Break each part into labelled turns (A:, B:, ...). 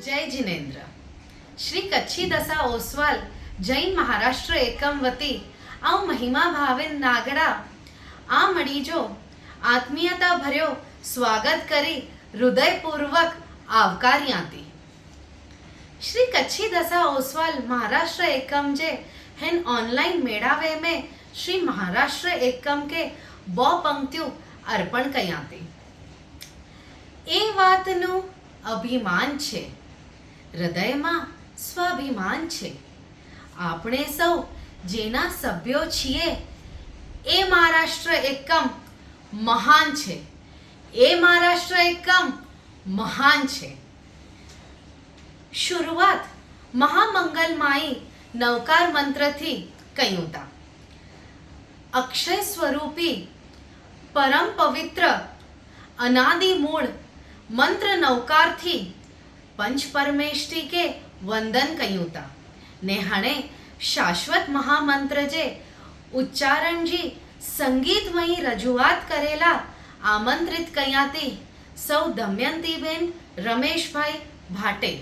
A: જય જિનેન્દ્ર. શ્રી કચ્છી દશા ઓસવાલ જૈન મહારાષ્ટ્ર એકમ વતી આવ મહિમા ભાવે નાગડા આ મળીજો આત્મીયતા ભર્યો સ્વાગત કરી હૃદયપૂર્વક આવકાર્યાતી. श्री कच्छी दशा ओसवाल महाराष्ट्र एकम जे हेन ऑनलाइन मेड़ावे में श्री महाराष्ट्र एकम के बो पंक्तियों अर्पण कयाती. ए वातनु अभिमान छे, हृदयમાં સ્વાભિમાન છે. આપણે સૌ જેના સભ્યો છીએ એ મહારાષ્ટ્ર એકમ મહાન છે. એ મહારાષ્ટ્ર એકમ મહાન છે. शुरुआत महामंगलमाई नवकार मंत्र थी कयूता. अक्षय स्वरूपी परम पवित्र अनादि मूल मंत्र नवकार थी पंच परमेष्टि के वंदन कयूता. ने हणे शाश्वत महामंत्र जे उच्चारण जी संगीतमयी रजूआत करेला आमंत्रित कयाती सौ दमयंतीबेन रमेशभाई भाटे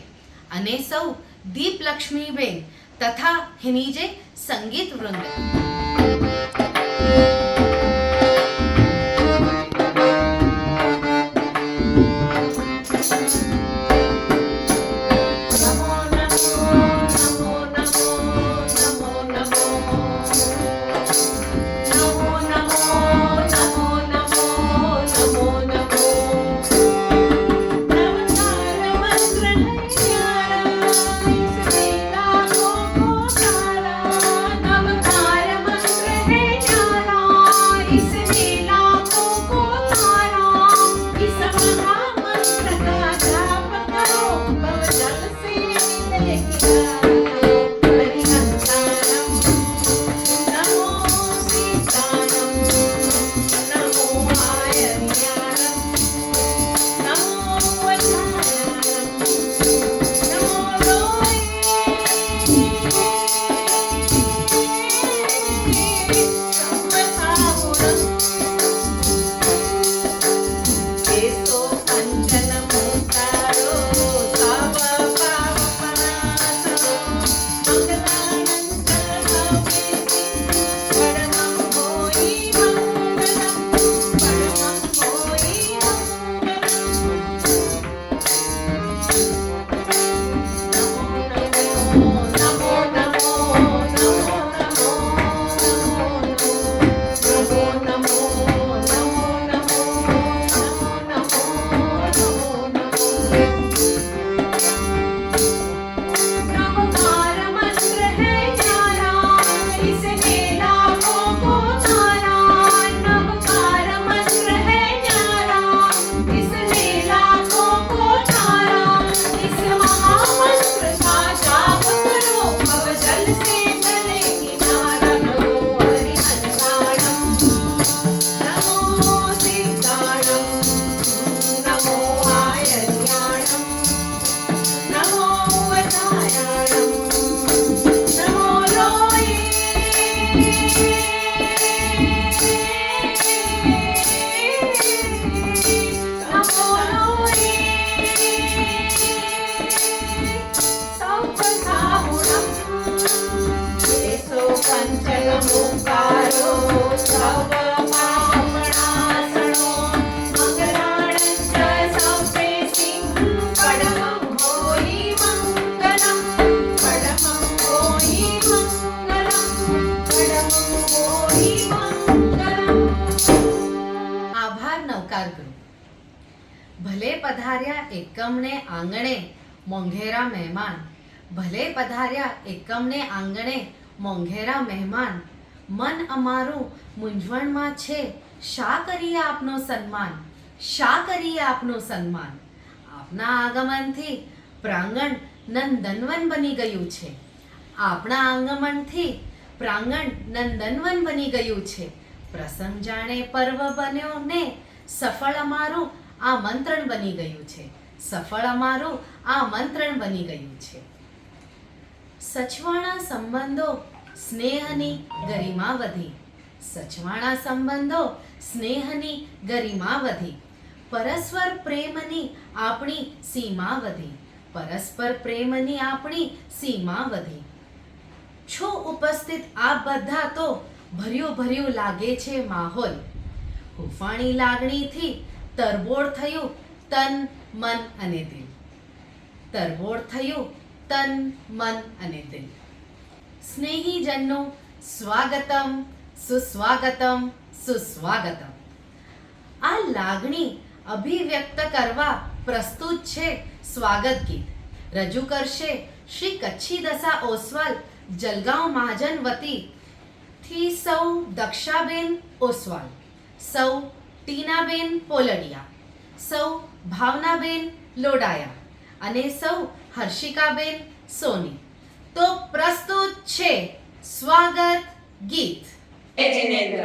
A: અને સૌ દીપલક્ષ્મીબેન તથા હિનીજે સંગીત વૃંદ. ભલે પધાર્યા એકમને આંગણે મોંઘેરા મહેમાન. ભલે પધાર્યા એકમને આંગણે મોંઘેરા મહેમાન. મન અમારું મૂંઝવણમાં છે, શા કરીએ આપનો સન્માન, શા કરીએ આપનું સન્માન. આપના આગમનથી પ્રાંગણ નંદનવન બની ગયું છે. આપણા આગમનથી પ્રાંગણ નંદનવન બની ગયું છે. પ્રસંગ જાણે પર્વ બન્યો ને સફળ અમારું આમંત્રણ બની ગયું છે. સફળ અમારું આમંત્રણ બની ગયું છે. સચવાણા સંબંધો સ્નેહની ગરિમા વધી. સચવાણા સંબંધો સ્નેહની ગરિમા વધી. પરસ્પર પ્રેમની આપણી સીમા વધી. પરસ્પર પ્રેમની આપણી સીમા વધી. છો ઉપસ્થિત આપ બધા તો ભર્યું ભર્યું લાગે છે માહોલ. હુંફાણી લાગણીથી તરબોળ થયું તન મન અને દિલ. તરબોળ થયું તન મન અને દિલ. સ્નેહીજનો સ્વાગતમ સુસ્વાગતમ સુસ્વાગતમ. આ લાગણી અભિવ્યક્ત કરવા પ્રસ્તુત છે સ્વાગત ગીત. રજૂ કરશે શ્રી કચ્છી દશા ઓસવાલ જલગાંવ મહાજન વતી થી સૌ દક્ષાબેન ઓસવાલ, સૌ ટીનાબેન પોલડિયા, સૌ ભાવનાબેન લોડાયા અને સૌ હર્ષિકાબેન સોની. તો પ્રસ્તુત છે સ્વાગત ગીત.
B: જિનેન્દ્ર.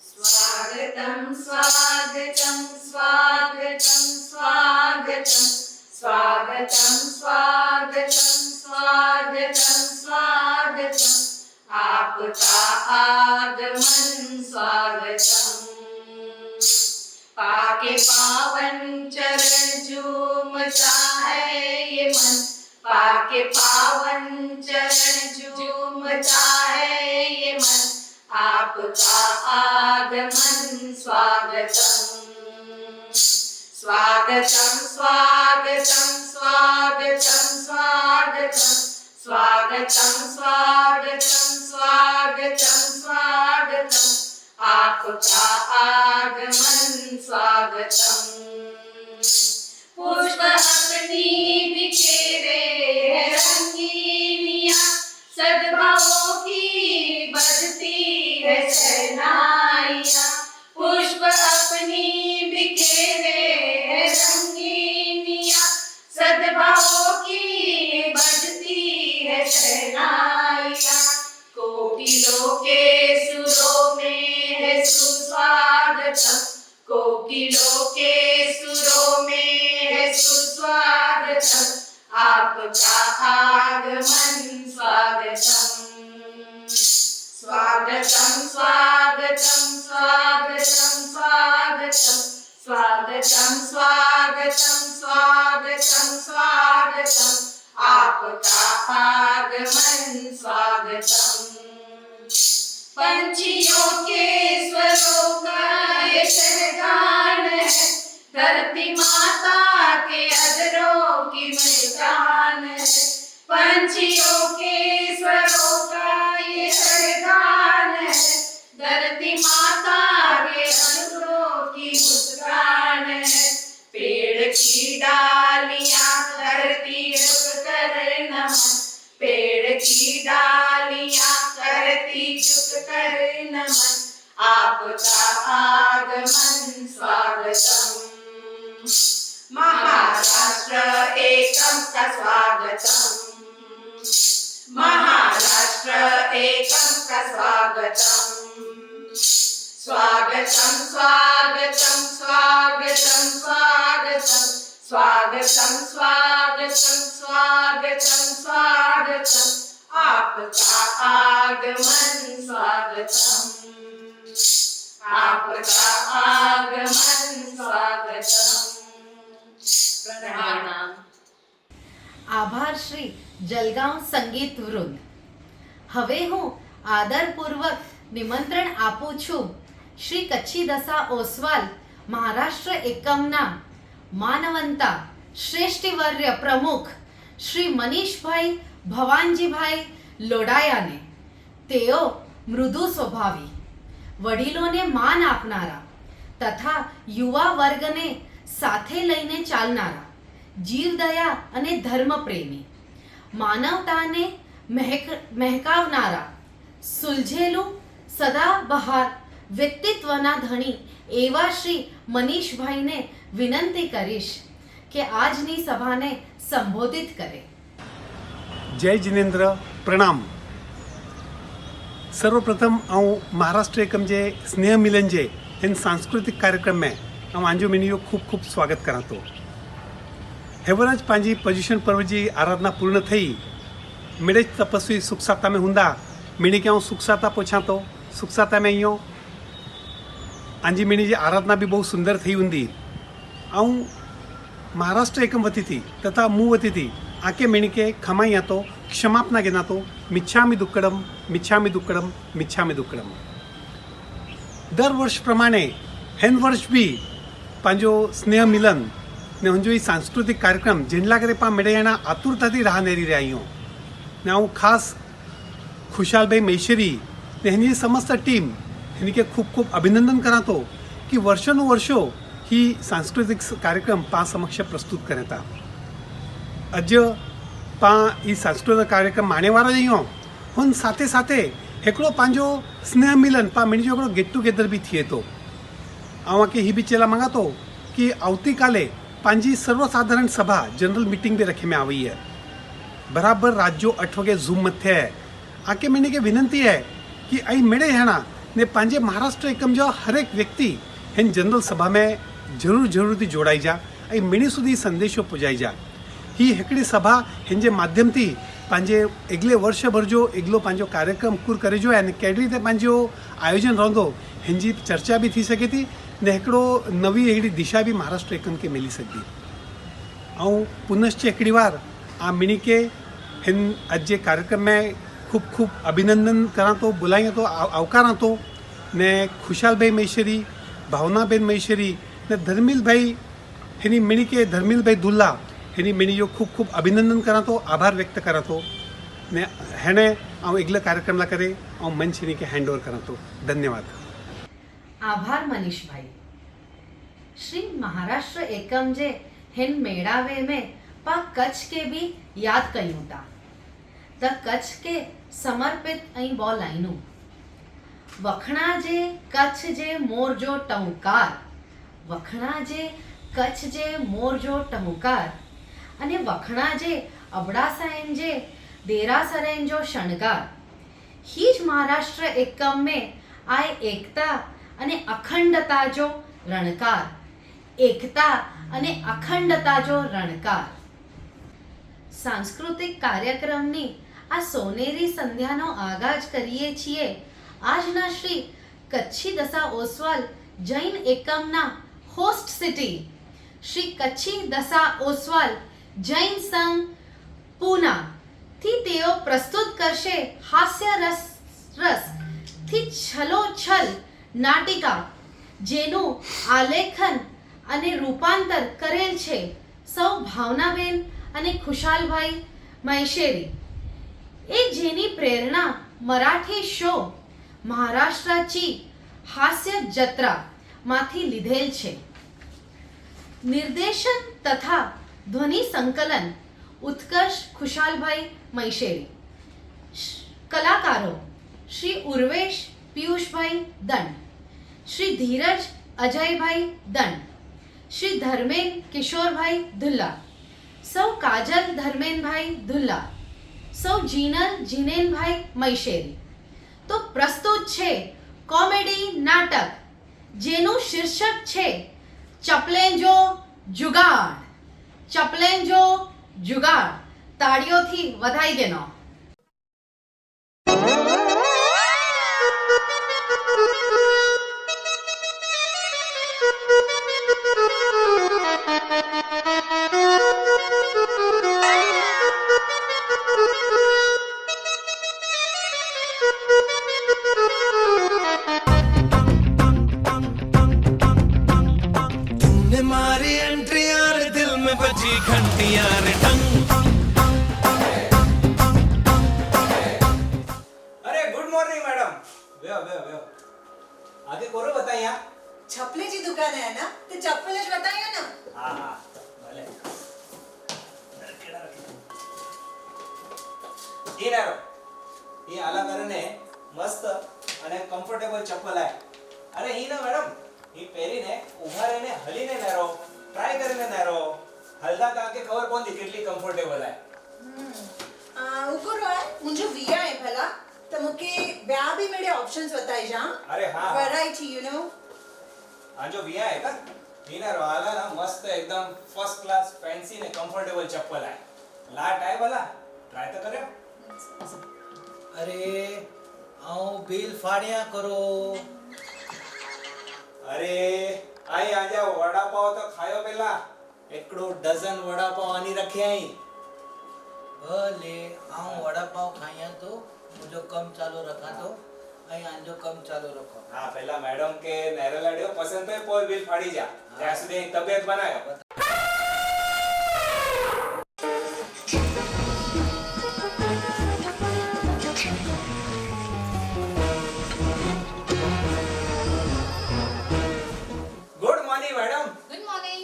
B: સ્વાગતમ સ્વાગતમ સ્વાગતમ સ્વાગતમ સ્વાગતમ સ્વાગતમ સ્વાગતમ સ્વાગતમ आपका आगमन स्वागतम. पाके पावन चरण झूमता है ये मन, पाके पावन चरण झूमता है ये मन. आपका आगमन स्वागतम. स्वागतम स्वागतम स्वागतम स्वागतम स्वागतम स्वागतम स्वागतम स्वागतम आपका आगमन स्वागतम. पुष्प अपनी बिखेरे है रंगीनियां, सद्भावों की बजती है शहनाइयां. पुष्प अपनी बिखेरे है रंगीनियां, सद्भावों की बजती है शहनाइयां. कोकिलों के सुरों में है सुस्वागतम, कोकिलों के सुरों में है सुस्वागतम. आपका आगमन स्वागतम. स्वागतम स्वागतम स्वागतम स्वागतम स्वागतम स्वागतम स्वागतम स्वागतम आपका आगमन स्वागतम. पंछियों के स्वरों का ये सहगान है, धरती माता के अधरों की मुस्कान है. पंछियों के स्वरों का ये सहगान है, धरती माता के अधरों की मुस्कान है. पेड़ की डालियां करती झुक कर नमन, पेड़ की डालियां करती झुक कर नमन. आपका आगमन स्वागतम. महाराष्ट्र एकम का स्वागतम, महाराष्ट्र एकम का स्वागतम. स्वागतम स्वागतम स्वागतम स्वागतम स्वागतम स्वागतम स्वागतम स्वागतम आपका आगमन स्वागतम. आपका आगमन स्वागतम. प्रणाम.
A: આભાર શ્રી જલગાંવ સંગીત વૃંદ. હવે હું આદરપૂર્વક નિમંત્રણ આપું છું શ્રી કચ્છી દશા ઓસવાલ મહારાષ્ટ્ર એકમના માનવંતા શ્રેષ્ઠીવર્ય પ્રમુખ શ્રી મનીષભાઈ ભવાનજીભાઈ લોડાયાને. તેઓ મૃદુ સ્વભાવી, વડીલોને માન આપનારા તથા યુવા વર્ગને સાથે લઈને ચાલનારા, જીવદયા અને ધર્મપ્રેમી, માનવતાને મહેકાવનારા, સુલઝેલું સદાબહાર વ્યક્તિત્વના ધણી એવા શ્રી મનીષભાઈને વિનંતી કરીશ કે આજની સભાને સંબોધિત કરે.
C: જય જિનેન્દ્ર. પ્રણામ. सर्वप्रथम हांव महाराष्ट्र एकम जे स्नेह मिलन जे इन सांस्कृतिक कार्यक्रम में हांव आंजो मिनियो खूब खूब स्वागत करा तो. हेवरज पांजी पोजिशन पर्व जी आराधना पूर्ण थई. मेरे तपस्वी सुखसाता में हुंदा मिनी के सुखसाता पोछा तो सुखसाता में अँ आंजी मिनी जी आराधना भी बहुत सुंदर थी हुंदी. महाराष्ट्र एकम वतीથી તથા હું વતીથી આકે મેણિકે ખમાઈ હતો ક્ષમાપના ગેનાતો મિચ્છામી દુક્કડમ મિચ્છામી દુક્કડમ મિચ્છામી દુક્કડમ. દર વર્ષ પ્રમાણે હેન વર્ષ બી પાંજો સ્નેહ મિલન ને હંજો એ સાંસ્કૃતિક કાર્યક્રમ જેનલા કરે પા મેળે આતુરતાથી રાહ નેરી રહ્યા હું ને હું ખાસ ખુશાલભાઈ મૈશરી ને એની સમસ્ત ટીમ એની કે ખૂબ ખૂબ અભિનંદન કરાતો કે વર્ષો ही सांस्कृतिक कार्यक्रम पा समक्ष प्रस्तुत करे था. अज पा ई सांस्कृतिक कार्यक्रम माणेवारा नहीं हो पण साथे साथे एकड़ो पांजो स्नेह मिलन पा मिनी जो गेट टुगेदर भी थिए तो आवा के ही भी चेला मांगा तो कि आवती काले पांजी सर्वसाधारण सभा जनरल मीटिंग भी रखे में आई है बराबर राज्यों 8 वगे जूम मथे है. आके मैंने के विनंती है कि आई मेड़े हेना ने पांजे महाराष्ट्र एकम जो हर एक व्यक्ति इन जनरल सभा में जरूर जोड़ाई जा ऐं मिणी सुधी संदेशो पुजाई जा. ही हिकिड़ी सभा हिन जे माध्यम थी पंहिंजे अॻिले वर्ष भर जो अॻिलो पंहिंजो कार्यक्रम पूर करे जो ऐं कहिड़ी रीते पंहिंजो आयोजन रहंदो हिन जी चर्चा भी थी सके थी ने हिकिड़ो नवी अहिड़ी दिशा भी महाराष्ट्र एकम खे मिली सघंदी. ऐं पुनश्च हिकिड़ी बार आ मिणी के हिन अॼु जे कार्यक्रम में खूब अभिनंदन करां थो बुलायां थो आवकारां थो ने खुशालभाई महेश्वरी भावनाबेन महेश्वरी ने धर्मिल भाई हिनी मिणी के धर्मिल भाई दुल्ला हिनी मिणी जो खूब अभिनंदन करा तो आभार व्यक्त करा तो ने हेने अगले कार्यक्रम ला करे मंच हिनी के हैंड ओवर करा तो. धन्यवाद.
A: आभार मनीष भाई. श्री महाराष्ट्र एकम जे हिन मेड़ावे में पा कच्छ के भी याद कयूं था त कच्छ के समर्पित ऐं बॉ लाइनूं वखणा जे कच्छ जे मोर जो टहुकार वखणा जे कच्छ जे मोर जो टहुकार अने वखणा जे अबड़ासाइन जे देरासरेन जो शणगार. ही ज महाराष्ट्र एकम में आए एकता अने अखंडता जो रणकार. एकता अने अखंडता जो रणकार. सांस्कृतिक कार्यक्रमनी आ सोनेरी संध्यानो आगाज करीए छीए આજના શ્રી કચ્છી દસા ઓસવાલ જૈન એકમના હોસ્ટ સિટી શ્રી કચ્છી દસા ઓસવાલ જૈન સંઘ પૂના થી તેઓ પ્રસ્તુત કરશે હાસ્ય રસ થી છલોછલ નાટિકા જેનું આલેખન અને રૂપાંતર કરેલ છે સૌ ભાવનાબેન અને ખુશાલભાઈ મહેશેરી. એ જેની પ્રેરણા મરાઠી શો महाराष्ट्राची हास्य जत्रा माथी લીધેલ છે. निर्देशन तथा ध्वनि संकलन उत्कर्ष खुशालभाई महेश्वरी. कलाकारों श्री उर्वेश पीयूषभाई दंड, श्री धीरज अजयभाई दंड, श्री धर्मेन किशोरभाई धुल्ला, सौ काजल धर्मेनभाई धुल्ला, सौ जीनल जिनेनभाई महेश्वरी. तो प्रस्तुत छे कॉमेडी नाटक जेनु शीर्षक छे चपलेंजो जुगाड़. चपलेंजो जुगाड़. ताड़ियोथी वधाई देनो.
D: मारी एंट्री यार दिल में बजी घंटी यार टंग.
E: अरे गुड मॉर्निंग मैडम. वेव आगे करो बताइए.
F: छपले जी दुकान है ना तो चप्पल ज बताइए ना.
E: हाँ भले ये नारो ये आला करने मस्त અને કમ્ફર્ટેબલ ચપ્પલ आहे. અરે ही ना मैडम ही પહેરીને ઊભા રહીને હલીને નેરો ટ્રાય કરીને નેરો હલदा का के खबर कोन दी કેટલી કમ્ફર્ટેબલ आहे.
F: उकुरो है मुझे विया है भला तो मुके ब्या भी मेरे ऑप्शंस बताई जा.
E: अरे हाँ
F: वैरायटी यू नो.
E: આ જો વિયા है का ही ना आला ना मस्त एकदम फर्स्ट क्लास फैंसी ने कम्फर्टेबल चप्पल आहे. लाट आहे भला ट्राय तो કર્યો.
D: अरे आओ बिल फाड़िया करो.
E: अरे आई आजा वड़ा पाव तो खायो पेला એકડો ડઝન વડાપાવ આની રખ્યા
G: ભલે આઉं વડાપાવ ખાયા તો મુંहिंजो कमु चालू रखां थो ऐं आंजो कमु चालू रखो
E: હા પેલા મેડમ કે નેરેલા ડિયો પસંદ તો પોઈ બિલ ફાડી જા ત્યાં સુધી તબિયત બનાવ્યો good morning madam
B: good morning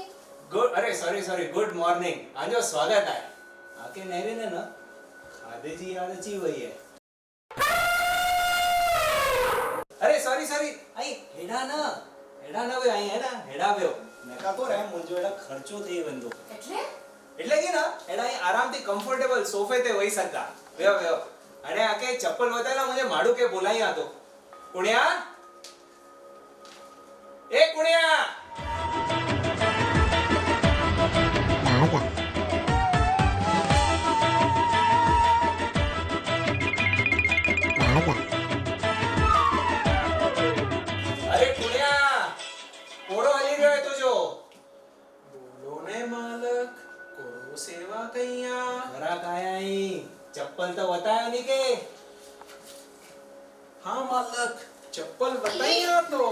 E: good અરે સોરી ગુડ મોર્निंग आजो स्वागत है आके नेरे ने ना आधे जी याद ची हुई है अरे सॉरी आई हेडा ना वे आई है ना हेडा व्यो મેકા કો રે મુંજો એડા ખર્ચો થઈ બંધો એટલે કે ના એડા અહીં આરામથી કમ્ફર્ટેબલ સોફે તે વહી શકતા વ્યો અને આકે ચપ્પલ બતાલા મુજે માડું કે બોલાઈ આતો કુણ્યા એ કુણ્યા અરે કુણ્યા પોળો હલી ગયો તો જો
H: બોલો ને માલક કરો સેવા કૈયા
E: ઘરા કાયા અહીં ચપ્પલ તો બતાયો ની કે
H: હા માલક ચપ્પલ બતાયા તો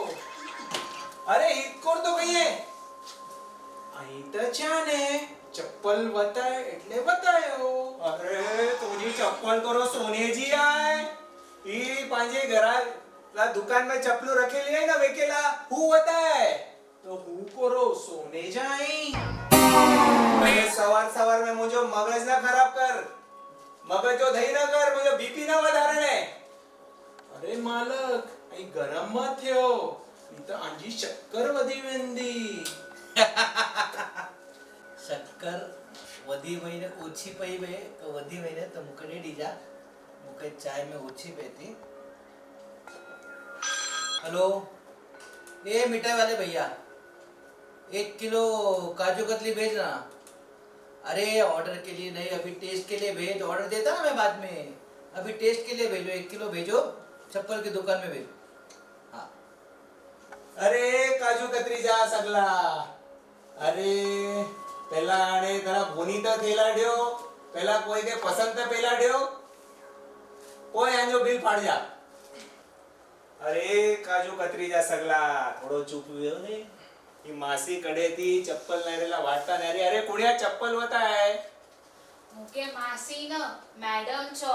E: અરે હિતકોર તો કહીએ
H: અહીં તો છે ને ચપ્પલ બતાય એટલે બતાયો
E: અરે तुझी चप्पल करो सोने जी आए ई पांजे घरा ला दुकान में चप्पल रखेली है ना वेकेला हु होता है
H: તો હું કરો સોને જાઈ
E: अरे सवार में मुझे मगज ना खराब कर मगज जो दही ना कर मुझे बीपी ना વધારે ને
H: અરે માલક અહીં ગરમ માં થયો ઈ તો આંજી શક્કર વધી વેંદી
G: શક્કર વધી વઈને ઓછી પઈ વે તો વધી વઈને તો મુકે ડેડી જા મુકે ચાय में ઓછી पीती हेलो ये मिठाई वाले भैया 1 किलो काजू कतली भेजना अरे ऑर्डर के लिए नहीं अभी टेस्ट के लिए भेज ऑर्डर देता ना मैं बाद में अभी टेस्ट के लिए भेजो 1 किलो भेजो चप्पल की दुकान में भेजो हाँ
E: अरे काजू कतरी जा सगला अरे પેલા આણે તારા ભૂની તો ખેલાડ્યો પેલા કોઈ કે પસંદ તો પેલાડ્યો કોઈ આજો બિલ ફાડ જા અરે કાજુ કતરી જા સગલા થોડો ચૂપ વ્યો ને ઈ માસી કડેતી ચપ્પલ નારેલા વાટતા નારે અરે કુણ્યા ચપ્પલ હોતા હે
B: મુકે માસી ન મેડમ છો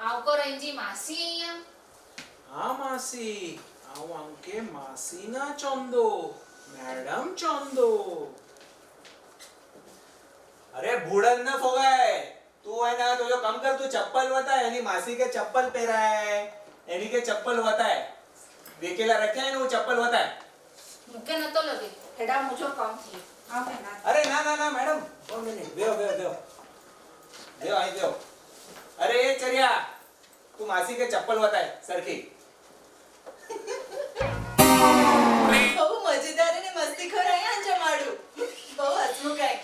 B: આવકો રેંજી માસી અહીંયા
H: હા માસી આવું અંકે માસી ના ચોંદો મેડમ ચોંદો
E: अरे बूढ़न न फोगाय तू है ना तो जो कम कर तू चप्पल होता है यानी मासी के चप्पल पहरा है यानी के चप्पल होता है देखेला रखे है ना वो चप्पल होता है
B: મુકે નતો લગે હેડા મુજો કામ થી આવ ના
E: अरे ना मैडम 1 मिनट देव आई देव अरे ये चरिया तू मासी के चप्पल होता है सरखी
F: બહુ મજેદાર અને મસ્તીખોર આયા જમાડું બહુ હસમુખ આય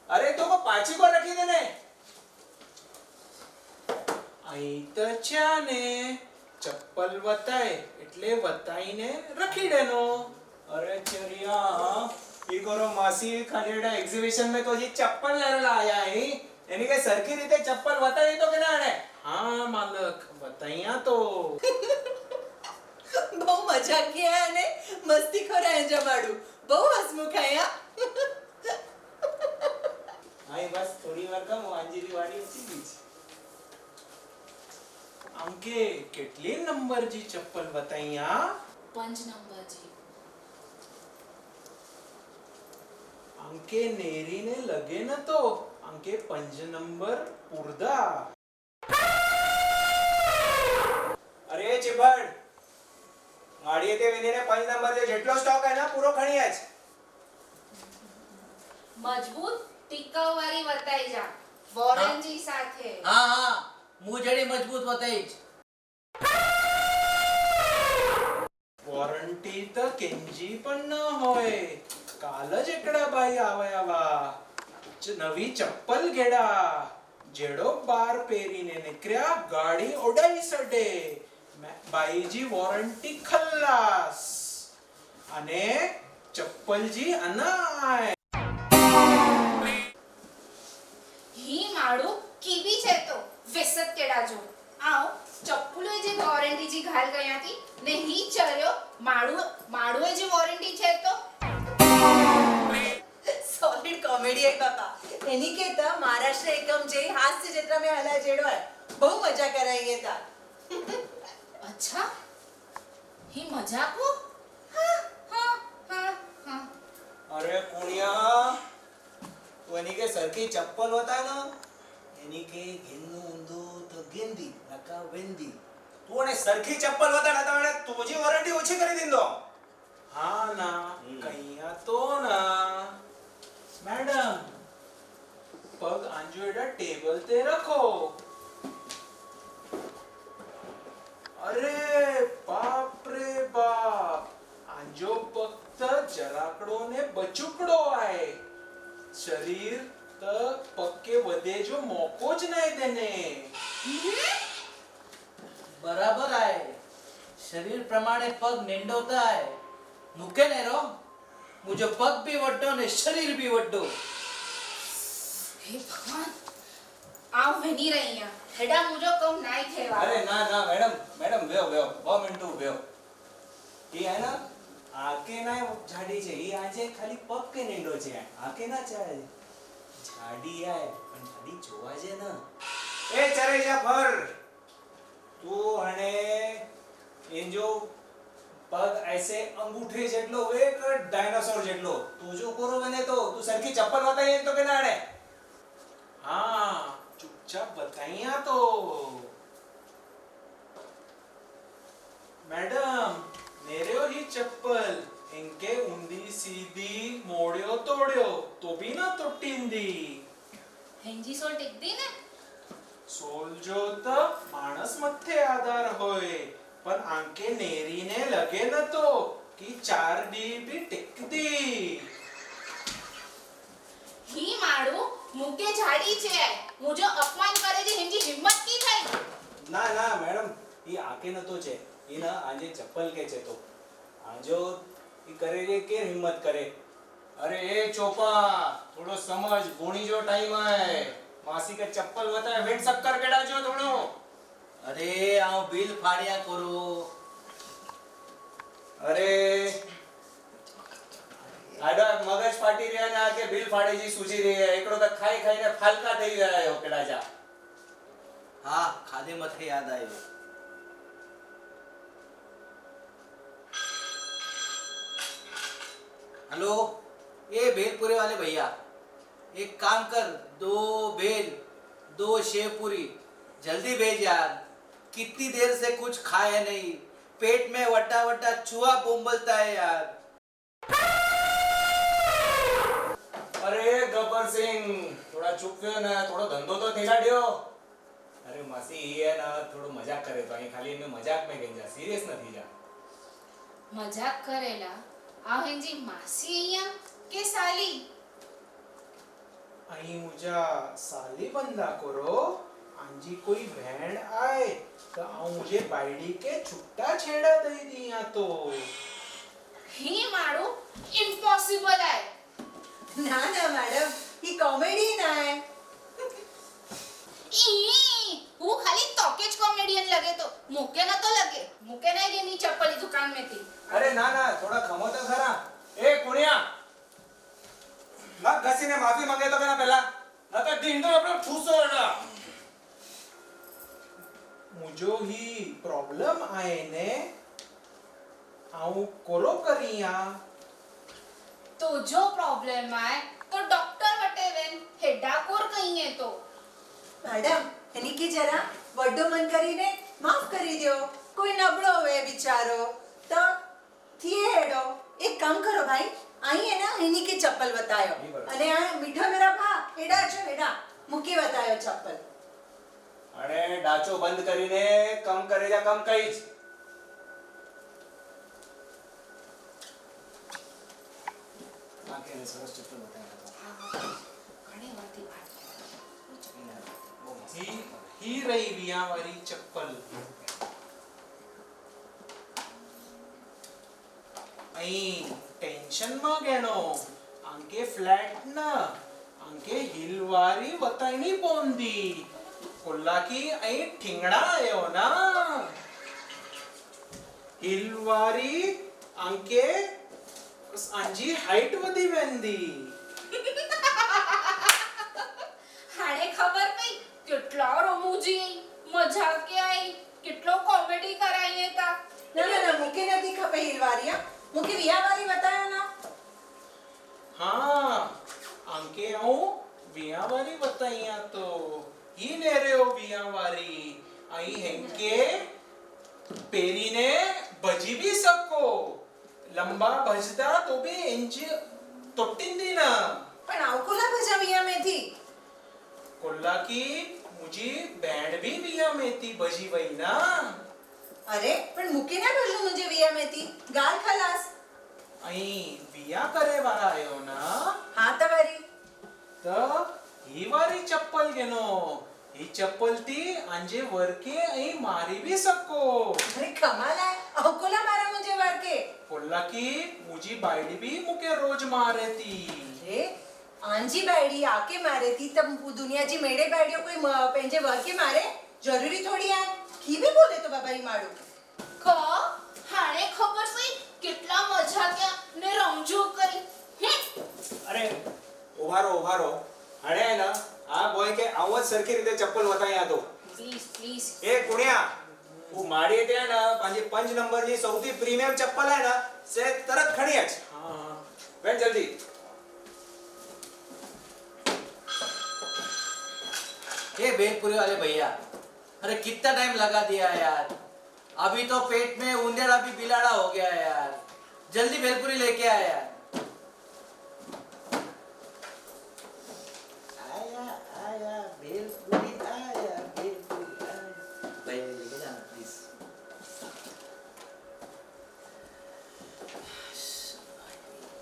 E: अरे तो को पाची को रखी देने
H: અહીં તો છે ને ચપ્પલ વતાય એટલે વતાઈને રખી દેનો
E: अरे चरिया ये करो मासी खड़ेड़ा एग्जीबिशन में तो ये चप्पल लेने आया है यानी के सरखी रीते चप्पल बताई तो के ना आने
H: હા માલક વતાયા તો
F: બહુ મજાકિયા અને મસ્તીખોર આયા જમાડું બહુ હસમુખ આયા
E: आई बस थोड़ी बार कम अंजीरी वाली अच्छी बीच
H: અંકે કેટલી નંબર જી ચપ્પલ વતાયા
B: 5 નંબર જી
H: અંકે નેરીને લગે ન તો અંકે 5 નંબર પૂરદા
E: अरे चिबड़ माड़िए ते विनीने 5 नंबर जो जेटलो स्टॉक है ना पूरो खणी आज
B: મજબૂત ટીકાઉ વાળી વતાઈ જા વોરંટી સાથે
G: हाँ हाँ मुंह जड़ी मजबूत बताई
H: વોરંટી તો કેન્જી પણ ન હોય કાલ જ એકડા બાઈ આવ્યા નવી ચપ્પલ ઘેડા જેડો બાર પહેરીને નીકળ્યા ગાડી ઓડાઈ સડે બાઈજી વોરંટી ખલ્લાસ અને ચપ્પલજી અનાય
F: એની કે તો મહારાષ્ટ્ર એકમ જે હાસ્ય ચિત્ર મેં હલા જેડો હે બહુ મજા કરાઈએ તા
B: અચ્છા ही मजाक हो हाँ हाँ हाँ हाँ
E: अरे कुणिया તું એની કે સરખી ચપ્પલ હોતા ને એની કે ગેંદુ ઊંધું તો ગેંદી નકા વેંદી તું એને સરખી ચપ્પલ હોતા ને તો એને તુજી વોરંટી ઓછી કરી દીધો
H: હા ના કૈયા તો ના મેડમ પગ આંજોડા ટેબલ તે રખો અરે બાપ રે બાપ આંજો ફક્ત જરાકડો ને બચુકડો આય શરીર તો પક્કે વધે જો મોકો જ નહીં દેને
G: बराबर आहे शरीर प्रमाणे पग नेंडवता आहे मुके नाही रो मुझे पग भी वड्डो ने शरीर भी वड्डो
B: हे भगवान आव वेनी रही हैं हेडा मुझो कम नहीं थेवा
E: अरे ना ना मैडम मैडम वेव वेव 2 मिनिट वेव ઈ હે ને આકે ના જાડી છે ઈ આજે ખાલી પગ કે નેંડો છે આકે ના ચાલે જાડી આય પણ જાડી જોવા છે ને એ ચરે જા ફર તું હણે એન જો પગ ऐसे અંગૂઠે જેટલો એક ડાયનાસોર જેટલો તું જો કોરો બને તો તું સરખી ચપ્પલ બતાઈ તો કે ના હણે
H: हाँ चुपचाप बताइए तो मैडम मेरे ही चप्पल इनके ऊंधी सीधी मोड़ियो तोड़ियो तो भी ना तुट्टिंदी
B: हेंजी सोल टिक दी ने
H: सोल जो तो मानस मथे आधार होए पर आंके नेरी ने लगे न तो कि 4D भी टिक दी
B: ही मारू मुके झाड़ी छे मुझो अपमान करे जे हेंजी हिम्मत की थाई
E: ના ના મેડમ ઈ આકે નતો છે ઈ ના આજે ચપ્પલ કે છે તો આજો ઈ કરે રે કે હિંમત કરે અરે એ ચોપા થોડો સમજ ગુણી જો ટાઈમ આય માસી કે ચપ્પલ બતાય વેટ શક્કર કેડા જો થોડો
G: अरे आओ बिल फाड़िया करो
E: અરે આડા મગજ ફાટી રહ્યા ને આકે બિલ ફાડીજી સૂજી રહી હે એકડો તો ખાઈ ખાઈને ફાલકા થઈ ગયા હે કેડા જા
G: हाँ खादे मथे याद आयो हेलो ये भेलपुरे वाले भैया एक काम कर 2 भेल 2 शेव पूरी जल्दी भेज यार कितनी देर से कुछ खाया नहीं पेट में वड्डा वड्डा चूहा बोंबलता है यार
E: अरे गब्बर सिंह थोड़ा चुप व्यो ना थोड़ो धंधो तो थेलाड्यो अरे मासी ये ना थोड़ो मजाक करे तो અહીં ખાલી એને મજાક में ગઈ જા सीरियस નથી જા
B: मजाक करेला आव हेंजी मासी अहिया के साली
H: અહીં મુજા સાલી બંदा करो आंजी कोई भेड़ आए तो आऊं मुझे बाइडी के छुट्टा छेड़ा दे दिया तो
B: ही मारू इम्पॉसिबल है
F: ના ના મેડમ ઈ કોમેડી ના હે
B: ई वो खाली तोकेज कॉमेडियन लगे तो मुके ना तो लगे मुके ना ये नी चप्पल की दुकान में थी
E: अरे ना ना थोड़ा खमो तो खरा ए कुणिया मत घसीने माफी मांगे तो केना પહેલા ન તો ઢીંડો આપણો ઠૂસો એડા
H: मुझो ही प्रॉब्लम आए ने आऊं कोरो करिया
B: तो जो प्रॉब्लम आए तो डॉक्टर वटे वेन हेडा कोर कहीं है तो
F: મેડમ એની કે જરા વડો મન કરીને માફ કરી દો કોઈ નબળો હોય બિચારો તો થીએ હેડો એક કામ કરો ભાઈ અહીં હે ના એની કે ચપ્પલ બતાયો અને આ મીઠા મેરા ભા હેડા છો હેડા મૂકી બતાયો ચપ્પલ
E: અને ડાચો બંધ કરીને કમ કરે જા કમ કઈ જ આકે સરસ ચપ્પલ બતાવ્યા
B: घणी वाती बात
H: ही रही विया वाली चप्पल आई टेंशन में गेणो आंके फ्लैट ना आंके हिलवारी बताईनी पोंदी कोल्ला की आई ठिंगड़ा आयो ना हिलवारी आंके आंजी हाइट वधी वेंदी वारी बताइया तो ही ने रे ओ बिया वारी आई हेंके पेरी ने भजी भी सको लंबा भजदा तो भी इंच तोटिंदी ना
F: पण आव कोला भजा वियामेथी
H: कोल्ला की मुझी बैंड भी बिया मेथी भजी वही ना
F: अरे पण मुके ना भजू मुझे वियामेथी गाल खलास
H: आई बिया करे वाला आयो ना
F: हा तवारी
H: तो ही वारी चप्पल घेनो ही चप्पल ती अंजे वरके आई मारी भी सको
F: अरे कमाल आहे आव कोला मारा मुझे वारके
H: कोल्ला की मुझी बायडी भी मुके रोज मारे थी
F: अरे आंजी बायडी आके मारे थी तब दुनियाची मेडे बायडियो कोई पेंजे वर्के मारे जरूरी थोड़ी आहे की भी बोले तो बाबा ही मारू
B: કો હાણે ખબર પઈ કેટલા મજા ક્યાં ને રમજો કરી
E: અરે ઉભારો હણે હે ના આ બોય કે આવો જ સરખી રીતે ચપ્પલ વતાયા તો
B: પ્લીઝ પ્લીઝ
E: એ કુણ્યા હું માડી ત્યાં ના પાંજી 5 નંબર ની સૌથી પ્રીમિયમ ચપ્પલ હે ના સે તરત ખણી જ
H: हाँ
E: વેણ જલ્દી
G: ये भेलपुरी वाले भैया अरे कितना टाइम लगा दिया यार अभी तो पेट में उंदेड़ा भी बिलाड़ा हो गया यार जल्दी भेलपुरी लेके आ यार आया भेलपुरी आया भाई लेके जाना प्लीज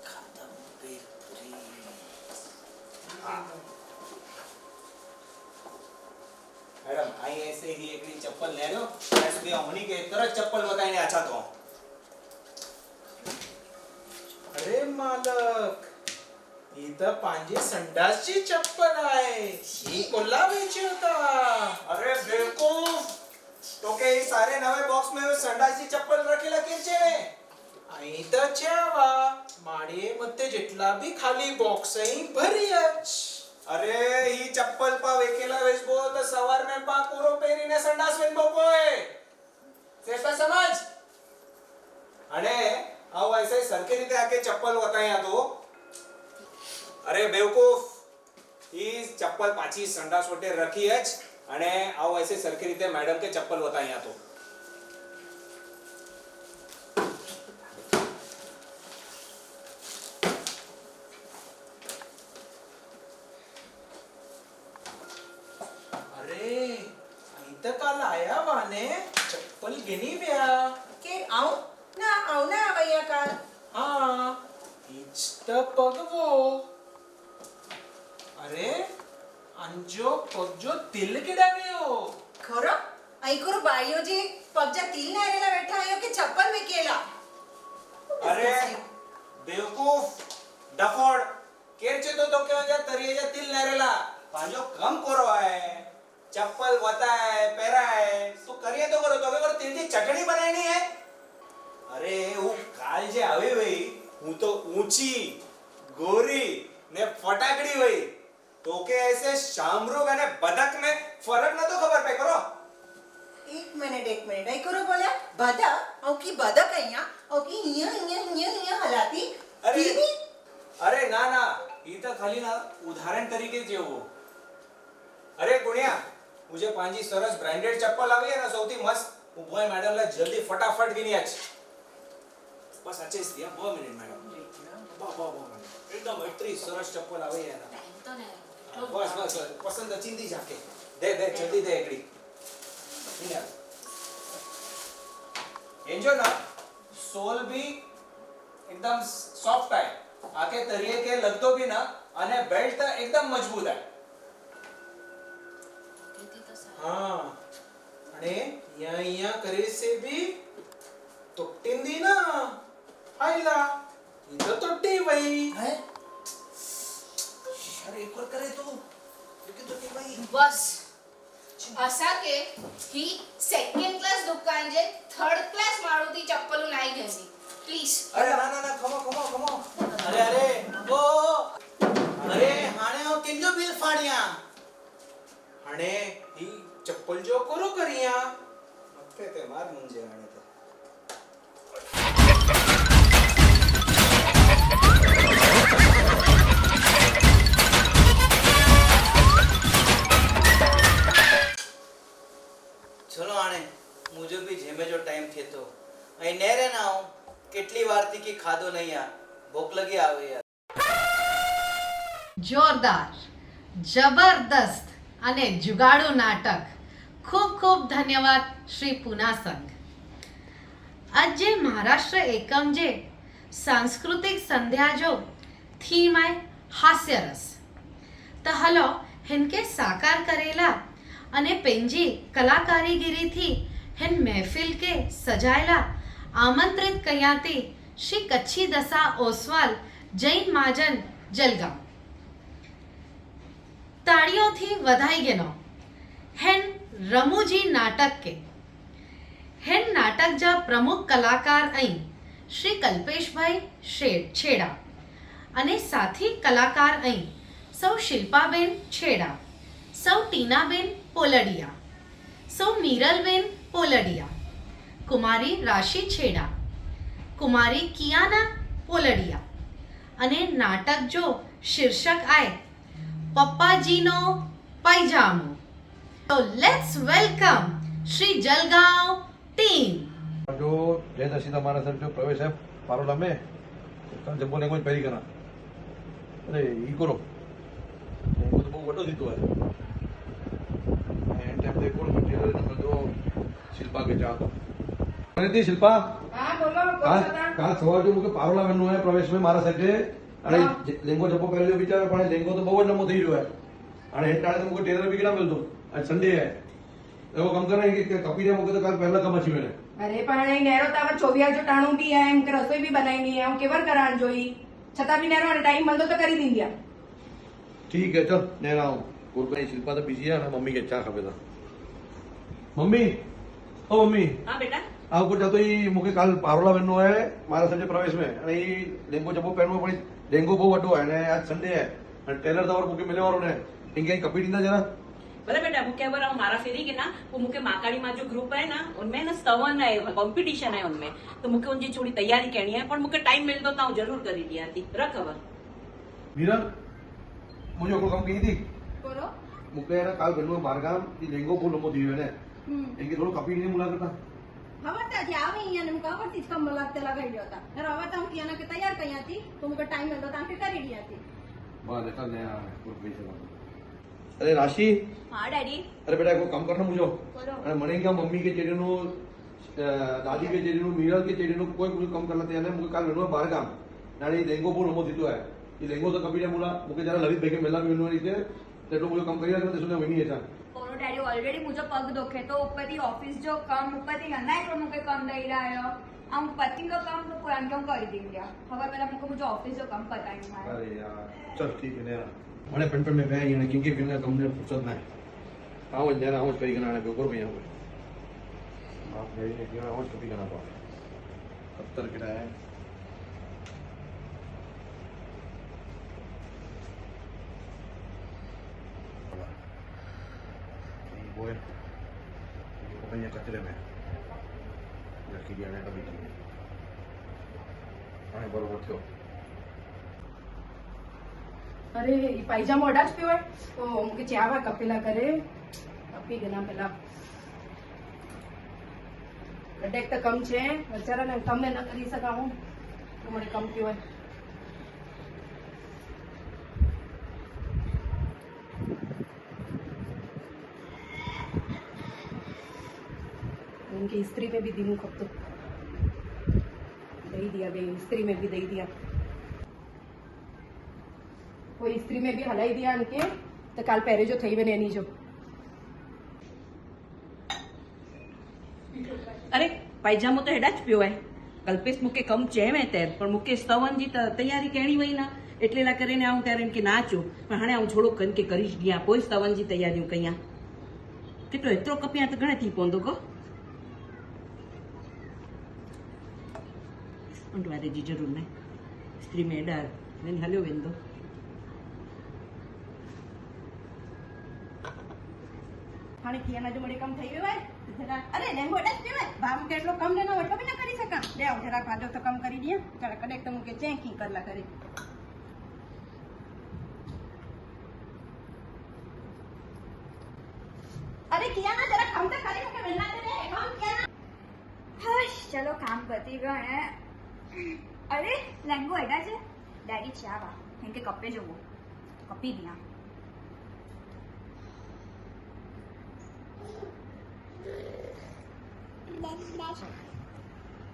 G: खत्म भेलपुरी
E: मैडम आई ऐसे ही एकड़ी चप्पल ले लो ત્યાં સુધી હોની કે તરત ચપ્પલ વતાઈને આછા તો
H: अरे मालक ही तर पांजे संडासची चप्पल आहे ही कोल्हा वेची होता
E: अरे बेवकूफ तो के ई सारे नवे बॉक्स में संडासची चप्पल रखेला केम છે
H: आई तर च्यावा माडे मते जेटला बी खाली बॉक्स ही भरियच
E: अरे ही चप्पल पा वेकेला वेचबो तो सवार में पा पूरो पेरीने संडास में बोपोय सेटा समझ अरे आओ ऐसे सरके रीते आके चप्पल वताया तो अरे बेवकूफ ही चप्पल पाછી संडास वटे रखी है અને આવો ऐसे સરખી રીતે મેડમ કે ચપ્પલ વતાયા તો
H: अरे आई तर काल आया वाने चप्पल घेनी व्या
F: के आव ना आवैया काल
H: हा हीच तर पगवो अरे अंजो पगजो तिल किडाव्यो
F: खरो आई करो बाईओ जी पगजा तिल नारेला बैठा आयो के चप्पल विकेला
E: अरे बेवकूफ डफोड केरचे तो केवाजा तरियेजा तिल नारेला पांजो कम करो है चप्पल वताय पेराय तू करिए तो करो तो के तिल की चटनी बनानी है अरे वो काल जे आवे वही हूं तो ऊंची गोरी ने फटाकड़ी वही तो के ऐसे शामरुग અને બદક में फर्क न तो खबर पे करो
F: एक मिनिट आई करो बोला बदक औ की बदक आइया औ की हिया हलाती
E: अरे
F: टीवी
E: अरे ना ई तो खाली ना उदाहरण तरीके जेवो अरे गुणिया मुझे पांजी सरस ब्रांडेड चप्पल આવી है ना સૌથી મસ્ત હું બોય મેડમ લે જલ્દી ફટાફટ ગીની આજ બસ अच्छे से दिया 2 मिनट मैडम बा एकदम इतनी सरस चप्पल આવી है ना
B: તો ને
E: बस बस पसंद चिंदी जाके दे जल्दी दे एकड़ी इन एंजो ना सोल भी एकदम सॉफ्ट है आके तरिए के लगतो भी ना અને બેલ્ટ एकदम मजबूत है
B: કીધી તો સારી
H: हाँ अरे यहाँ करे से भी तोटिंदी ना आईला इधर तोटी वही
G: है अरे एक और करे तो भाई
B: बस असा के ही सेकंड क्लास दुकान जे थर्ड क्लास मारुति चप्पल नाही घेणी प्लीज
E: अरे ना खमो
G: अरे ओ अरे हाणे हो किंजो बिल फाड़िया
H: आणि ही चप्पल जो करो करिया
E: मक्के ते मार मुंजे आने ते
G: અહીં નેરે ના આવું કેટલી વારથી કે ખાધો નહીં યાર ભૂખ લગી આવે યાર
A: જોરદાર, જબરદસ્ત અને જુગાડુ નાટક. ખૂબ ખૂબ ધન્યવાદ શ્રી પૂના સંઘ. આજે મહારાષ્ટ્ર એકમ જે सांस्कृतिक संध्या जो थीम आहे हास्यरस. त हलो हिनके साकार करेला अने पंहिंजी कलाकारीगिरीथी हिन महफ़िल के सजायला आमंत्रित कया थी श्री कच्छी दसा ओसवाल जैन महाजन जलगांव. ताड़ियों थी वधाई गेनो हेन रमूजी नाटक के. हेन नाटक जा प्रमुख कलाकार आई श्री कल्पेशभाई छेड़ा अने साथी कलाकार आई सौ शिल्पाबेन छेड़ा, सौ टीनाबेन पोलडिया, सौ मीरलबेन पोलडिया, कुमारी राशि छेड़ा, कुमारी कियाना पोलडिया अने नाटक जो शीर्षक आए पप्पाजीनो पायजामो. तो let's welcome Shri Jalgaon team.
I: जो जय दर्शी हमारा सर जो प्रवेश है पारोला में जब बोले कोई पहली करा अरे ये करो वो तो बहुत बड़ो दीतो है एंड टाइम देखो मटेरियल नंबर 2 शिल्पा के चाह अरे ती शिल्पा
B: હા બોલો
I: काल सवार जो मुके पारोला में है प्रवेश में मारा सेटे अरे लेंगो जपो पहले बिचारा पण लेंगो तो बहुत लंबो થઈ રહ્યો है અને એન્ડ ટાઈમ मुके टेलर भी केना मिलतो आज संडे है एवो कम करे कि कॉपी दे मुके तो काल पहला कम अछि मैंने
J: अरे पण અહીં નેરો તો હવે 24 જો ટાણું બી હે એમ કે રસોઈ બી બનાવીની હે હું કેવર કરાણ જોઈ છતાં બી નેરો ટાઈમ મળતો તો કરી દીંદ્યા.
I: ठीक है चल नेरा हूँ कोरकरी शिल्पा तो बिजी है ना मम्मी के चा खपे था मम्मी ओ मम्मी
J: હા બેટા
I: આ को जातो ही मुके काल पारोला बनो है मारा संडे प्रवेश में અને ઈ લેંગો જબો પહેરવો પડી લેંગો બહુ વડો है ને आज संडे है અને टेलर तो और मुके मिले वारो ने इंगे कपी दींदा जरा
J: भले बेटा मुके बर मारा फेरी के ना वो मुके माकाड़ी में जो ग्रुप है ना उनमें ना स्तवन है कंपटीशन है उनमें तो मुके उनकी थोड़ी तैयारी करनी है पर मुके टाइम मिलतो तो હું જરૂર કરી दी आती रख खबर
I: मीरा मुझे को काम की थी
J: बोलो
I: मुके ना काल बनो बारगाम ती लेंगो बહુ લંબો થઈ ગયો ને इंगे थोड़ो कपी नहीं मुला करता
K: હવે તો જે આવી અહીંયા ને ખબર થી કમ લાગતે લગાઈ દો તા ને હવે તો હું કિયાના કે તૈયાર કયા હતી તો મુકે ટાઈમ મળતો તા કે કરી દી હતી.
I: वाह देखा नया कोरकरी से अरे राशि
J: हाँ डैडी
I: अरे बेटा को काम करना मुझे
J: बोलो
I: અને મને क्या मम्मी के चेडीनो दादी के चेडीनो मीरल के चेडीनो कोई मुझे कम करला त्याने मुझे काल वेनो बाहर काम नानी लेंगो बહુ લંબો દીધો है ये लेंगो तो कभी ने मुला मुके जरा ललित भाई के मेला में वेनो रीते तेटलो मुझे कम करिया तो सुने वनी है
L: बोलो डैडी ऑलरेडी मुझे पग दुखे तो ऊपर थी ऑफिस जो कम ऊपर थी ना तो मुझे कम दे रहा है हम पति का काम तो पुरान क्यों कर देंगे खबर पहले मुझे ऑफिस जो कम पता ही नहीं
I: अरे यार चल ठीक है नेरा મને પેન પેન મે બે એને કિંકે કિંકે કમને ફુરસત ના આવો જરા આવો કરી ગના ને ઉપર ભૈયા બાપ રે ને કે આવો કપી ગના પા 70 किला है ये वो है ये को भैया कचरे में रखी दिया ने कभी की आने बरोबर थयो
J: अरे ई पायजामो अडाज पियो है तो मुके चावा कपेला करे कपी गना पेला कटेक तो कम छे बचारा ने तमने न करी सका हूं तो મને कम पियो है उनकी स्त्री में भी दिनू खपतो दे दिया बे स्त्री में भी दे दिया वो स्त्री में भी हलाई दिया उनके तो काल पहरे जो थई बने नहीं जो
M: अरे पायजामो तो हेडा ज पियो है कल्पेश मुके कम चेवे तेर पण मुके स्तवन जी तैयारी केणी वई ना એટલેલા કરીને આવું ત્યારે એમ કે નાચો પણ હાણે હું થોડુંક કન કે કરીશ ગયા કોઈ स्तवन जी तैयारी कया કેટલો એતરો કપિયા તો ઘણે થી પોંદો કો અંટવારે જી જરૂર નહીં સ્ત્રી में ડર ને હલ્યો વેંદો
K: હાણે કિયાના જો મને કમ થઈ ગયો હોય જરા અરે લેંગો ડસ પીવે ભામ કેટલો કમ લેનો હોય તો બી ન કરી સકા લે આવ જરા ભાજો તો કમ કરી દિયા ચાલ કડેક તો મુકે ચેકી કરલા કરે અરે કિયાના જરા કામ તો કરી મુકે વેલા દે કામ કિયાના હશ
L: ચલો કામ પતી ગયો અને અરે લેંગો હેડા છે ડેડી ચા વા કેમ કે કપે જવો કપી દિયા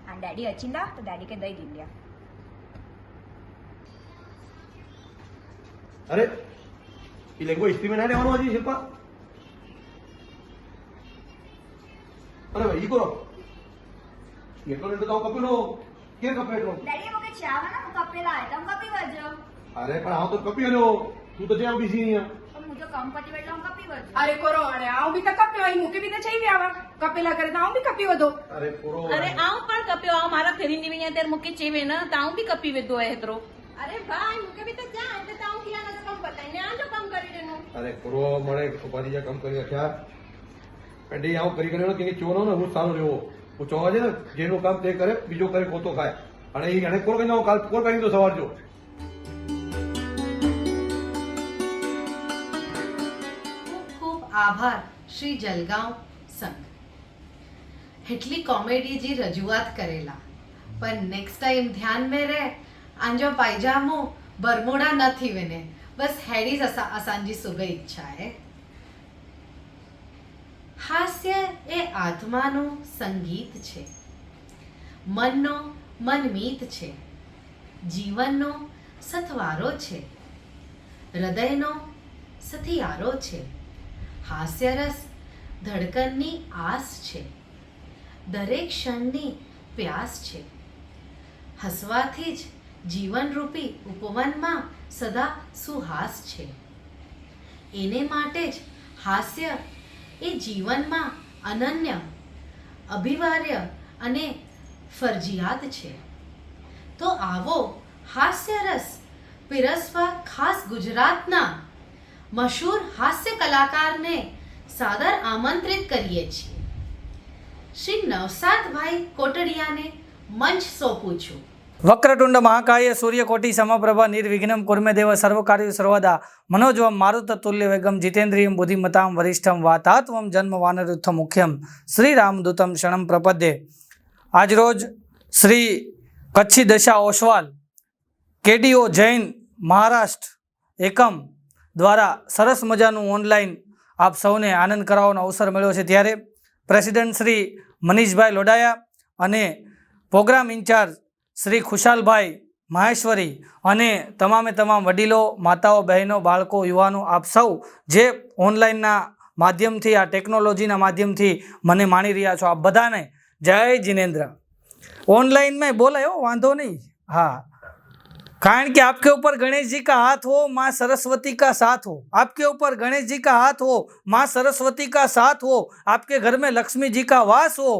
L: આ ડેડી અચિંદા તો ડેડી કે દઈ દીધા
I: अरे ये लेंगो इस्त्री में ना रहवानो हजी शिल्पा अरे भाई करो ये तो तो कपीलो के कपेलो
L: ડેડી મોકે ચા વા ના કપેલા આઈટમ કપી વજો
I: अरे पर हां तो कपी आलो तू तो जेम बिजी नहीं है
L: પણ મુજો કામ પતી એટલે હું કપી વજો
B: અરે કોરો અરે આવ બી તો કપ્યો અહીં મૂકી બી તો જઈ આવા કપેલા કરે તો આવ બી કપી વધો
I: अरे पूरो
J: અરે આવું પણ કપ્યો આવ મારા ફેરીની વિયા ત્યારે મૂકી ચેવે ને તાઉ બી કપી વેદો હે હેતરો
K: અરે ભાઈ મુકે બી તો જા એટલે તાઉ કિયા ના કામ બતાઈને આજો કામ કરી દેનો
I: अरे पूरो मणे उपाधि जा काम કરી રાખ્યા પેડી આવ કરી કરીને કે ચોનો ને હું સારો રહેવો હું ચોવા છે ને જેનું કામ તે કરે બીજો કરે કોતો ખાય અને એ એને કોણ કઈ કાલ કોણ કઈ તો સવાર જો
A: ખૂબ ખૂબ આભાર શ્રી જલગાંવ સંઘ એટલી કોમેડી जी રજૂઆત કરેલા પણ નેક્સ્ટ ટાઈમ ધ્યાન में रहे आंजो पायजामो बरमोड़ा न थी वने बस हेड़ी असांजी सुबह इच्छा है हास्य ए आत्मानो संगीत छे मननो मनमीत छे जीवननो सथवारो छे हृदयनो सथियारो छे हास्यरस धड़कननी आस छे दरेक क्षणनी प्यास छे हसवाथी ज जीवन रूपी उपवનમાં સદા સુહાસ છે એને માટે જ હાસ્ય એ જીવનમાં અનન્ય અભિવાર્ય અને ફરજિયાત છે તો આવો હાસ્યરસ પીરસવા ખાસ ગુજરાતના મશહૂર હાસ્ય કલાકારને સાદર આમંત્રિત કરીએ છીએ શ્રી નવસાદભાઈ કોટડિયાને મંચ સોંપું છું
N: વક્રતુંડ મહાકાય સૂર્યકોટિ સમપ્રભા નિર્વિઘ્નમ કુર્મે દેવ સર્વકાર્યુ સર્વદા મનોજવમ મારુતતુલ્ય વેગમ જીતેન્દ્રિયમ બુદ્ધિમતામ વરિષ્ઠમ વાતાત્વમ જન્મ વાનરુત્થ મુખ્યમ શ્રી રામદૂતમ શણમ પ્રપદ્યે આજરોજ શ્રી કચ્છી દશા ઓસવાલ કેડીઓ જૈન મહારાષ્ટ્ર એકમ દ્વારા સરસ મજાનું ઓનલાઈન આપ સૌને આનંદ કરાવવાનો અવસર મળ્યો છે ત્યારે પ્રેસિડેન્ટ શ્રી મનીષભાઈ લોડાયા અને પ્રોગ્રામ ઇન્ચાર્જ શ્રી ખુશાલભાઈ માહેશ્વરી અને તમામે તમામ વડીલો માતાઓ બહેનો બાળકો યુવાનો આપ સૌ જે ઓનલાઈનના માધ્યમથી આ ટેકનોલોજીના માધ્યમથી મને માણી રહ્યા છો આપ બધાને જય જિનેન્દ્ર ઓનલાઈનમાં બોલાય હો વાંધો નહીં हाँ कारण कि आपके ऊपर गणेश जी का हाथ हो माँ सरस्वती का साथ हो आपके ऊपर गणेश जी का हाथ हो माँ सरस्वती का साथ हो आपके घर में लक्ष्मी जी का वास हो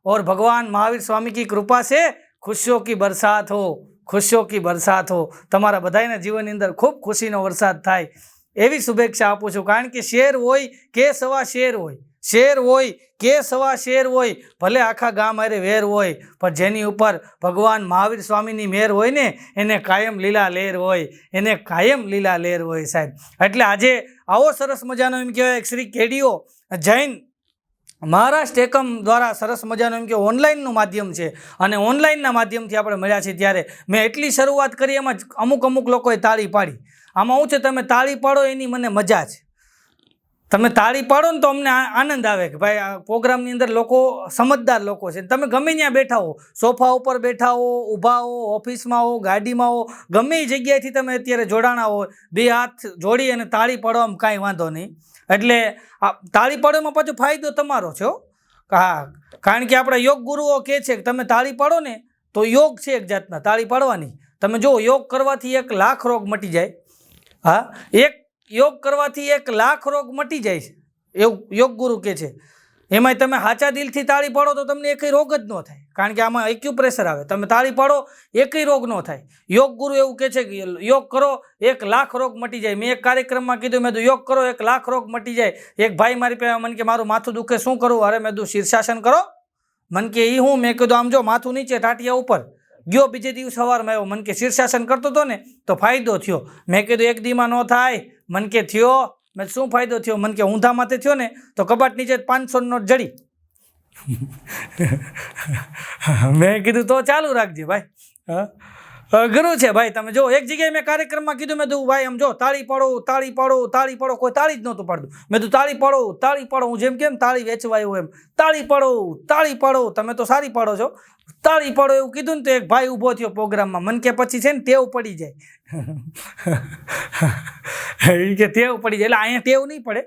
N: और भगवान महावीर स्वामी की कृपा से खुशियों की बरसात हो खुशियों की बरसात हो तमारा बधाईना जीवन अंदर खूब खुशीनो वरसाद थाय एवी शुभेच्छा आपू छूं कारण कि शेर होय के सवा शेर होय शेर होय के सवा शेर होय भले आखा गाम अरे वेर होय पर जेनी ऊपर भगवान महावीर स्वामीनी मेर होय ने एने कायम लीला लेर होय एने कायम लीला लेर होय साहेब एटले आजे आवो सरस मजानो एम कहेवाय श्री केडीओ जैन महाराष्ट्र एकम द्वारा सरस मजानो एम के ऑनलाइनનું માધ્યમ છે અને ઓનલાઈનના માધ્યમથી આપણે મળ્યા છીએ ત્યારે મેં એટલી શરૂઆત કરી એમાં અમુક લોકોએ તાળી પાડી આમાં હું છે તમે તાળી પાડો એની મને મજા છે તમે તાળી પાડો ને તો અમને આનંદ આવે કે ભાઈ આ પ્રોગ્રામની અંદર લોકો સમજદાર લોકો છે તમે ગમે ત્યાં બેઠા હો સોફા ઉપર બેઠા હો ઊભા હો ઓફિસમાં હો ગાડીમાં હો ગમે એ જગ્યાએથી તમે અત્યારે જોડાણા હો બે હાથ જોડી અને તાળી પાડવામાં કાંઈ વાંધો નહીં એટલે આ તાળી પાડવામાં પાછો ફાયદો તમારો છે હા કારણ કે આપણા યોગ ગુરુઓ કહે છે કે તમે તાળી પાડો ને તો યોગ છે એક જાતના તાળી પાડવાની તમે જો યોગ કરવાથી 1 લાખ રોગ મટી જાય હા એક योग करवाथी 1 लाख रोग मटी जाए एवं योग गुरु के छे एमां तमे हाचा दिलथी ताળી पाडो तो तमने एकेय रोग ज न थाय कारण के आमां एक्यूप्रेशर आवे तमे ताળી पाडो एकेय रोग न थाय योग गुरु एवुं कहे छे के योग करो 1 लाख रोग मटी जाए मैं एक कार्यक्रम में कीधुं मैं योग करो 1 लाख रोग मटी जाए एक भाई मारी पे मन के मारू माथुं दुखे शुं करूं अरे मैं शीर्षासन करो मन के ई हूँ मैं कीधुं आम जो माथुं नीचे टाटिया ऊपर गयो बीजे दिवस सवारमां आव्यो मन के शीर्षासन करतो तो ने तो फायदो थयो मैं कीधुं एक दीमां न थाय मन के थयो मैं शू फायदो थयो मन के ऊंधा माथे थयो ने तो कबाट नीचे 500 नोट जड़ी મેં કીધું તો ચાલુ રાખજે ભાઈ. અઘરું છે ભાઈ. તમે જો એક જગ્યાએ મેં કાર્યક્રમમાં કીધું, મેં કીધું ભાઈ આમ જો તાળી પાડો તાળી પાડો તાળી પાડો, કોઈ તાળી જ નહોતું પાડતું. મેં કીધું તાળી પાડો તાળી પાડો, હું જેમ કેમ તાળી વેચવા આવ્યો એમ, તાળી પાડો તાળી પાડો, તમે તો સારી પાડો છો, તાળી પાડો એવું કીધું ને તો એક ભાઈ ઊભો થયો પ્રોગ્રામમાં. મન કે પછી છે ને ટેવ પડી જાય. એ કે ટેવ પડી જાય, એટલે અહીંયા ટેવ નહીં પડે.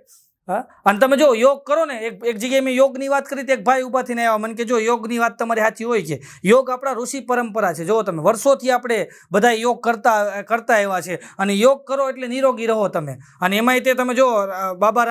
N: હા, અને તમે જો યોગ કરો ને, એક જગ્યાએ મેં યોગની વાત કરી તો એક ભાઈ ઊભા થઈને આવ્યા. મને કે જો યોગની વાત તમારી સાચી હોય કે યોગ આપણા ઋષિ પરંપરા છે. જો તમે વર્ષોથી આપણે બધા યોગ કરતા આવ્યા છે, અને યોગ કરો એટલે નિરોગી રહો તમે. અને એમાંય તે તમે જો બાબા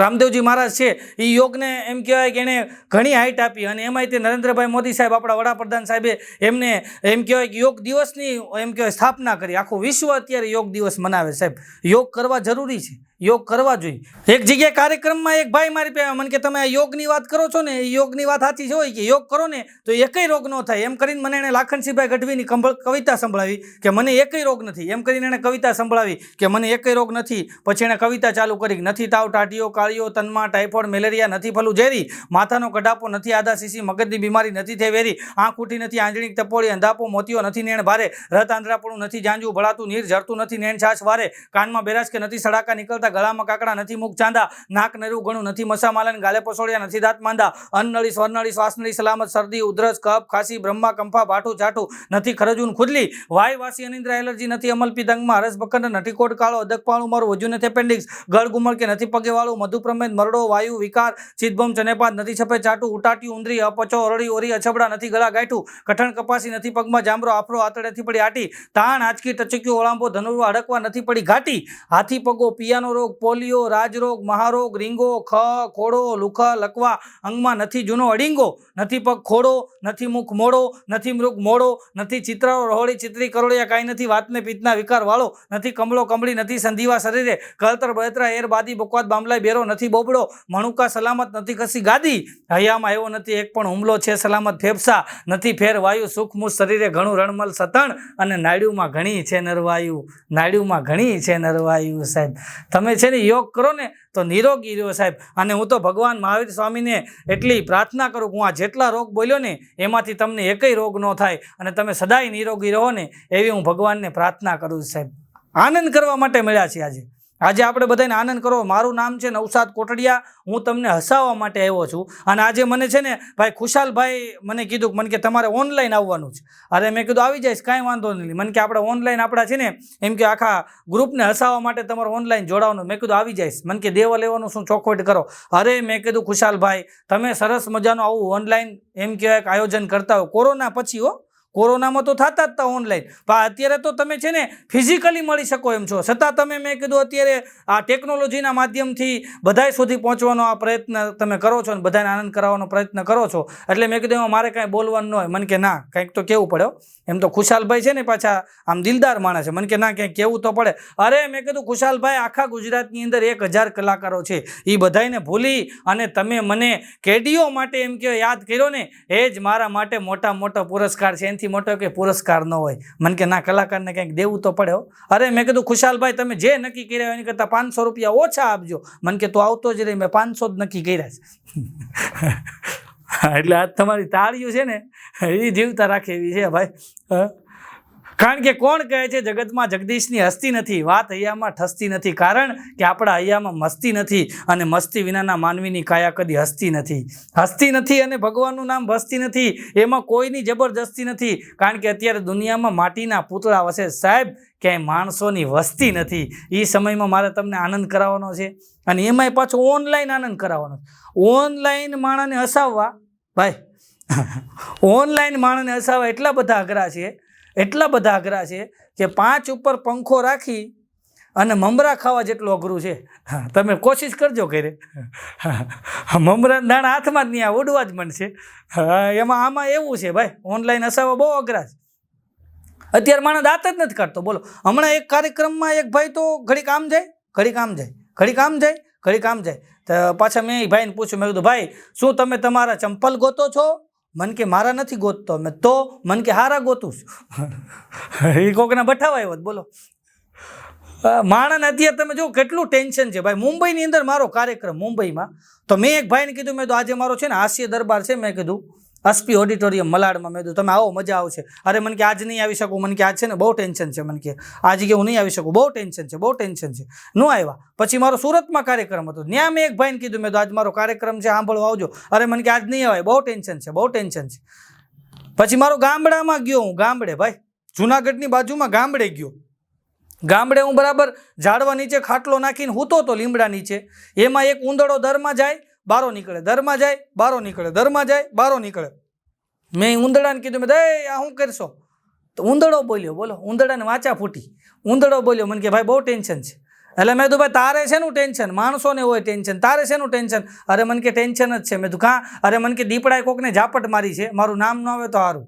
N: રામદેવજી મહારાજ છે, એ યોગને એમ કહેવાય કે એણે ઘણી હાઇટ આપી. અને એમાંય તે નરેન્દ્રભાઈ મોદી સાહેબ, આપણા વડાપ્રધાન સાહેબે એમને એમ કહેવાય કે યોગ દિવસની એમ કહેવાય સ્થાપના કરી. આખું વિશ્વ અત્યારે યોગ દિવસ મનાવે. સાહેબ, યોગ કરવા જરૂરી છે, યોગ કરવા જોઈએ. એક જગ્યાએ કાર્યક્રમમાં એક ભાઈ મારી પાસે મને કે તમે આ યોગની વાત કરો છો ને, એ યોગની વાત સાચી છે હોય કે યોગ કરો ને તો એકય રોગ ન થાય. એમ કરીને મને એણે લાખનસિંહભાઈ ગઢવીની કવિતા સંભળાવી કે મને એકય રોગ નથી. એમ કરીને એણે કવિતા સંભળાવી કે મને એકય રોગ નથી. પછી એણે કવિતા ચાલુ કરી, નથી તાવ ટાઢીઓ કાળીઓ, તનમાં ટાઇફોઇડ મેલેરિયા, નથી ફલું ઝેરી, માથાનો કઢાપો નથી, આદા સીસી, મગજની બીમારી નથી થઈ વેરી, આંખ ઉઠી નથી, આંજણી ટપોળી, અંધાપો મોતીઓ નથી, નેણ ભારે, રત આંધળાપણું નથી, જાંજવું ભળાતું, નીર ઝરતું નથી, નેણ છાશ વારે, કાનમાં બેરાશ કે નથી સડાકા નીકળતા, ગળામાં કાકડા નથી, મુખ ચાંદા, નાક નરું ઘણું નથી, મસા માલન, ગાલે પસોડિયા નથી, દાંત માંદા, અન્નળી સ્વરનળી શ્વાસનળી સલામત, શરદી ઉધરસ કફ ખાંસી બ્રહ્મા કંફા ભાટું ચાટું નથી, ખરજૂન ખુદલી, વાય વાસી અનિદ્રા એલર્જી નથી, અમલ પિત્તંગમાં હરસ બકંડ નથી, કોટ કાળો અદકપાળું મારું વજુ નથી, એપેન્ડિક્સ ગળ ગુમળ કે નથી, પગે વાળું મધુ પ્રમેદ મરડો વાયુ વિકાર ચિતભમ ચનેપાત નથી, છપે ચાટું ઉટાટ્યું ઉંદરી અપચો અરડી ઓરી અછબડા નથી, ગળા ગાંઠું કઠણ કપાસી નથી, પગમાં જામરો આફરો આતડેથી પડી આટી, તાણ આંચકી ટચક્યું ઓળાંબો ધનુર્વા અડકવા નથી પડી ઘાટી, હાથી પગો, પિયાનો રોગ, પોલિયો, રાજરોગ, મહારોગ, રીંગો, ખોડો, લુખા લકવા, અંગમાં નથી જૂનો અડીંગો, નથી પગ ખોડો, નથી મુખ મોડો, નથી મૃગ મોડો, નથી ચિત્રાઓ રહોળી ચિત્રી કરોળિયા કાંઈ નથી, વાતને પિત્તના વિકાર વાળો નથી, કમળો કમળી નથી, સંધિવા શરીરે કળતર બળતરા એર બાદી બકવાદ બામલાઈ બેરો નથી, બોબડો મણુકા સલામત નથી, કસી ગાદી હૈયામાં એવો નથી, એક પણ હુમલો છે સલામત, ફેફસા નથી ફેર વાયુ, સુખમુખ શરીરે ઘણું રણમલ સતણ, અને નાડ્યુમાં ઘણી છે નરવાયુ, નાડ્યુમાં ઘણી છે નરવાયુ. સાહેબ, તમે છે ને યોગ કરો ને તો નિરોગી રહ્યો સાહેબ. અને હું તો ભગવાન મહાવીર સ્વામીને એટલી પ્રાર્થના કરું કે હું આ જેટલા રોગ બોલ્યો ને એમાંથી તમને એકય રોગ ન થાય અને તમે સદાય નિરોગી રહો ને, એવી હું ભગવાનને પ્રાર્થના કરું સાહેબ. આનંદ કરવા માટે મળ્યા છીએ આજે આપણે બધાને આનંદ કરો. મારું નામ છે નવસાદ કોટડિયા, હું તમને હસાવવા માટે આવ્યો છું. અને આજે મને છે ને ભાઈ ખુશાલભાઈ મને કીધું મને કે તમારે ઓનલાઈન આવવાનું છે. અરે મેં કીધું આવી જઈશ, કાંઈ વાંધો નહીં. મને કે આપણે ઓનલાઈન આપણા છે ને એમ કે આખા ગ્રુપને હસાવવા માટે તમારે ઓનલાઈન જોડાવાનું. મેં કીધું આવી જઈશ. મને કે દેવા લેવાનું શું ચોખવટ કરો. અરે મેં કીધું ખુશાલભાઈ તમે સરસ મજાનું આવું ઓનલાઈન એમ કહેવાય કે આયોજન કરતા હો. કોરોના પછી હો, કોરોનામાં તો થતા જ હતા ઓનલાઈન, પણ અત્યારે તો તમે છે ને ફિઝિકલી મળી શકો એમ છો. છતાં તમે મેં કીધું અત્યારે આ ટેકનોલોજીના માધ્યમથી બધાય સુધી પહોંચવાનો આ પ્રયત્ન તમે કરો છો અને બધાને આનંદ કરાવવાનો પ્રયત્ન કરો છો. એટલે મેં કીધું એમાં મારે કાંઈ બોલવાનું ન હોય. મને કે ના કંઈક તો કહેવું પડે. એમ તો ખુશાલભાઈ છે ને પાછા આમ દિલદાર માણસ છે. મને કે ના ક્યાંક કહેવું તો પડે. અરે મેં કીધું ખુશાલભાઈ આખા ગુજરાતની અંદર 1000 કલાકારો છે, એ બધાને ભૂલી અને તમે મને કેડીઓ માટે એમ કે યાદ કર્યો ને, એ જ મારા માટે મોટા મોટો પુરસ્કાર છે. મોટો કે પુરસ્કાર ન હોય. મને કે ના કલાકારને કંઈક દેવું તો પડે. અરે મેં કીધું ખુશાલભાઈ તમે જે નક્કી કર્યા એની કરતાં 500 રૂપિયા ઓછા આપજો. મને કે તું આવતો જ રહી, મેં 500 જ નક્કી કર્યા છે. એટલે આ તમારી તાળીઓ છે ને એ જીવતા રાખે એવી છે ભાઈ. કારણ કે કોણ કહે છે જગતમાં જગદીશની હસ્તી નથી, વાત હૈયામાં ઠસતી નથી. કારણ કે આપણા હૈયામાં મસ્તી નથી અને મસ્તી વિનાના માનવીની કાયા કદી હસતી નથી. હસતી નથી અને ભગવાનનું નામ ભસતી નથી. એમાં કોઈની જબરજસ્તી નથી. કારણ કે અત્યારે દુનિયામાં માટીના પૂતળા વસે સાહેબ, ક્યાંય માણસોની વસ્તી નથી. એ સમયમાં મારે તમને આનંદ કરાવવાનો છે અને એમાંય પાછો ઓનલાઈન આનંદ કરાવવાનો. ઓનલાઈન માણસને હસાવવા ભાઈ, ઓનલાઈન માણસને હસાવવા એટલા બધા અઘરા છે, એટલા બધા અઘરા છે કે 5 ઉપર પંખો રાખી અને મમરા ખાવા જેટલું અઘરું છે. તમે કોશિશ કરજો ઘરે, મમરા દાણા હાથમાં જ નહીં આવે, ઉડવા જ મળશે. એમાં આમાં એવું છે ભાઈ, ઓનલાઈન હસાવવા બહુ અઘરા છે. અત્યારે માણસ દાંત જ નથી કાઢતો. બોલો, હમણાં એક કાર્યક્રમમાં એક ભાઈ તો ઘડીક આમ જાય, ઘડીક આમ જાય, ઘડીક આમ જાય, ઘડીક આમ જાય. તો પાછા મેં એ ભાઈને પૂછ્યું, મેં કીધું ભાઈ શું તમે તમારા ચંપલ ગોતો છો? મન કે મારા નથી ગોતતો. મેં તો મન કે હારા ગોતું છું. એ કોકના બઠાવા આવ્યો. બોલો, માણસને અત્યારે તમે જો કેટલું ટેન્શન છે ભાઈ. મુંબઈની અંદર મારો કાર્યક્રમ મુંબઈમાં, તો મેં એક ભાઈને કીધું, મેં તો આજે મારો છે ને હાસ્ય દરબાર છે, મેં કીધું અસ્પી ઓડિટોરિયમ મલાડમાં, મેં કીધું તમે આવો, મજા આવશે. અરે મને કે આજ નહીં આવી શકું, મને કે આજ છે ને બહુ ટેન્શન છે, મને કે આજે કે હું નહીં આવી શકું, બહુ ટેન્શન છે, બહુ ટેન્શન છે, ન આવ્યા. પછી મારો સુરતમાં કાર્યક્રમ હતો, ત્યાં મેં એક ભાઈને કીધું, મેં તો આજ મારો કાર્યક્રમ છે, સાંભળવા આવજો. અરે મને કે આજ નહીં આવે, બહુ ટેન્શન છે, બહુ ટેન્શન છે. પછી મારો ગામડામાં ગયો, હું ગામડે ભાઈ, જુનાગઢની બાજુમાં ગામડે ગયો. ગામડે હું બરાબર ઝાડવા નીચે ખાટલો નાખીને હૂતો હતો લીમડા નીચે. એમાં એક ઉંદરડો દરમાં જાય બારો નીકળે, દરમાં જાય બારો નીકળે, દરમાં જાય બારો નીકળે. મેં ઉંદરડાને કીધું, મેં આ શું કરશો? તો ઉંદરડો બોલ્યો, બોલો, ઉંદરડાને વાંચા ફૂટી. ઉંદરડો બોલ્યો, મને કે ભાઈ બહુ ટેન્શન છે. એટલે મેં કીધું ભાઈ તારે શેનું ટેન્શન? માણસોને હોય ટેન્શન, તારે શેનું ટેન્શન? અરે મને કે ટેન્શન જ છે. મેં કીધું કાં? અરે મને કે દીપડાએ કોકને ઝાપટ મારી છે, મારું નામ ન આવે તો સારું.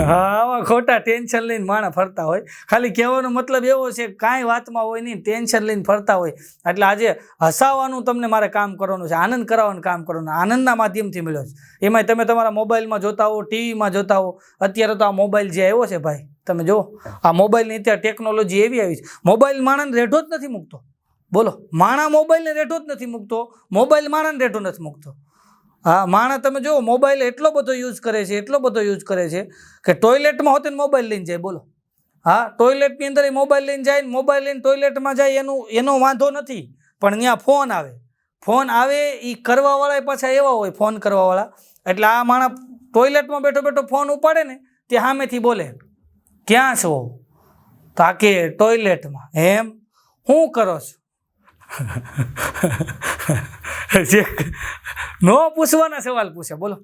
N: આવા ખોટા ટેન્શન લઈને માણસ ફરતા હોય. ખાલી કહેવાનો મતલબ એવો છે, કાંઈ વાતમાં હોય નહીં, ટેન્શન લઈને ફરતા હોય. એટલે આજે હસાવવાનું તમને મારે કામ કરવાનું છે, આનંદ કરાવવાનું કામ કરવાનું, આનંદના માધ્યમથી મળ્યો છે. એમાંય તમે તમારા મોબાઈલમાં જોતા હો, ટીવીમાં જોતા હો. અત્યારે તો આ મોબાઈલ જે આવ્યો છે ભાઈ, તમે જો આ મોબાઈલની અત્યારે ટેકનોલોજી એવી આવી છે, મોબાઈલ માણસને રેઢો જ નથી મૂકતો. બોલો, માણા મોબાઈલને રેઢો જ નથી મૂકતો, મોબાઈલ માણસને રેઢો નથી મૂકતો. હા, માણસ તમે જો મોબાઈલ એટલો બધો યુઝ કરે છે, એટલો બધો યુઝ કરે છે કે ટોયલેટમાં હોતે મોબાઈલ લઈને જાય. બોલો, હા, ટોયલેટની અંદર એ મોબાઈલ લઈને જાય, મોબાઈલ લઈને ટોયલેટમાં જાય, એનો વાંધો નથી. પણ ત્યાં ફોન આવે એ કરવાવાળા પાછા એવા હોય, ફોન કરવાવાળા. એટલે આ માણસ ટોયલેટમાં બેઠો બેઠો ફોન ઉપાડે ને, તે સામેથી બોલે, ક્યાં છો? તો આ કે ટોયલેટમાં. એમ શું કરો છો? નો પૂછવાના સવાલ પૂછે. બોલો,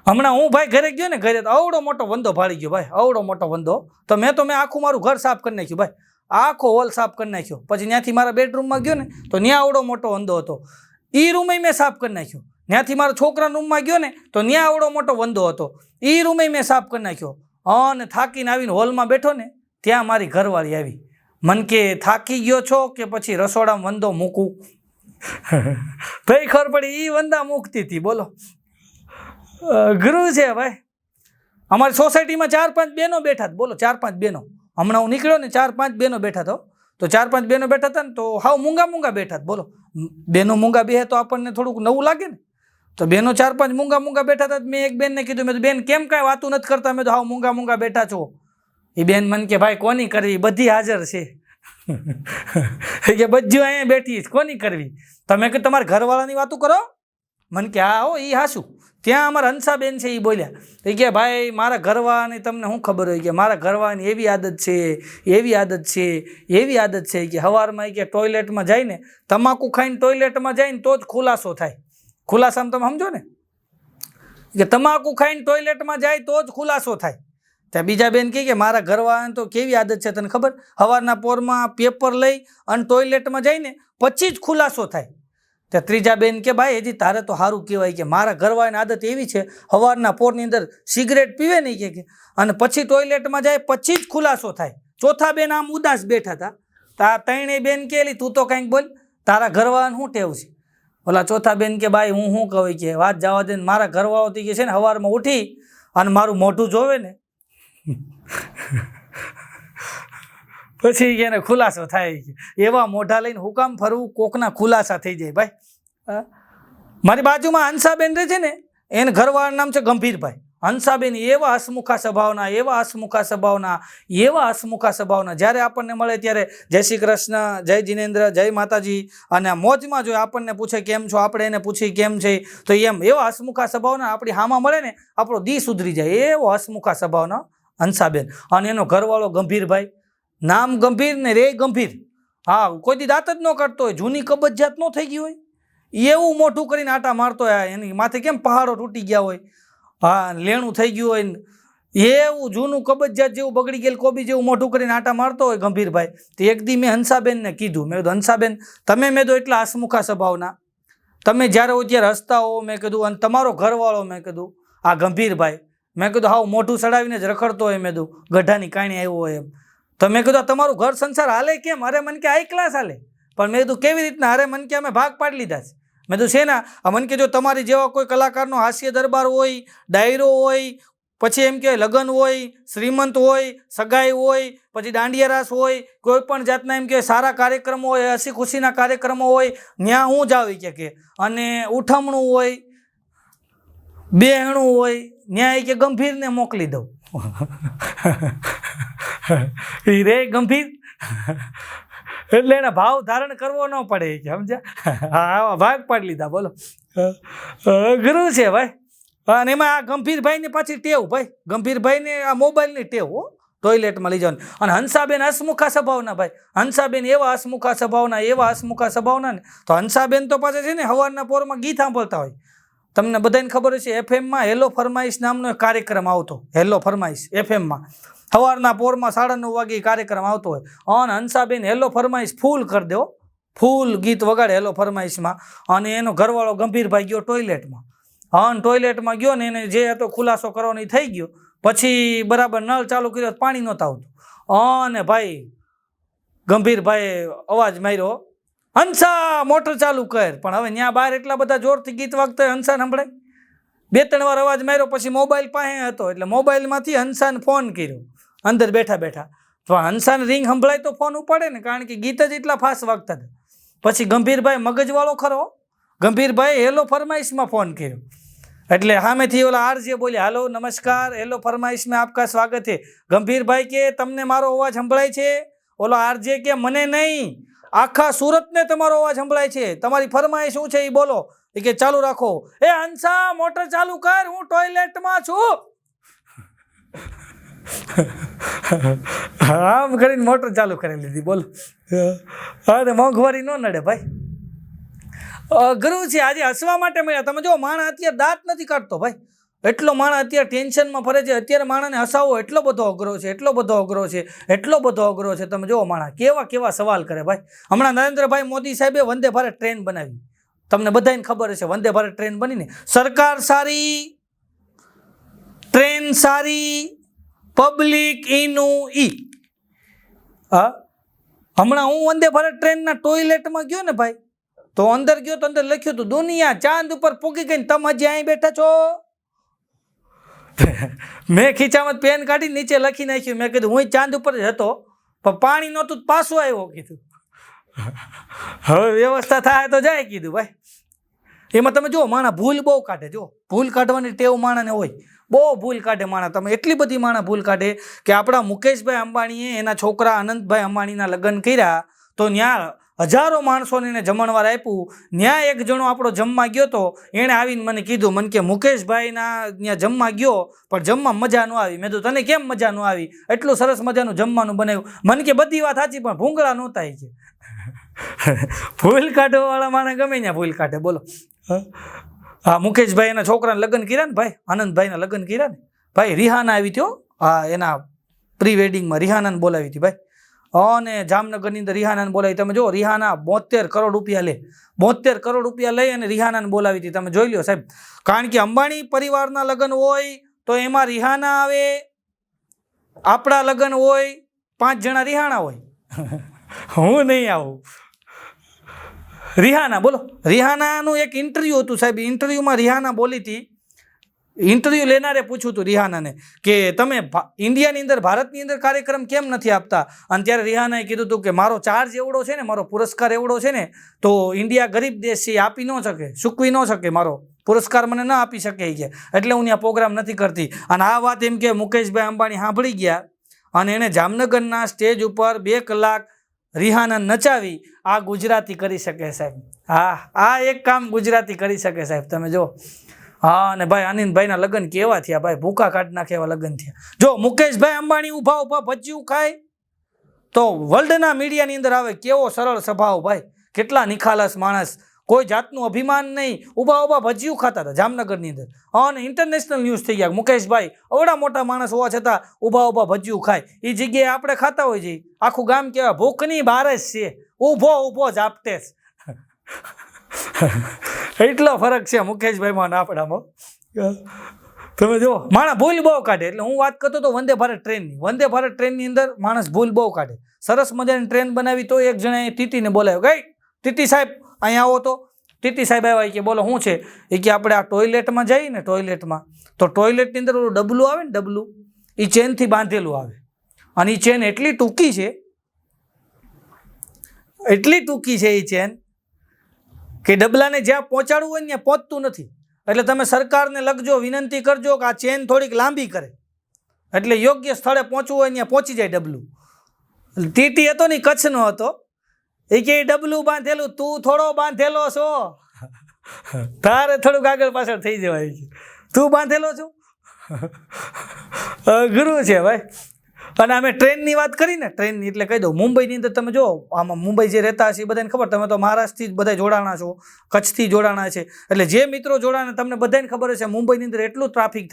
N: હમણાં હું ભાઈ ઘરે ગયો ને, ઘરે તો અવડો મોટો વંદો ભાળી ગયો ભાઈ, અવડો મોટો વંદો. તો મેં આખું મારું ઘર સાફ કરી નાખ્યું ભાઈ, આખો હોલ સાફ કરી નાખ્યો. પછી ત્યાંથી મારા બેડરૂમમાં ગયો ને, તો ત્યાં આવડો મોટો વંદો હતો, એ રૂમે મેં સાફ કરી નાખ્યો. ત્યાંથી મારા છોકરાના રૂમમાં ગયો ને, તો ત્યાં આવડો મોટો વંદો હતો, એ રૂમે મેં સાફ કરી નાખ્યો. અને થાકીને આવીને હોલમાં બેઠો ને, ત્યાં મારી ઘરવાળી આવી. મન કે થાકી ગયો છો કે પછી રસોડામાં વંદો મૂકું? ભાઈ ખબર પડી એ વંદા મૂકતી હતી. બોલો, ગુરુ છે ભાઈ. અમારી સોસાયટીમાં 4-5 બહેનો બેઠા હતા. બોલો, 4-5 બહેનો. હમણાં હું નીકળ્યો ને, 4-5 બહેનો બેઠા હતો. તો 4-5 બહેનો બેઠા હતા ને, તો હાવ મૂંગા બેઠા હતા. બોલો, બહેનો મૂંગા બેહે તો આપણને થોડુંક નવું લાગે ને. તો બહેનો 4-5 મૂંગા બેઠા હતા. મેં એક બેનને કીધું, મેં બેન કેમ કાંઈ વાતું નથી કરતા? મેં તો હાવ મૂંગા બેઠા છો. એ બેન મને કે ભાઈ કોની કરવી, બધી હાજર છે. કે બધું અહીંયા બેઠી કોની કરવી? તમે કે તમારા ઘરવાળાની વાતું કરો? મને કે હા હો, એ હાશું. ત્યાં અમારા હંસાબેન છે, એ બોલ્યા, એ કે ભાઈ મારા ઘરવાળાની તમને શું ખબર હોય, કે મારા ઘરવાળાની એવી આદત છે, એવી આદત છે, એવી આદત છે કે સવારમાં કે ટોયલેટમાં જઈને તમાકુ ખાઈને ટોયલેટમાં જઈને તો જ ખુલાસો થાય. ખુલાસામાં તમે સમજો ને, કે તમાકુ ખાઈને ટોયલેટમાં જાય તો જ ખુલાસો થાય. ત્યાં બીજા બેન કે મારા ઘરવાળાને તો કેવી આદત છે તને ખબર? સવારના પોરમાં પેપર લઈ અને ટોયલેટમાં જઈને પછી જ ખુલાસો થાય. ત્યાં ત્રીજા બેન કે ભાઈ હજી તારે તો સારું કહેવાય, કે મારા ઘરવાળાની આદત એવી છે, સવારના પોરની અંદર સિગરેટ પીવે નહીં કે અને પછી ટોયલેટમાં જાય પછી જ ખુલાસો થાય. ચોથા બેન આમ ઉદાસ બેઠા હતા. તા ત્રણેય બેન કે તું તો કંઈક બોલ, તારા ઘરવાળાને શું ટેવ છે? ઓલા ચોથા બેન કે ભાઈ હું શું કહું, કે વાત જવા દે, મારા ઘરવાળો કે છે ને સવારમાં ઉઠી અને મારું મોઢું જોવે ને પછી એને ખુલાસો થાય. એવા મોઢા લઈને હું કામ ફરવું? કોકના ખુલાસા થઈ જાય ભાઈ. મારી બાજુમાં હંસાબેન રહે છે ને, એને ઘરવાળાનું નામ છે ગંભીરભાઈ. હંસાબેન એવા હસમુખા સ્વભાવના, એવા હસમુખા સ્વભાવના, એવા હસમુખા સ્વભાવના. જ્યારે આપણને મળે ત્યારે જય શ્રી કૃષ્ણ, જય જિનેન્દ્ર, જય માતાજી, અને મોજમાં જો આપણને પૂછે કેમ છો, આપણે એને પૂછીએ કેમ છે, તો એમ એવા હસમુખા સ્વભાવના આપણી હામાં મળે ને, આપણો દી સુધરી જાય. એવો હસમુખા સ્વભાવના હંસાબેન. અને એનો ઘરવાળો ગંભીરભાઈ, નામ ગંભીર ને રે ગંભીર. હા, કોઈ દી દાંત જ ન કાઢતો હોય, જૂની કબજિયાત ન થઈ ગઈ હોય, એવું મોટું કરીને આટા મારતો હોય. એની માથે કેમ પહાડો તૂટી ગયા હોય, હા, લેણું થઈ ગયું હોય, એવું જૂનું કબજિયાત જેવું બગડી ગયેલ કોબી જેવું મોટું કરીને આટા મારતો હોય ગંભીરભાઈ. તો એક દી મેં હંસાબેનને કીધું, મેં કીધું હંસાબેન તમે મેં તો એટલા હસમુખા સ્વભાવના, તમે જ્યારે હોય ત્યારે હસતા હો, મેં કીધું, અને તમારો ઘરવાળો મેં કીધું આ ગંભીરભાઈ, મેં કીધું હાવ મોઢું ચડાવીને જ રખડતો હોય, મેં કીધું ગઢાની કાણી આવ્યો હોય એમ. તો મેં કીધું તમારું ઘર સંસાર હાલે કેમ? અરે મને કે હાઈ ક્લાસ હાલે. પણ મેં કીધું કેવી રીતના? અરે મને કે અમે ભાગ પાડી લીધા છે. મેં કીધું છે ના? મને કે જો તમારી જેવા કોઈ કલાકારનો હાસ્ય દરબાર હોય, ડાયરો હોય, પછી એમ કે લગ્ન હોય, શ્રીમંત હોય, સગાઈ હોય, પછી દાંડિયા રાસ હોય, કોઈ પણ જાતના એમ કે સારા કાર્યક્રમો હોય, હસી ખુશીના કાર્યક્રમો હોય, ત્યાં હું જાવ કે અને ઉઠમણું હોય, બેહણું હોય, ત્યાં કે ગંભીરને મોકલી દઉં. રે ગંભીર એટલે એના ભાવ ધારણ કરવો ન પડે કે સમજ્યા. હા આવા ભાગ પાડી લીધા. બોલો અઘરું છે ભાઈ. અને એમાં આ ગંભીરભાઈને પાછી ટેવ ભાઈ, ગંભીરભાઈને આ મોબાઈલની ટેવ હો, ટોયલેટમાં લઈ જવાની. અને હંસાબેન હસમુખા સ્વભાવના ભાઈ, હંસાબેન એવા હસમુખા સ્વભાવના, એવા હસમુખા સ્વભાવના ને તો હંસાબેન તો પાછા છે ને સવારના પોરમાં ગીત સાંભળતા હોય. તમને બધાને ખબર છે એફએમમાં હેલો ફરમાઈશ નામનો એક કાર્યક્રમ આવતો, હેલો ફરમાઈશ એફએમમાં સવારના પોરમાં 9:30 વાગે કાર્યક્રમ આવતો હોય. અને હંસાબેન હેલો ફરમાઈશ ફૂલ કરી દો, ફૂલ ગીત વગાડે હેલો ફરમાઈશમાં. અને એનો ઘરવાળો ગંભીરભાઈ ગયો ટોયલેટમાં. હા ટોયલેટમાં ગયો ને એને જે હતો ખુલાસો કરવાનો થઈ ગયો. પછી બરાબર નળ ચાલુ કર્યો, પાણી નહોતું આવતું. અને ભાઈ ગંભીરભાઈએ અવાજ માર્યો, હંસા મોટર ચાલુ કર. પણ હવે ત્યાં બહાર એટલા બધા જોરથી ગીત વાગતા હોય હંસાને સંભળાય. 2-3 વાર અવાજ માર્યો, પછી મોબાઈલ પાસે હતો એટલે મોબાઈલમાંથી હંસાને ફોન કર્યો અંદર બેઠા બેઠા. તો હંસાને રિંગ સંભળાય તો ફોન ઉપાડે ને, કારણ કે ગીત જ એટલા ફાસ્ટ વાગતા હતા. પછી ગંભીરભાઈ મગજવાળો ખરો, ગંભીરભાઈ હેલો ફરમાઈશમાં ફોન કર્યો. એટલે સામેથી ઓલા આરજે બોલ્યા, હાલો નમસ્કાર, હેલો ફરમાઈશ में आपका स्वागत है. ગંભીરભાઈ કે તમને મારો અવાજ સંભળાય છે? ઓલો આરજે કે મને નહીં, આખા સુરતને તમારો અવાજ સંભળાય છે, તમારી ફરમાઈશ શું છે એ બોલો. એ કે ચાલુ રાખો. એ હંસા મોટર ચાલુ કર, હું ટોયલેટમાં છું. આમ કરીને મોટર ચાલુ કરી લીધી. બોલો અરે મોંઘવારી ન નડે ભાઈ. અઘરું છે. આજે હસવા માટે મળ્યા. તમે જો માણસ અત્યારે દાંત નથી કાઢતો ભાઈ, એટલો માણસ અત્યારે ટેન્શનમાં ફરે છે. અત્યારે માણસને હસાવવો એટલો બધો અઘરો છે, એટલો બધો અઘરો છે, એટલો બધો અઘરો છે. તમે જો માણસ કેવા કેવા સવાલ કરે ભાઈ. હમણાં નરેન્દ્રભાઈ મોદી સાહેબે વંદે ભારત ટ્રેન બનાવી, તમને બધાને ખબર હશે. વંદે ભારત ટ્રેન બનીને સરકાર સારી, ટ્રેન સારી, પબ્લિક ઈનું ઈ. હા હમણાં હું વંદે ભારત ટ્રેનના ટોયલેટમાં ગયો ને ભાઈ, તો અંદર ગયો તો અંદર લખ્યું હતું દુનિયા ચાંદ ઉપર પૂગી ગઈ, તમે હજી અહીં બેઠા છો. મેં ખીચામાં પેન કાઢી નીચે લખી નાખ્યું. મેં કીધું હું ચાંદ ઉપર જ હતો, પણ પાણી નહોતું પાછું આવ્યો. કીધું હવે વ્યવસ્થા થાય તો જાય. કીધું ભાઈ એમાં તમે જો માણસ ભૂલ બહુ કાઢે. જો ભૂલ કાઢવાની ટેવ માણસને હોય, બહુ ભૂલ કાઢે માણસ. તમે એટલી બધી માણસ ભૂલ કાઢે કે આપણા મુકેશભાઈ અંબાણીએ એના છોકરા અનંતભાઈ અંબાણીના લગ્ન કર્યા તો ત્યાં હજારો માણસોને એને જમણવાર આપ્યું. ત્યાં એક જણો આપણો જમવા ગયો તો એણે આવીને મને કીધું, મને કે મુકેશભાઈના ત્યાં જમવા ગયો પણ જમવા મજા ન આવી. મેં તો તને કેમ મજા ન આવી? એટલું સરસ મજાનું જમવાનું બનાવ્યું. મને કે બધી વાત સાચી પણ ભૂંગળા નહોતા. કે ભૂલ કાઢવાવાળા માણસ ગમે ત્યાં ભૂલ કાઢે. બોલો હા મુકેશભાઈ એના છોકરાને લગ્ન કર્યા ને ભાઈ, આનંદભાઈના લગ્ન કર્યા ને ભાઈ. રિહાના આવી હતી. હા એના પ્રી વેડિંગમાં રિહાનાને બોલાવી હતી ભાઈ. અને જામનગરની અંદર રિહાનાને બોલાવી. તમે જો રિહાના 72 કરોડ રૂપિયા લે, 72 કરોડ રૂપિયા લઈ અને રિહાનાને બોલાવી હતી. તમે જોઈ લો સાહેબ. કારણ કે અંબાણી પરિવારના લગ્ન હોય તો એમાં રિહાના આવે, આપણા લગ્ન હોય 5 જણા રિહાણા હોય. હું નહીં આવું. રિહાના બોલો, રિહાનાનું એક ઇન્ટરવ્યૂ હતું સાહેબ. ઇન્ટરવ્યૂમાં રિહાના બોલી હતી. ઇન્ટરવ્યૂ લેનારે પૂછ્યું હતું રિહાનાને કે તમે ઇન્ડિયાની અંદર, ભારતની અંદર કાર્યક્રમ કેમ નથી આપતા? અને ત્યારે રિહાનાએ કીધું હતું કે મારો ચાર્જ એવડો છે ને, મારો પુરસ્કાર એવડો છે ને, તો ઇન્ડિયા ગરીબ દેશ છે, આપી ન શકે, ચૂકવી ન શકે, મારો પુરસ્કાર મને ન આપી શકે કે એટલે હું ત્યાં પ્રોગ્રામ નથી કરતી. અને આ વાત એમ કે મુકેશભાઈ અંબાણી સાંભળી ગયા અને એણે જામનગરના સ્ટેજ ઉપર 2 કલાક રિહાના નચાવી. આ ગુજરાતી કરી શકે સાહેબ. હા આ એક કામ ગુજરાતી કરી શકે સાહેબ. તમે જો. હા અને ભાઈ આનંદભાઈના લગ્ન કેવા થયા ભાઈ, ભૂકા કાઢ નાખે એવા લગ્ન થયા. જો મુકેશભાઈ અંબાણી ઊભા ઊભા ભજીયું ખાય તો વર્લ્ડના મીડિયાની અંદર આવે. કેવો સરળ સ્વભાવ ભાઈ, કેટલા નિખાલસ માણસ, કોઈ જાતનું અભિમાન નહીં. ઊભા ઊભા ભજીયું ખાતા હતા જામનગરની અંદર અને ઇન્ટરનેશનલ ન્યૂઝ થઈ ગયા. મુકેશભાઈ અવડા મોટા માણસ હોવા છતાં ઊભા ઊભા ભજીયું ખાય. એ જગ્યાએ આપણે ખાતા હોય છે, આખું ગામ કહેવાય ભૂખની બારસ છે, ઊભો ઊભો જ આપતે. એટલો ફરક છે મુકેશભાઈમાં આપણામાં. તમે જો માણસ ભૂલ બહુ કાઢે. એટલે હું વાત કરતો હતો વંદે ભારત ટ્રેનની. વંદે ભારત ટ્રેનની અંદર માણસ ભૂલ બહુ કાઢે. સરસ મજાની ટ્રેન બનાવી તો એક જણાએ ટીટીને બોલાવ્યો, ગઈ ટીટી સાહેબ અહીંયા આવો. ટીટી સાહેબ આવ્યા કે બોલો શું છે એ કે આપણે આ ટોયલેટમાં જઈએ ને ટોયલેટમાં તો ટોયલેટની અંદર ઓલું ડબલું આવે ને ડબલું એ ચેનથી બાંધેલું આવે અને એ ચેન એટલી ટૂંકી છે એ ચેન કે ડબલાને જ્યાં પહોંચાડવું હોય ને ત્યાં પહોંચતું નથી એટલે તમે સરકારને લખજો વિનંતી કરજો કે આ ચેન થોડીક લાંબી કરે એટલે યોગ્ય સ્થળે પહોંચવું હોય ત્યાં પહોંચી જાય ડબલું. ટીટી હતો ને કચ્છનો હતો એ કે ડબલું બાંધેલું તું થોડો બાંધેલો છો તારે થોડુંક આગળ પાછળ થઈ જવાય છે તું બાંધેલો છો ગુરુ છે ભાઈ. અને અમે ટ્રેનની વાત કરી ને ટ્રેનની એટલે કહી દઉં મુંબઈની અંદર તમે જો આમાં મુંબઈ જે રહેતા હશે એ બધાને ખબર તમે તો મહારાષ્ટ્રથી જ બધા જોડાણા છો કચ્છથી જોડાણા છે એટલે જે મિત્રો જોડાણા તમને બધાને ખબર હશે મુંબઈની અંદર એટલું ટ્રાફિક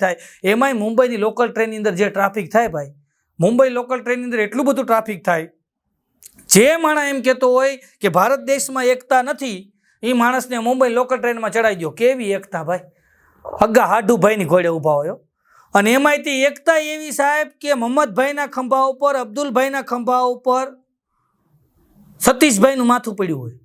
N: થાય એમાંય મુંબઈની લોકલ ટ્રેનની અંદર જે ટ્રાફિક થાય ભાઈ મુંબઈ લોકલ ટ્રેનની અંદર એટલું બધું ટ્રાફિક થાય જે માણસ એમ કહેતો હોય કે ભારત દેશમાં એકતા નથી એ માણસને મુંબઈ લોકલ ટ્રેનમાં ચડાવી દો કેવી એકતા ભાઈ હગ્ગા હાડુભાઈની ઘોડે ઊભા હોય અને એમાંયથી એકતા એવી સાહેબ કે મોહમ્મદભાઈના ખંભા ઉપર અબ્દુલભાઈના ખંભા ઉપર સતીશભાઈનું માથું પડ્યું હોય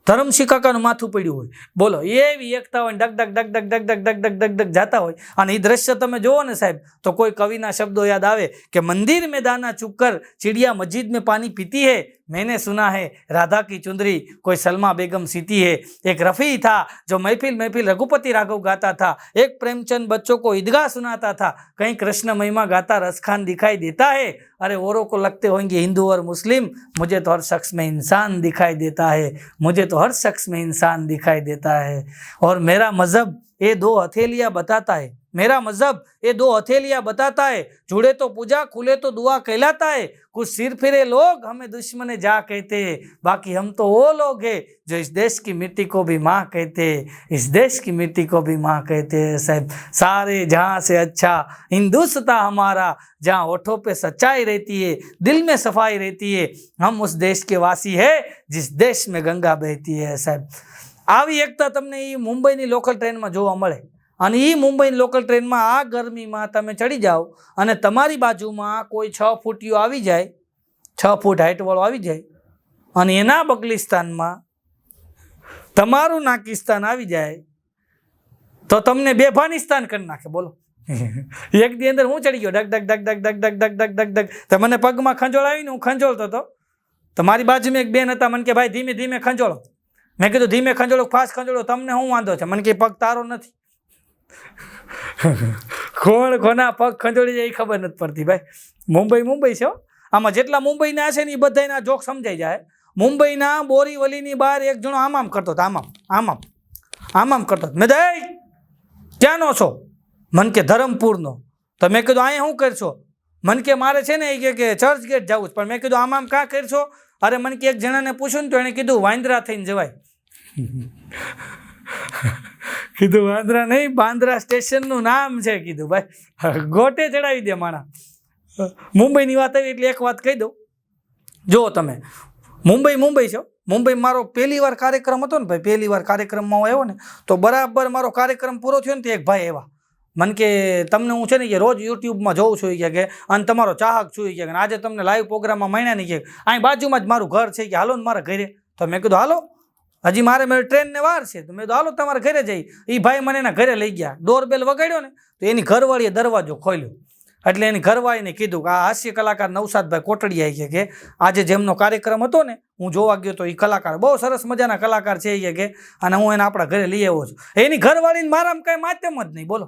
N: ધરમસિંહ કાકાનું માથું પડ્યું હોય બોલો એવી એકતા હોય ડગ ડગ ડગ ડગ ડગ ડગ ડગ ડગ ડગ જાતા હોય અને એ દ્રશ્ય તમે જુઓ ને સાહેબ તો કોઈ કવિના શબ્દો યાદ આવે કે મંદિર में दाना चुककर चिड़िया मस्जिद में पानी पीती है मैंने सुना है राधा की चुंदरी कोई सलमा बेगम सीती है एक रफ़ी था जो महफिल रघुपति राघव गाता था एक प्रेमचंद बच्चों को ईदगाह सुनाता था कहीं कृष्ण महिमा गाता रसखान दिखाई देता है अरे औरों को लगते होंगे हिंदू और मुस्लिम मुझे तो हर शख्स में इंसान दिखाई देता है मुझे तो हर शख्स में इंसान दिखाई देता है और मेरा मज़हब ये दो हथेलियाँ बताता है मेरा मज़हब ये दो हथेलियाँ बताता है जुड़े तो पूजा खुले तो दुआ कहलाता है कुछ सिर फिरे लोग हमें दुश्मन जा कहते हैं बाकी हम तो वो लोग हैं जो इस देश की मिट्टी को भी माँ कहते हैं इस देश की मिट्टी को भी माँ कहते हैं साहब सारे जहाँ से अच्छा हिंदुस्तान हमारा जहाँ होठों पे सच्चाई रहती है दिल में सफाई रहती है हम उस देश के वासी है जिस देश में गंगा बहती है साहब આવી એકતા તમને એ મુંબઈની લોકલ ટ્રેનમાં જોવા મળે અને એ મુંબઈની લોકલ ટ્રેનમાં આ ગરમીમાં તમે ચડી જાઓ અને તમારી બાજુમાં કોઈ 6 ફૂટિયો આવી જાય 6 ફૂટ હાઇટવાળો આવી જાય અને એના બગલિસ્તાનમાં તમારું નાકિસ્તાન આવી જાય તો તમને બેભાનિસ્તાન કરી નાખે બોલો એક દી અંદર હું ચડી ગયો ડગ ડગ ડગ ડગ ડગ ડગ ડગ ડગ ડગ ડગ તો મને પગમાં ખંજોળ આવીને હું ખંજોળતો હતો તમારી બાજુમાં એક બેન હતા મને કે ભાઈ ધીમે ધીમે ખંજોળો મેં કીધું ધીમે ખંજોળો ફાસ્ટ ખંજોળો તમને શું વાંધો છે મને કે પગ તારો નથી કોણ કોના પગ ખંજોળી જાય એ ખબર નથી પડતી ભાઈ મુંબઈ છે આમાં જેટલા મુંબઈના છે ને એ બધાના જોક સમજાઈ જાય મુંબઈના બોરીવલીની બહાર એક જણો આમ કરતો હતો આમ કરતો હતો મેં દઈ ક્યાંનો છો મન કે ધરમપુરનો તો મેં કીધું અહીંયા શું કરશો મન કે મારે છે ને એ કે ચર્ચ ગેટ જવું છે પણ મેં કીધું આમ કાં કરશો અરે મને કે એક જણાને પૂછ્યું ને તો એણે કીધું વાંદરા થઈને જવાય કીધું વાંદરા નહીં બાંદ્રા સ્ટેશનનું નામ છે કીધું ભાઈ ગોટે ચડાવી દે માણા મુંબઈની વાત આવી એટલે એક વાત કહી દઉં જો તમે મુંબઈ છો મુંબઈ મારો પહેલી વાર કાર્યક્રમ હતો ને ભાઈ પહેલી વાર કાર્યક્રમમાં આવ્યો ને તો બરાબર મારો કાર્યક્રમ પૂરો થયો ને તો એક ભાઈ એવા મને કે તમને હું છે ને કે રોજ યુટ્યુબમાં જોઉં છું કે અને તમારો ચાહક છું કે આજે તમને લાઈવ પ્રોગ્રામમાં મળ્યા નહીં કે અહીં બાજુમાં જ મારું ઘર છે કે હાલો ને મારા ઘરે તો મેં કીધું હાલો હજી મારે ટ્રેનને વાર છે તો મેં કીધું હાલો તમારા ઘરે જઈ એ ભાઈ મને એના ઘરે લઈ ગયા ડોરબેલ વગાડ્યો ને તો એની ઘરવાળીએ દરવાજો ખોલ્યો એટલે એની ઘરવાળીને કીધું કે આ હાસ્ય કલાકાર નવસાદભાઈ કોટડિયા કે આજે જેમનો કાર્યક્રમ હતો ને હું જોવા ગયો તો એ કલાકાર બહુ સરસ મજાના કલાકાર છે કે અને હું એને આપણા ઘરે લઈ આવ્યો છું એની ઘરવાળીને મારામાં કાંઈ માધ્યમ જ નહીં બોલો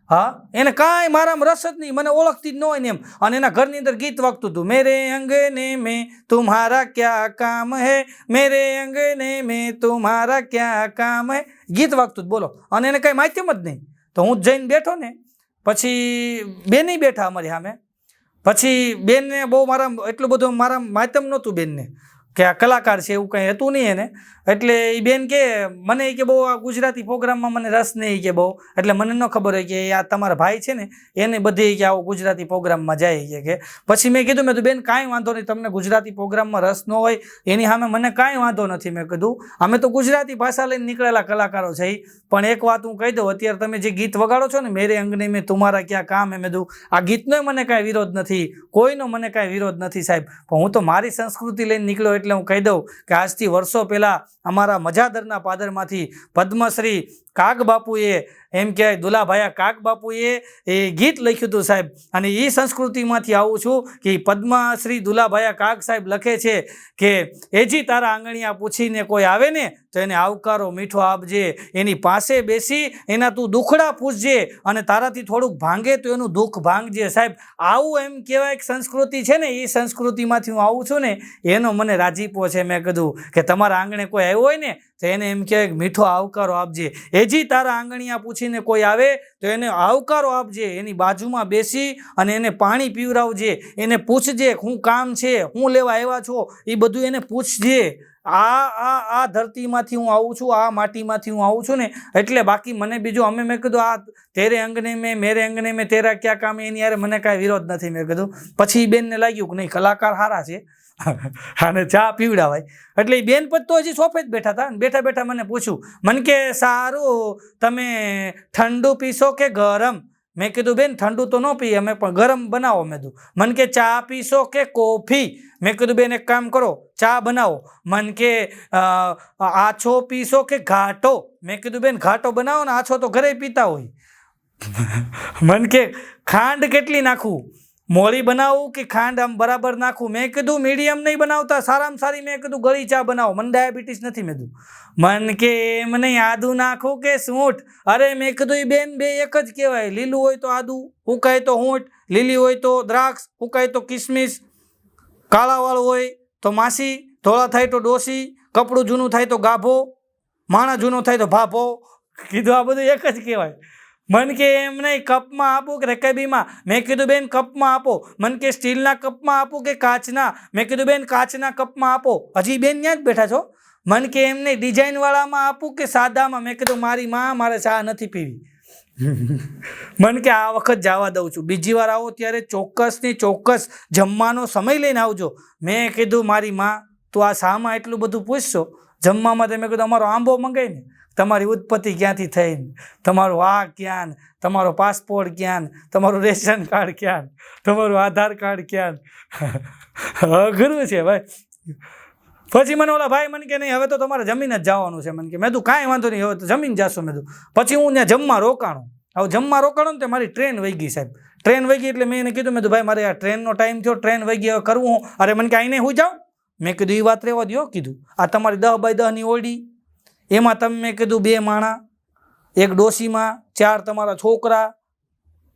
N: હા એને કાંઈ મારામાં રસ જ નહીં મને ઓળખતી જ ન હોય ને એમ અને એના ઘરની અંદર ગીત વાગતું હતું મેરે અંગને મેં તુમ્હારા ક્યા કામ હે મેરે અંગને મેં તુમ્હારા ક્યા કામ હે ગીત વાગતું જ બોલો અને એને કાંઈ માધ્યમ જ નહીં તો હું જઈને બેઠો ને પછી બેન બેઠા અમારી સામે પછી બેનને બહુ મારા એટલું બધું મારા માધ્યમ નહોતું બેનને કે આ કલાકાર છે એવું કંઈ હતું નહીં એને એટલે એ બેન કે મને કે બહુ આ ગુજરાતી પ્રોગ્રામમાં મને રસ નહીં કે બહુ એટલે મને ન ખબર હોય કે આ તમારા ભાઈ છે ને એને બધી કે આવો ગુજરાતી પ્રોગ્રામમાં જાય કે પછી મેં કીધું મેં તો બેન કાંઈ વાંધો નહીં તમને ગુજરાતી પ્રોગ્રામમાં રસ ન હોય એની સામે મને કાંઈ વાંધો નથી મેં કીધું અમે તો ગુજરાતી ભાષા લઈને નીકળેલા કલાકારો છે પણ એક વાત હું કહી દઉં અત્યારે તમે જે ગીત વગાડો છો ને મેરે અંગને મેં તમારા ક્યાં કામ હે મેં કીધું આ ગીતનો મને કાંઈ વિરોધ નથી કોઈનો મને કાંઈ વિરોધ નથી સાહેબ પણ હું તો મારી સંસ્કૃતિ લઈને નીકળ્યો એટલે હું કહી દઉં કે આજથી વર્ષો પહેલાં અમારા મજાદરના પાદરમાંથી પદ્મશ્રી કાગબાપુએ એમ કહેવાય દુલાભાયા કાગબાપુએ એ ગીત લખ્યું હતું સાહેબ, અને એ સંસ્કૃતિમાંથી આવું છું કે પદ્મશ્રી દુલાભાયા કાગ સાહેબ લખે છે કે એજી તારા આંગણિયા પૂછીને કોઈ આવે ને તો એને આવકારો મીઠો આપજે, એની પાસે બેસી એના તું દુખડા પૂછજે, અને તારાથી થોડુંક ભાંગે તો એનું દુઃખ ભાંગજે. સાહેબ આવું એમ કહેવાય કે સંસ્કૃતિ છે ને, એ સંસ્કૃતિમાંથી હું આવું છું ને એનો મને રાજીપો છે. મેં કીધું કે તમારા આંગણે કોઈ આવ્યો હોય ને તો એને એમ કહેવાય કે મીઠો આવકારો આપજે. એજી તારા આંગણિયા પૂછીને કોઈ આવે તો એને આવકારો આપજે, એની બાજુમાં બેસી અને એને પાણી પીવડાવજે, એને પૂછજે શું કામ છે, શું લેવા આવ્યા છો, એ બધું એને પૂછજે. આ ધરતીમાંથી હું આવું છું, આ માટીમાંથી હું આવું છું ને એટલે. બાકી મને બીજું મેં કીધું આ તેરે અંગને મેં મેરે અંગને મેં તેરા ક્યાં કામ, એની યારે મને કાંઈ વિરોધ નથી. મેં કીધું પછી બેનને લાગ્યું કે નહીં કલાકાર સારા છે અને ચા પીવડાવાય, એટલે એ બેન પછી તો હજી સોફે જ બેઠા હતા. બેઠા બેઠા મને પૂછ્યું, મને કે સારું તમે ઠંડુ પીશો કે ગરમ? મેં કીધું બેન ઠંડુ તો ન પીએ અમે, પણ ગરમ બનાવો. મેં કીધું મને કે ચા પીશો કે કોફી? મેં કીધું બેન એક કામ કરો ચા બનાવો. મને કે આછો પીશો કે ઘાટો? મેં કીધું બેન ઘાટો બનાવો ને, આછો તો ઘરે પીતા હોય. મને કે ખાંડ કેટલી નાખું, મોળી બનાવું કે ખાંડ આમ બરાબર નાખું? મેં કીધું મીડિયમ નહીં બનાવતા, સારામાં સારી મેં કીધું ગળી ચા બનાવો, મને ડાયાબિટીસ નથી. મેં કીધું મને કે એમ નહીં આદુ નાખું કે સૂંઠ? અરે મેં કીધું એ બેન બે એક જ કહેવાય, લીલું હોય તો આદુ, હુકાય તો સૂંઠ, લીલી હોય તો દ્રાક્ષ, હુકાય તો કિસમિસ, કાળાવાળું હોય તો માસી, ધોળા થાય તો ડોસી, કપડું જૂનું થાય તો ગાભો, માણા જૂનો થાય તો ભાભો. કીધું આ બધું એક જ કહેવાય. મને કે એમ નહીં કપમાં આપું કે રકાબીમાં? મેં કીધું બેન કપમાં આપો. મને કે સ્ટીલના કપમાં આપું કે કાચના? મેં કીધું બેન કાચના કપમાં આપો. હજી બેન ત્યાં જ બેઠા છો. મને કે એમ નહીં ડિઝાઇનવાળામાં આપું કે સાદામાં? મેં કીધું મારી માં મારે ચા નથી પીવી. મને કે આ વખત જવા દઉં છું, બીજી વાર આવો ત્યારે ચોક્કસની ચોક્કસ જમવાનો સમય લઈને આવજો. મેં કીધું મારી માં તું આ શામાં એટલું બધું પૂછશો જમવામાં? તો મેં કીધું અમારો આંબો મંગાઈ ને, તમારી ઉત્પત્તિ ક્યાંથી થઈ, તમારું આ ક્યાં, તમારો પાસપોર્ટ ક્યાં, તમારું રેશન કાર્ડ ક્યાં, તમારું આધાર કાર્ડ ક્યાં. અઘરું છે ભાઈ. પછી મને ઓલા ભાઈ મને કે નહીં હવે તો તમારે જમીન જ જવાનું છે. મને કે મેં તું કાંઈ વાંધો નહીં, હવે તો જમીન જાશો. મેં તું પછી હું ત્યાં જમવા રોકાણો. હવે જમવા રોકાણો ને તો મારી ટ્રેન વહી ગઈ સાહેબ. ટ્રેન વહી ગઈ એટલે મેં એને કીધું, મેં તો ભાઈ મારે આ ટ્રેનનો ટાઈમ થયો, ટ્રેન વહી ગઈ, હવે કરવું હું? અરે મને કે આઈને હું જાઉં? મેં કીધું એ વાત રહેવા દો. કીધું આ તમારી 10x10ની ઓરડી, એમાં તમે મેં કીધું 2 માણા, એક ડોશીમાં 4 તમારા છોકરા,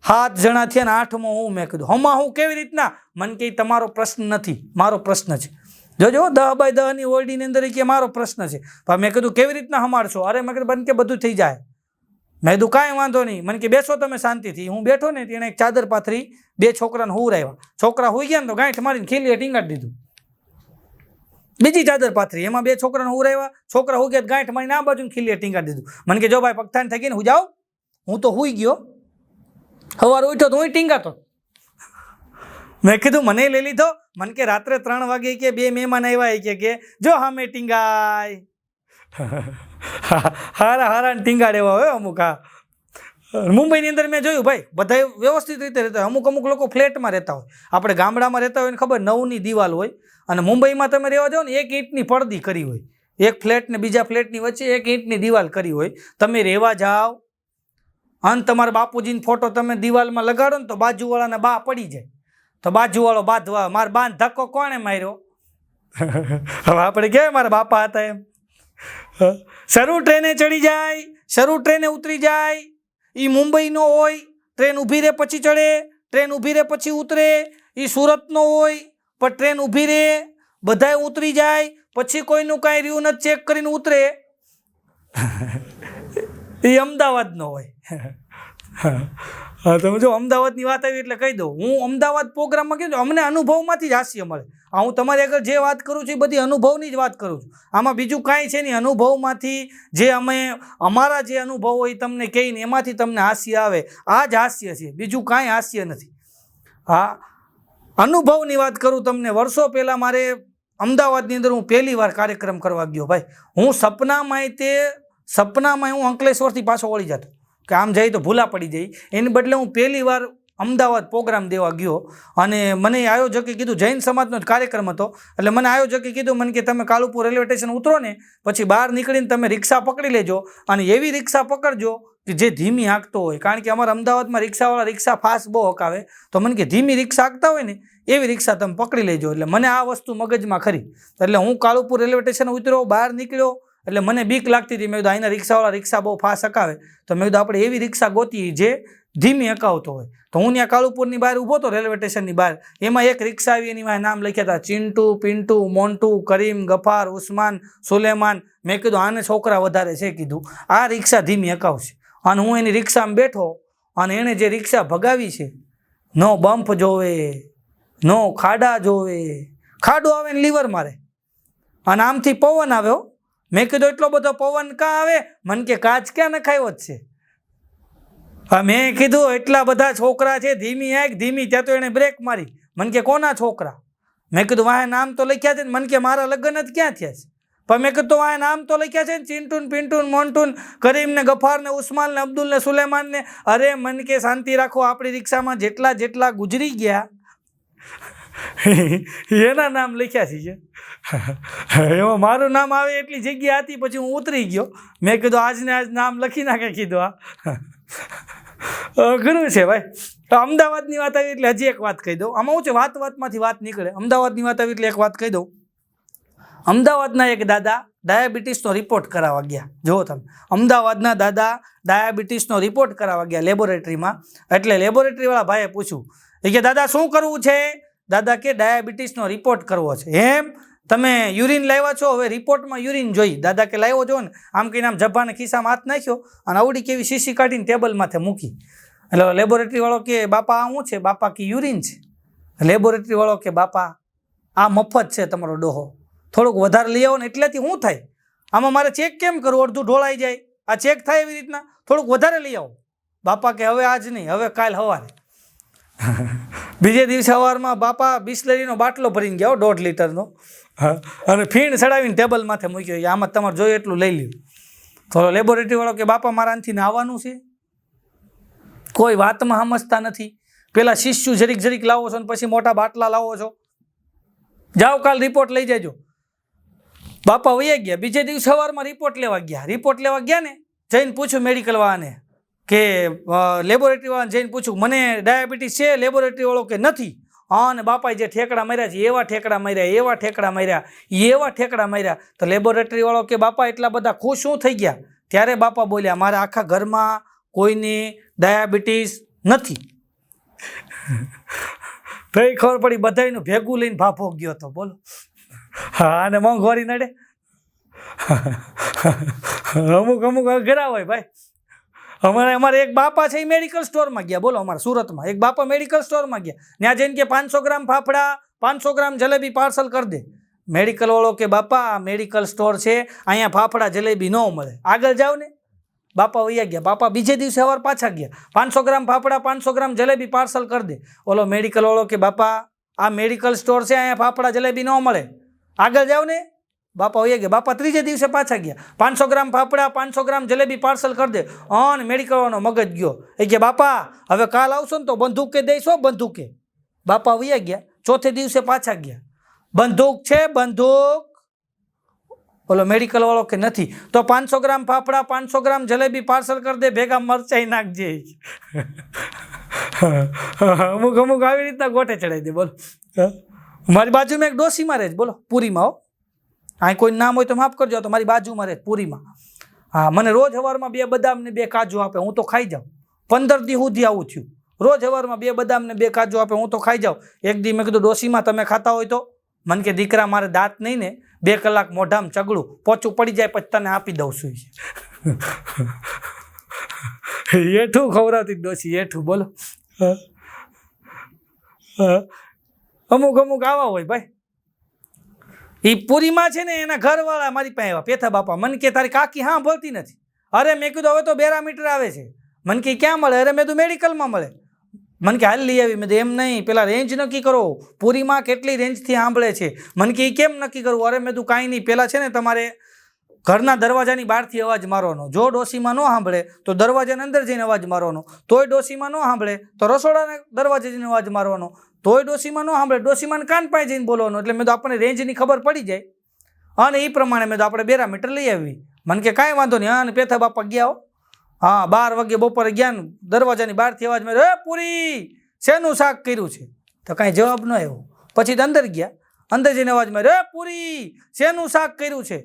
N: 7 જણા થયા ને 8મો હું. મેં કીધું હમા હું કેવી રીતના? મને કે તમારો પ્રશ્ન નથી, મારો પ્રશ્ન છે. જોજો 10x10ની ઓરડીની અંદર કે મારો પ્રશ્ન છે. પણ મેં કીધું કેવી રીતના હમાડશો? અરે મેં કીધું બન કે બધું થઈ જાય. મેં કીધું કાંઈ વાંધો નહીં. મને કે બેસો તમે શાંતિથી. હું બેઠો ને તેણે એક ચાદર પાથરી 2 છોકરાને હુવરાવ્યા. છોકરા હુઈ ગયા ને તો ગાંઠ મારીને ખીલીએ ટીંગાડી દીધું. બીજી ચાદર પાથરી, એમાં 2 છોકરાને હુવરાવ્યા. છોકરા હુઈ ગયા ગાંઠ મારીને આ બાજુ ખીલીએ ટીંગાડી દીધું. મને કે જો ભાઈ પગથાણ થઈ ગઈ ને હું જાઉં? હું તો હુઈ ગયો. સવારે ઉઠ્યો તો હું ટીંગાતો. મેં કીધું મને લઈ લીધો? મને કે રાત્રે 3 વાગે કે 2 મહેમાન આવ્યા કે જો હામે ટીંગાય. હારા ટીંગાડે એવા હોય અમુક. મુંબઈની અંદર મેં જોયું ભાઈ બધા વ્યવસ્થિત રીતે રહેતા હોય. અમુક લોકો ફ્લેટમાં રહેતા હોય. આપણે ગામડામાં રહેતા હોય ને ખબર 9ની દિવાલ હોય, અને મુંબઈમાં તમે રહેવા જાઓ ને 1 ઈંટની પડદી કરી હોય. એક ફ્લેટ ને બીજા ફ્લેટની વચ્ચે 1 ઈંટની દિવાલ કરી હોય. તમે રહેવા જાઓ અને તમારા બાપુજીનો ફોટો તમે દિવાલમાં લગાડો ને તો બાજુવાળાને બા પડી જાય. તો બાજુવાળો બાંધવા મારા બાંધ ધક્કો કોણે માર્યો? હવે આપણે કહેવાય મારા બાપા હતા એમ. શરૂ ટ્રેને ચડી જાય, શરૂ ટ્રેને ઉતરી જાય. એ મુંબઈનો હોય, ટ્રેન ઊભી રહે પછી ચડે, ટ્રેન ઊભી રહે પછી ઉતરે. એ સુરતનો હોય પણ ટ્રેન ઊભી રહે, બધાય ઉતરી જાય, પછી કોઈનું કાંઈ રહ્યું નથી ચેક કરીને ઉતરે. એ અમદાવાદનો હોય. હા તમે જો અમદાવાદની વાત આવી એટલે કહી દઉં, હું અમદાવાદ પ્રોગ્રામમાં કીધું અમને અનુભવમાંથી જ હાસ્ય મળે. હું તમારી આગળ જે વાત કરું છું એ બધી અનુભવની જ વાત કરું છું. આમાં બીજું કાંઈ છે નહીં. અનુભવમાંથી જે અમારા જે અનુભવ હોય તમને કહીને એમાંથી તમને હાસ્ય આવે. આ જ હાસ્ય છે, બીજું કાંઈ હાસ્ય નથી. હા અનુભવની વાત કરું તમને. વર્ષો પહેલાં મારે અમદાવાદની અંદર હું પહેલી વાર કાર્યક્રમ કરવા ગયો ભાઈ. હું સપનામાં હું અંકલેશ્વરથી પાછો વળી જતો કે આમ જઈ તો ભૂલા પડી જાય. એની બદલે હું પહેલી વાર અમદાવાદ પ્રોગ્રામ દેવા ગયો અને મને આયોજકે કીધું, જૈન સમાજનો જ કાર્યક્રમ હતો, એટલે મને આયોજકે કીધું મને કે તમે કાલુપુર રેલવે સ્ટેશન ઉતરો ને પછી બહાર નીકળીને તમે રિક્ષા પકડી લેજો અને એવી રિક્ષા પકડજો કે જે ધીમી હાંકતો હોય, કારણ કે અમારા અમદાવાદમાં રિક્ષાવાળા રિક્ષા ફાસ્ટ બહુ હકાવે, તો મને કે ધીમી રિક્ષા હાંકતા હોય ને એવી રિક્ષા તમે પકડી લેજો. એટલે મને આ વસ્તુ મગજમાં ખરી, એટલે હું કાલુપુર રેલવે સ્ટેશન ઉતર્યો, બહાર નીકળ્યો, એટલે મને બીક લાગતી હતી. મેં કીધું અહીંના રિક્ષાવાળા રિક્ષા બહુ ફાસ્ટ હકાવે, તો મેં કીધું આપણે એવી રિક્ષા ગોતી જે ધીમી હકાવતો હોય. તો હું ત્યાં કાલુપુરની બહાર ઊભો હતો, રેલવે સ્ટેશનની બહાર. એમાં એક રિક્ષા આવી, એની મારે નામ લખ્યા હતા ચિંટુ, પિન્ટુ, મોન્ટુ, કરીમ, ગફાર, ઉસ્માન, સુલેમાન. મેં કીધું આને છોકરા વધારે છે, કીધું આ રિક્ષા ધીમી હકાવશે. અને હું એની રિક્ષામાં બેઠો અને એણે જે રિક્ષા ભગાવી છે, નો બમ્પ જોવે, નો ખાડા જોવે, ખાડો આવે ને લીવર મારે અને આમથી પવન આવ્યો. મેં કીધું એટલો બધો પવન ક્યાં આવે? મને કે કાચ ક્યાં નખાયો જ છે. મેં કીધું એટલા બધા છોકરા છે, ધીમી આંખ ધીમી, ત્યાં તો એણે બ્રેક મારી. મને કે કોના છોકરા? મેં કીધું વાહે નામ તો લખ્યા છે ને. મને કે મારા લગ્ન જ ક્યાં થયા છે? પણ મેં કીધું વાહે નામ તો લખ્યા છે ને, ચિંટુન, પિન્ટુન, મોન્ટુન, કરીમ ને, ગફાર ને, ઉસ્માન ને, અબ્દુલ ને, સુલેમાન ને. અરે મને કે શાંતિ રાખો, આપણી રિક્ષામાં જેટલા જેટલા ગુજરી ગયા એના નામ લખ્યા છે. એમાં મારું નામ આવે એટલી જગ્યા હતી, પછી હું ઉતરી ગયો. મેં કીધું આજને આજ નામ લખી નાખે. કીધું આ અઘરું છે ભાઈ. તો અમદાવાદની વાત આવી એટલે હજી એક વાત કહી દઉં. આમાં હું છે, વાતમાંથી વાત નીકળે. અમદાવાદની વાત આવી એટલે એક વાત કહી દઉં. અમદાવાદના એક દાદા ડાયાબિટીસનો રિપોર્ટ કરાવવા ગયા. જુઓ તમે, અમદાવાદના દાદા ડાયાબિટીસનો રિપોર્ટ કરાવવા ગયા લેબોરેટરીમાં. એટલે લેબોરેટરીવાળા ભાઈએ પૂછ્યું કે દાદા શું કરવું છે? દાદા કે ડાયાબિટીસનો રિપોર્ટ કરવો છે. એમ? તમે યુરિન લાવ્યા છો? હવે રિપોર્ટમાં યુરિન જોઈ. દાદા કે લાવ્યો જો ને. આમ કહીને આમ જબ્બાને ખિસ્સામાં હાથ નાખ્યો અને આવડી કેવી શીશી કાઢીને ટેબલ માથે મૂકી. એટલે લેબોરેટરીવાળો કે બાપા આ શું છે? બાપા કે યુરિન છે. લેબોરેટરીવાળો કે બાપા આ મફત છે તમારો ડોહો, થોડુંક વધારે લઈ આવો ને. એટલેથી શું થાય? આમાં મારે ચેક કેમ કરવું? અડધું ઢોળાઈ જાય. આ ચેક થાય એવી રીતના થોડુંક વધારે લઈ આવો. બાપા કે હવે આજ નહીં, હવે કાલ સવારે. બીજે દિવસે સવારમાં બાપા બિસ્લરીનો બાટલો ભરીને ગયા, 1.5 લીટરનો, અને ફીણ ચડાવીને ટેબલ માથે મૂક્યો. આમાં તમારે જોઈએ એટલું લઈ લ્યું. તો લેબોરેટરીવાળો કે બાપા મારા આનાથી નાહવાનું છે? કોઈ વાતમાં સમજતા નથી. પેલા શિષ્યુ જરીક જરીક લાવો છો ને પછી મોટા બાટલા લાવો છો. જાઓ કાલ રિપોર્ટ લઈ જજો. બાપા વયા ગયા. બીજે દિવસે સવારમાં રિપોર્ટ લેવા ગયા. રિપોર્ટ લેવા ગયા ને, જઈને પૂછ્યું મેડિકલવાળાને કે લેબોરેટરીવાળાને જઈને પૂછ્યું મને ડાયાબિટીસ છે? લેબોરેટરીવાળો કે નથી. અને બાપાએ જે ઠેકડા માર્યા છે, એવા ઠેકડા માર્યા, એવા ઠેકડા માર્યા, એવા ઠેકડા માર્યા. તો લેબોરેટરીવાળો કે બાપા એટલા બધા ખુશ શું થઈ ગયા? ત્યારે બાપા બોલ્યા મારા આખા ઘરમાં કોઈને ડાયાબિટીસ નથી. ભાઈ ખબર પડી બધાયનું ભેગું લઈને ભાભો ગયો હતો. બોલો, હા, અને મોંઘવારી નડે. અમુક અમુક અઘરા હોય ભાઈ. અમારે એક બાપા છે, એ મેડિકલ સ્ટોરમાં ગયા. બોલો, અમારા સુરતમાં એક બાપા મેડિકલ સ્ટોરમાં ગયા. ત્યાં જઈને કે 500 ગ્રામ ફાફડા, 500 ગ્રામ જલેબી પાર્સલ કરી દે. મેડિકલવાળો કે બાપા આ મેડિકલ સ્ટોર છે, અહીંયા ફાફડા જલેબી ન મળે, આગળ જાઓ ને. બાપા વૈયા ગયા. બાપા બીજે દિવસે સવાર પાછા ગયા. 500 ગ્રામ ફાફડા, 500 ગ્રામ જલેબી પાર્સલ કરી દે. ઓલો મેડિકલવાળો કે બાપા આ મેડિકલ સ્ટોર છે, અહીંયા ફાફડા જલેબી ન મળે, આગળ જાઓ ને. બાપા વૈયા ગયા. બાપા ત્રીજે દિવસે પાછા ગયા. 500 ગ્રામ ફાફડા, 500 ગ્રામ જલેબી પાર્સલ કરી દે. અને મેડિકલવાળાનો મગજ ગયો. એ કે બાપા હવે કાલ આવશો ને તો બંદૂકે દઈશો, બંદૂકે. બાપા વૈયા ગયા. ચોથે દિવસે પાછા ગયા. બંદૂક છે? બંદૂક. બોલો મેડિકલવાળો કે નથી. તો 500 ગ્રામ ફાફડા, 500 ગ્રામ જલેબી પાર્સલ કરી દે, ભેગા મરચાઈ નાખજે. અમુક અમુક આવી રીતના ગોઠે ચડાવી દે. બોલો, મારી બાજુમાં એક ડોસીમાં રહે છે. બોલો, પૂરીમાં. હો, અહીં કોઈ નામ હોય તો માફ કરજો. તો મારી બાજુમાં રહે પૂરીમાં. હા, મને રોજ સવારમાં 2 બદામ ને 2 કાજુ આપે, હું તો ખાઈ જાઉં. 15 દી સુધી આવું થયું. રોજ સવારમાં 2 બદામ ને 2 કાજુ આપે, હું તો ખાઈ જાઉં. એક દી મેં કીધું ડોસીમાં તમે ખાતા હોય તો? મને કે દીકરા મારે દાંત નહીં ને, 2 કલાક મોઢામાં ચગડું, પોચું પડી જાય પછી તને આપી દઉં છું. એઠું ખવડાવતી ડોસી, એઠું. બોલો, અમુક અમુક આવા હોય ભાઈ. એ પૂરીમાં છે ને, એના ઘરવાળા મારી પાસે આવ્યા, પેથા બાપા. મને કે તારી કાકી હા બોલતી નથી. અરે મેં કીધું હવે તો બેરામીટર આવે છે. મને કે ક્યાં મળે? અરે મેં તો મેડિકલમાં મળે. મને કે હાલ લઈ આવી. મેં એમ નહીં, પેલા રેન્જ નક્કી કરો, પૂરીમાં કેટલી રેન્જથી સાંભળે છે. મને કે કેમ નક્કી કરવું? અરે મેં તું કાંઈ નહીં, પહેલાં છે ને તમારે ઘરના દરવાજાની બહારથી અવાજ મારવાનો. જો ડોશીમાં ન સાંભળે તો દરવાજાની અંદર જઈને અવાજ મારવાનો. તોય ડોશીમાં ન સાંભળે તો રસોડાના દરવાજે જઈને અવાજ મારવાનો. તોય ડોશીમાં ન સાંભળે ડોશીમાં કાન પાસે જઈને બોલવાનો. એટલે મેં તો આપણને રેન્જની ખબર પડી જાય. અને એ પ્રમાણે મેં તો આપણે બેરામીટર લઈ આવી. મને કે કાંઈ વાંધો નહીં. હા, અને પેથા બાપા ગયા હો. હા, 12 વાગે બપોરે ગયા ને દરવાજાની બહારથી અવાજ માર્યો, એ પૂરી શેનું શાક કર્યું છે? તો કાંઈ જવાબ ન આવ્યો. પછી તો અંદર ગયા, અંદર જઈને અવાજ માર્યો, એ પૂરી શેનું શાક કર્યું છે?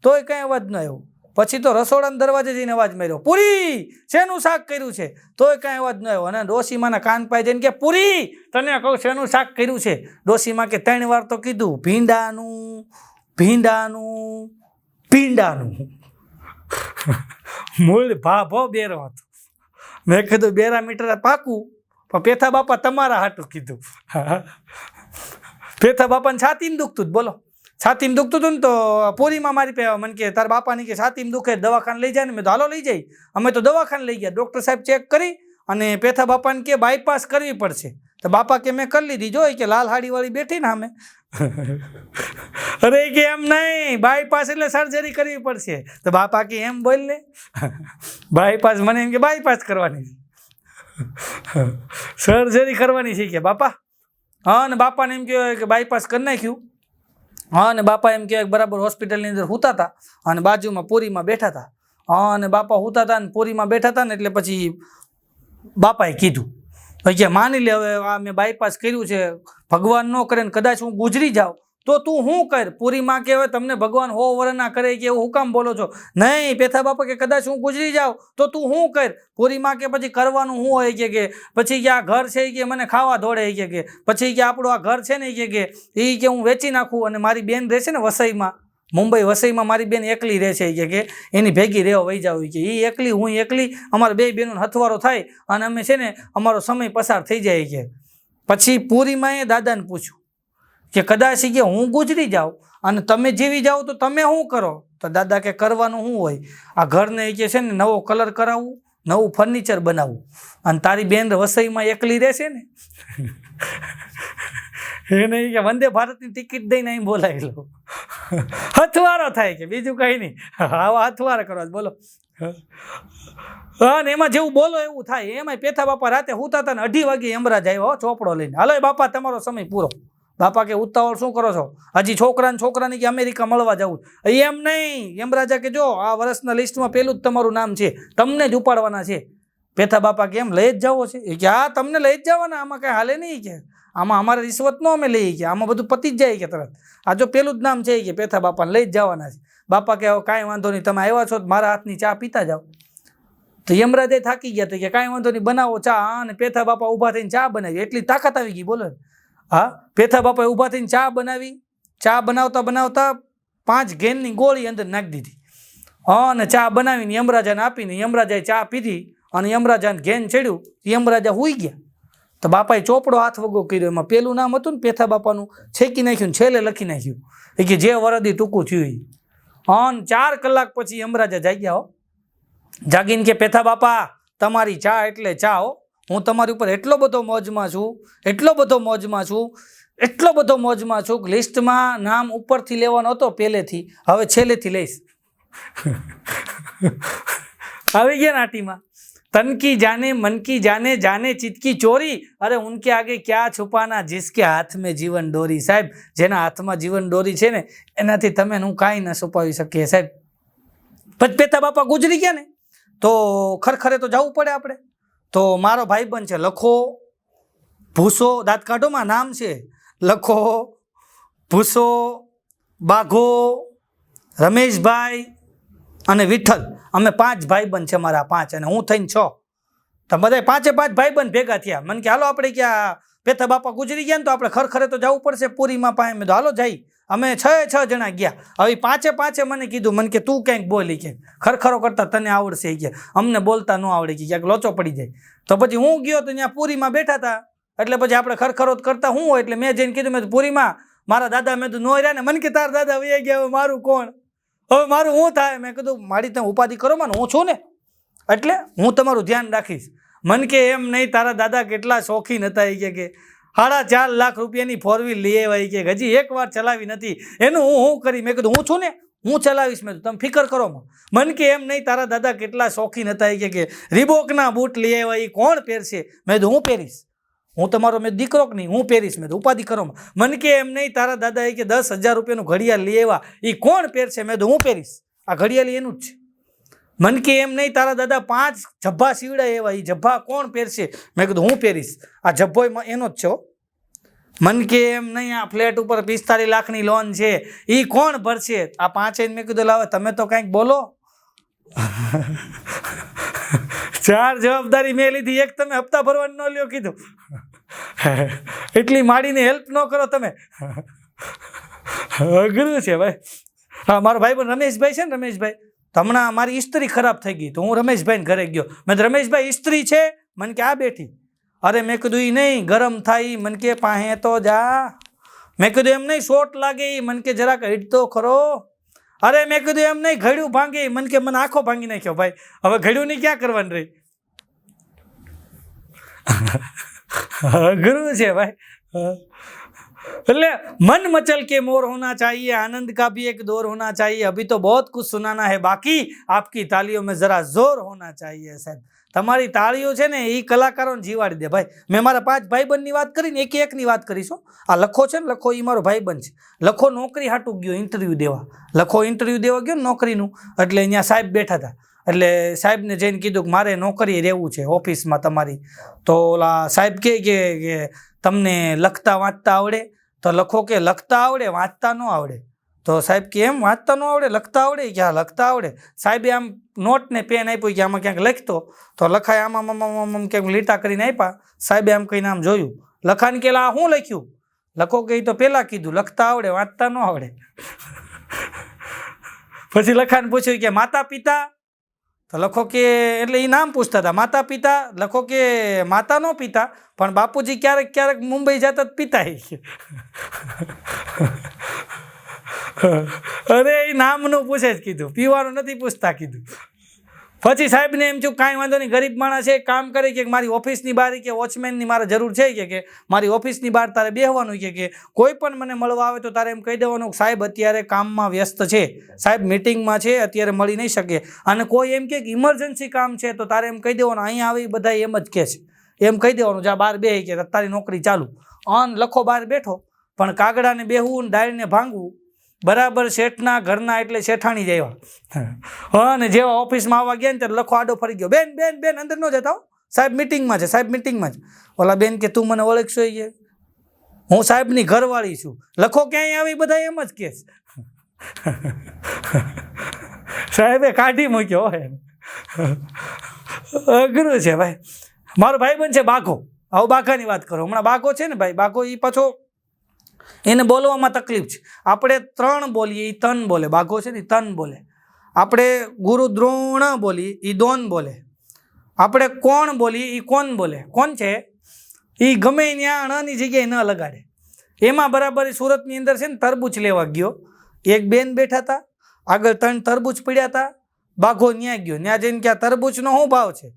N: તોય કાંઈ અવાજ ન આવ્યો. પછી તો રસોડાના દરવાજે જઈને અવાજ માર્યો, પૂરી શેનું શાક કર્યું છે? તોય કાંઈ અવાજ ન આવ્યો. અને ડોશીમાના કાન પાસે જઈને કે પૂરી તને કહું શેનું શાક કર્યું છે? ડોશીમાં કે 3 વાર તો કીધું, ભીંડાનું ભીંડાનું ભીંડાનું. મૂળ ભાભો બેરો હતો. મેં કીધું બેરામીટર પાકું, પણ પેથા બાપા તમારા હાટું કીધું. પેથા બાપાને છાતીમાં દુખતું જ, બોલો છાતીમાં દુખતું હતું ને તો પૂરીમાં મારી પે મને કે તારા બાપાની કે છાતીમાં દુખે દવાખાને લઈ જાય ને. મેં તો હાલો લઈ જાય. અમે તો દવાખાને લઈ ગયા. ડૉક્ટર સાહેબ ચેક કરી અને પેથા બાપાને કે બાયપાસ કરવી પડશે. તો બાપા કે મેં કરી લીધી. જોઈ કે લાલ હાડીવાળી બેઠી ને અમે. અરે કે એમ નહીં, બાયપાસ એટલે સર્જરી કરવી પડશે. તો બાપા કે એમ બોલ ને, બાયપાસ મને એમ કે બાયપાસ કરવાની સર્જરી કરવાની છે કે બાપા. હા, અને બાપાને એમ કહેવાય કે બાયપાસ કરી નાખ્યું. હા, અને બાપા એમ કહેવાય બરાબર હોસ્પિટલની અંદર સૂતા હતા અને બાજુમાં પૂરીમાં બેઠા હતા. હા, અને બાપા સૂતા હતા અને પૂરીમાં બેઠા હતા ને એટલે પછી બાપાએ કીધું કે માની લે હવે આ મેં બાયપાસ કર્યું છે, ભગવાન ન કરે ને કદાચ હું ગુજરી જાઉં તો તું શું કર? પૂરીમાં કે હવે તમને ભગવાન 100 વર્ષના કરે કે એવું હું કામ બોલો છો? નહીં પેથા બાપા કે કદાચ હું ગુજરી જાઉં તો તું શું કર? પૂરીમાં કે પછી કરવાનું શું હોય કે પછી કે આ ઘર છે કે મને ખાવા દોડે કે પછી કે આપણું આ ઘર છે ને કે એ કે હું વેચી નાખું અને મારી બેન રહેશે ને વસઈમાં, મુંબઈ વસઈમાં મારી બેન એકલી રહે છે કે એની ભેગી રહેવા વહી જાવ કે એ એકલી હું એકલી, અમારા 2 બહેનોનો હથવારો થાય અને અમે છે ને અમારો સમય પસાર થઈ જાય કે. પછી પૂરીમાં એ દાદાને પૂછ્યું કે કદાચ કે હું ગુજરી જાઉં અને તમે જીવી જાઓ તો તમે શું કરો? તો દાદા કે કરવાનું શું હોય? આ ઘરને કે છે ને નવો કલર કરાવવું, નવું ફર્નિચર બનાવવું, અને તારી બેન વસઈમાં એકલી રહેશે ને એને કે વંદે ભારતની ટિકિટ દઈને અહીં બોલાવી લો. હથવારો થાય કે બીજું કંઈ નહીં. આવા હથવારા કરવા બોલો. હા, ને એમાં જેવું બોલો એવું થાય. એમાં પેથા બાપા રાતે સૂતા હતા ને 2:30 વાગે યમરાજ આવ્યો ચોપડો લઈને. હાલો બાપા તમારો સમય પૂરો. બાપા કે ઉતાવળ શું કરો છો? હજી છોકરાની કે અમેરિકા મળવા જવું? એમ નહીં, યમરાજા કે જો આ વર્ષના લિસ્ટમાં પેલું જ તમારું નામ છે, તમને જ ઉપાડવાના છે. પેથા બાપા કે એમ લઈ જ જાવો છે? કે હા તમને લઈ જ જવાના, આમાં કાંઈ હાલે નહીં કે આમાં અમારે રિશ્વત ન અમે લઈએ કે આમાં બધું પતી જ જાય કે તરત. આ જો પેલું જ નામ છે કે પેથા બાપાને લઈ જ જવાના છે. બાપા કે કાંઈ વાંધો નહીં, તમે આવ્યા છો મારા હાથની ચા પીતા જાઓ. તો યમરાજે થાકી ગયા તો કે કાંઈ વાંધો નહીં બનાવો ચા. અને પેથા બાપા ઊભા થઈને ચા બનાવી. એટલી તાકાત આવી ગઈ બોલો. હા, પેથા બાપાએ ઊભા થઈને ચા બનાવી. ચા બનાવતા બનાવતા 5 ઘેનની ગોળી અંદર નાખી દીધી. હા, અને ચા બનાવીને યમરાજાને આપીને યમરાજાએ ચા પીધી અને યમરાજાને ઘેન ચડ્યું. યમરાજા સૂઈ ગયા. તો બાપાએ ચોપડો હાથ વગો કર્યો. એમાં પેલું નામ હતું ને પેથા બાપાનું, છેકી નાખ્યું ને છેલ્લે લખી નાખ્યું કે જે વરદી ટૂંકું થયું. હા, 4 કલાક પછી યમરાજા જાગ્યા હો. જાગીને કે પેથા બાપા તમારી ચા એટલે ચા હો, હું તમારી ઉપર એટલો બધો મોજમાં છું, એટલો બધો મોજમાં છું, એટલો બધો મોજમાં છું કે લિસ્ટમાં નામ ઉપરથી લેવાનો હતો પહેલેથી, હવે છેલ્લેથી લઈશ. આવી ગયા નાટીમાં. तन की जाने मन की जाने जाने चित की चोरी, अरे उनके आगे क्या છુપાના जिसके हाथ में जीवन डोरी. साहेब જેના હાથમાં જીવન ડોરી છે ને એનાથી તમે હું કાંઈ ન છુપાવી શકીએ સાહેબ. પછી પેથા બાપા ગુજરી ગયા ને તો ખરખરે તો જવું પડે આપણે. તો મારો ભાઈબંધ છે લખો ભૂસો, દાંત કાઢોમાં નામ છે લખો ભૂસો, બાઘો, રમેશભાઈ અને વિઠ્ઠલ. અમે 5 ભાઈબંધ છે મારા 5 અને હું થઈને 6. તો બધા 5 ભાઈબંધ ભેગા થયા. મને કે હાલો આપણે ક્યાં પેથા બાપા ગુજરી ગયા ને તો આપણે ખરખરે તો જવું પડશે પૂરીમાં પાસે. મેં તો હાલો જઈ. અમે 6 જણા ગયા. હવે 5 મને કીધું, મને કે તું ક્યાંક બોલી કે ખરખરો કરતા તને આવડશે કે અમને બોલતા ન આવડે કે ક્યાંક લોચો પડી જાય. તો પછી હું ગયો તો ત્યાં પૂરીમાં બેઠા હતા એટલે પછી આપણે ખરખરો કરતા શું હોય એટલે મેં જઈને કીધું મેં પૂરીમાં મારા દાદા મેં તો નો રહ્યા ને. મને કે તારા દાદા વહી ગયા, હવે મારું કોણ, હવે મારું શું થાય? મેં કીધું મારી તમે ઉપાધિ કરો માં, હું છું ને એટલે હું તમારું ધ્યાન રાખીશ. મન કે એમ નહીં, તારા દાદા કેટલા શોખીન હતા એ કે 4.5 લાખ રૂપિયાની 4 વ્હીલ લઈ આવ્યા કે હજી એકવાર ચલાવી નથી, એનું હું કરી. મેં કીધું હું છું ને, હું ચલાવીશ. મેં તમે ફિકર કરો મન કે એમ નહીં, તારા દાદા કેટલા શોખીન હતા કે રીબોકના બૂટ લઈ આવ્યા, એ કોણ પહેરશે? મેં કીધું હું પહેરીશ, હું તમારો મેં દીકરો કે નહીં, હું પહેરીશ. મેં ઉપાધિ કરો. મન કે એમ નહીં, તારા દાદા કે 10,000 રૂપિયાનું ઘડિયાળ લઈ આવ્યા, એ કોણ પહેરશે? મેં કીધું હું પહેરીશ, આ ઘડિયાળ એનું જ છે. મન કે એમ નહીં, તારા દાદા 5 જબ્બા સીવડા એવા, એ જબ્બા કોણ પહેરશે? મેં કીધું હું પહેરીશ, આ જબ્બો એનો જ છે. મન કે એમ નહીં, આ ફ્લેટ ઉપર 45 લાખની લોન છે, એ કોણ ભરશે? આ 5. મેં કીધું લાવે તમે તો કંઈક બોલો. 4 જવાબદારી મેં લીધી, એક તમે હપ્તા ભરવાનું ન લ્યો કીધું. એટલી માડીને હેલ્પ ન કરો તમે. અઘરું છે ભાઈ. હા, મારો ભાઈ પણ રમેશભાઈ છે ને, રમેશભાઈ હમણાં મારી ઇસ્ત્રી ખરાબ થઈ ગઈ તો હું રમેશભાઈને ઘરે ગયો. મેં રમેશભાઈ ઇસ્ત્રી છે? મને કે આ બેઠી. અરે મેં કીધું એ નહીં, ગરમ થાય. મને કે પાસે તો જા. મેં કીધું એમ નહીં, શોટ લાગે. મને કે જરાક હીટ તો ખરો. અરે મેં કીધું એમ નહીં, ઘડ્યું ભાંગે. મને કે મને આખો ભાંગી નાખ્યો. ભાઈ હવે ઘડ્યું ની ક્યાં કરવાની રહી. गुरु છે ભાઈ. એટલે मन मचल के मोर होना चाहिए, आनंद का भी एक दौर होना चाहिए. अभी तो बहुत कुछ सुनाना है बाकी, आपकी तालियों में जरा जोर होना चाहिए. साहब તમારી તાળીઓ છે ને એ કલાકારોને જીવાડી દે ભાઈ. મેં મારા 5 ભાઈબંધની વાત કરીને એકની વાત કરીશું. આ લખો છે ને, લખો એ મારો ભાઈબંધ છે. લખો નોકરી હાટું ગયો ઇન્ટરવ્યૂ દેવા. લખો ઇન્ટરવ્યૂ દેવા ગયો ને નોકરીનું, એટલે અહીંયા સાહેબ બેઠા હતા. એટલે સાહેબને જઈને કીધું કે મારે નોકરીએ રહેવું છે ઓફિસમાં તમારી. તો ઓલા સાહેબ કહે કે તમને લખતા વાંચતા આવડે? તો લખો કે લખતા આવડે, વાંચતા ન આવડે. તો સાહેબ કે એમ વાંચતા ન આવડે, લખતા આવડે? કે હા લખતા આવડે. સાહેબે આમ નોટ ને પેન આપ્યું કે આમાં ક્યાંક લખતો તો લખાય, આમાં ક્યાંક લીટા કરીને આપ્યા. સાહેબે આમ કહીને આમ જોયું, લખાણ કે આ શું લખ્યું? લખો કે તો પહેલાં કીધું લખતા આવડે, વાંચતા ન આવડે. પછી લખાણ પૂછ્યું કે માતા પિતા? તો લખો કે એટલે એ નામ પૂછતા હતા, માતા પિતા. લખો કે માતા નો પિતા, પણ બાપુજી ક્યારેક ક્યારેક મુંબઈ જતા જ પિતા. અરે એ નામનું પૂછે જ કીધું, પીવાનું નથી પૂછતા કીધું. પછી સાહેબને એમ થયું કાંઈ વાંધો નહીં, ગરીબ માણસ છે, કામ કરે કે મારી ઓફિસની બહાર કે વોચમેનની મારે જરૂર છે કે મારી ઓફિસની બહાર તારે બેહવાનું કે કોઈ પણ મને મળવા આવે તો તારે એમ કહી દેવાનું સાહેબ અત્યારે કામમાં વ્યસ્ત છે, સાહેબ મિટિંગમાં છે, અત્યારે મળી નહીં શકે. અને કોઈ એમ કે ઇમરજન્સી કામ છે તો તારે એમ કહી દેવાનું અહીંયા આવી બધા એમ જ કહે છે, એમ કહી દેવાનું જા બહાર બેહી કે તારી નોકરી ચાલુ. લખો બહાર બેઠો, પણ કાગડાને બેહવું, ડાળને ભાંગવું બરાબર શેઠના ઘરના, એટલે શેઠાણી જ આવ્યા. અને જેવા ઓફિસમાં આવવા ગયા ને ત્યારે લખો આડો ફરી ગયો, બેન બેન બેન અંદર ન જતા હો, સાહેબ મિટિંગમાં છે, સાહેબ મિટિંગમાં છે. ઓલા બેન કે તું મને ઓળખશો? એ હું સાહેબની ઘરવાળી છું. લખો ક્યાંય આવી બધા એમ જ કે સાહેબે કાઢી મૂક્યો. અઘરું છે ભાઈ. મારો ભાઈબંધ છે બાઘો. આવું બાઘાની વાત કરો. હમણાં બાઘો છે ને ભાઈ, બાઘો એ પાછો એને બોલવામાં તકલીફ છે. આપણે 3 બોલીએ એ 3 બોલે. બાઘો છે ને 3 બોલે. આપણે ગુરુ દ્રોણ બોલીએ એ 2 બોલે. આપણે કોણ બોલીએ એ કોણ બોલે. કોણ છે એ ગમે ત્યાં અણની જગ્યાએ ન લગાડે. એમાં બરાબર સુરતની અંદર છે ને તરબૂચ લેવા ગયો. એક બેન બેઠા હતા, આગળ 3 તરબૂચ પડ્યા હતા. બાઘો ન્યા ગયો, ન્યા જઈને કે આ તરબૂચનો શું ભાવ છે?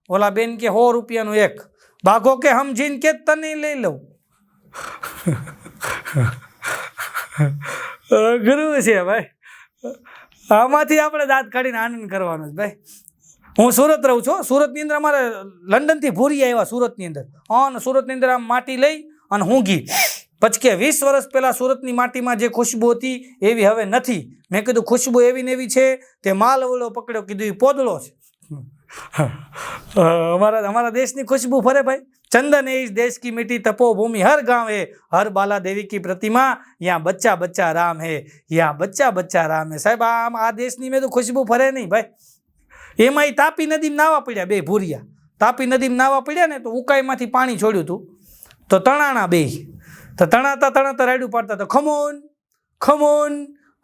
N: ઓલા બેન કે 100 રૂપિયાનું એક. બાઘો કે સમજીને કે તને લઈ લઉં. અઘરું છે ભાઈ. આમાંથી આપણે દાંત કાઢીને આનંદ કરવાનો છે ભાઈ. હું સુરત રહું છું. સુરતની અંદર અમારે લંડનથી ભૂરી આવ્યા સુરતની અંદર. અને સુરતની અંદર આમ માટી લઈ અને ઊંઘી. પછી કે 20 વર્ષ પહેલાં સુરતની માટીમાં જે ખુશ્બુ હતી એવી હવે નથી. મેં કીધું ખુશ્બુ એવી ને એવી છે તે માલ ઓલો પકડ્યો, કીધું એ પોદળો છે. हमारा देश की खुशबू फरे भाई. चंदन है इस देश की मिट्टी, तपोभूमि हर गांव है, हर बाला देवी की प्रतिमा, यहाँ बच्चा बच्चा राम है, यहाँ बच्चा बच्चा राम है. साहब आ देश में तो खुशबू फरे नहीं भाई. एम तापी नदी में नावा पड़ा बे भूरिया. तापी नदी में नावा पड़ा ने तो उकाई में पानी छोड़ू तू तो तणाना बे. तो तणाता तणाता रायडू पाड़ता तो खमोन खमोन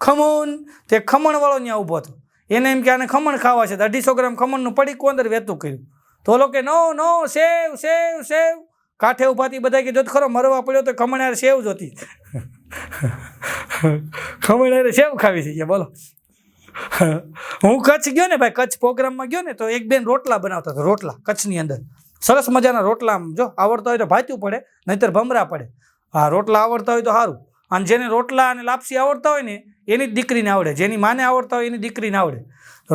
N: खमोन. ते खमण वालों ત્યાં ઊભો હતો. એને એમ કે આને ખમણ ખાવા છે, 250 ગ્રામ ખમણનું પડીકું અંદર વેતું કર્યું. તો ઓલો કે નો નો સેવ સેવ સેવ. કાંઠે ઊભાથી બધા કે જો ખરો મરવા પડ્યો તો ખમણ યાર સેવ જોતી. ખમણ યાર સેવ ખાવી છે કે બોલો. હું કચ્છ ગયો ને ભાઈ, કચ્છ પ્રોગ્રામમાં ગયો ને તો એક બેન રોટલા બનાવતા હતા. રોટલા કચ્છની અંદર સરસ મજાના રોટલા આમ જો આવડતા હોય તો ભાત્યું પડે, નહીંતર ભમરા પડે. હા, રોટલા આવડતા હોય તો સારું. અને જેને રોટલા અને લાપસી આવડતા હોય ને એની જ દીકરીને આવડે, જેની માને આવડતા હોય એની દીકરીને આવડે.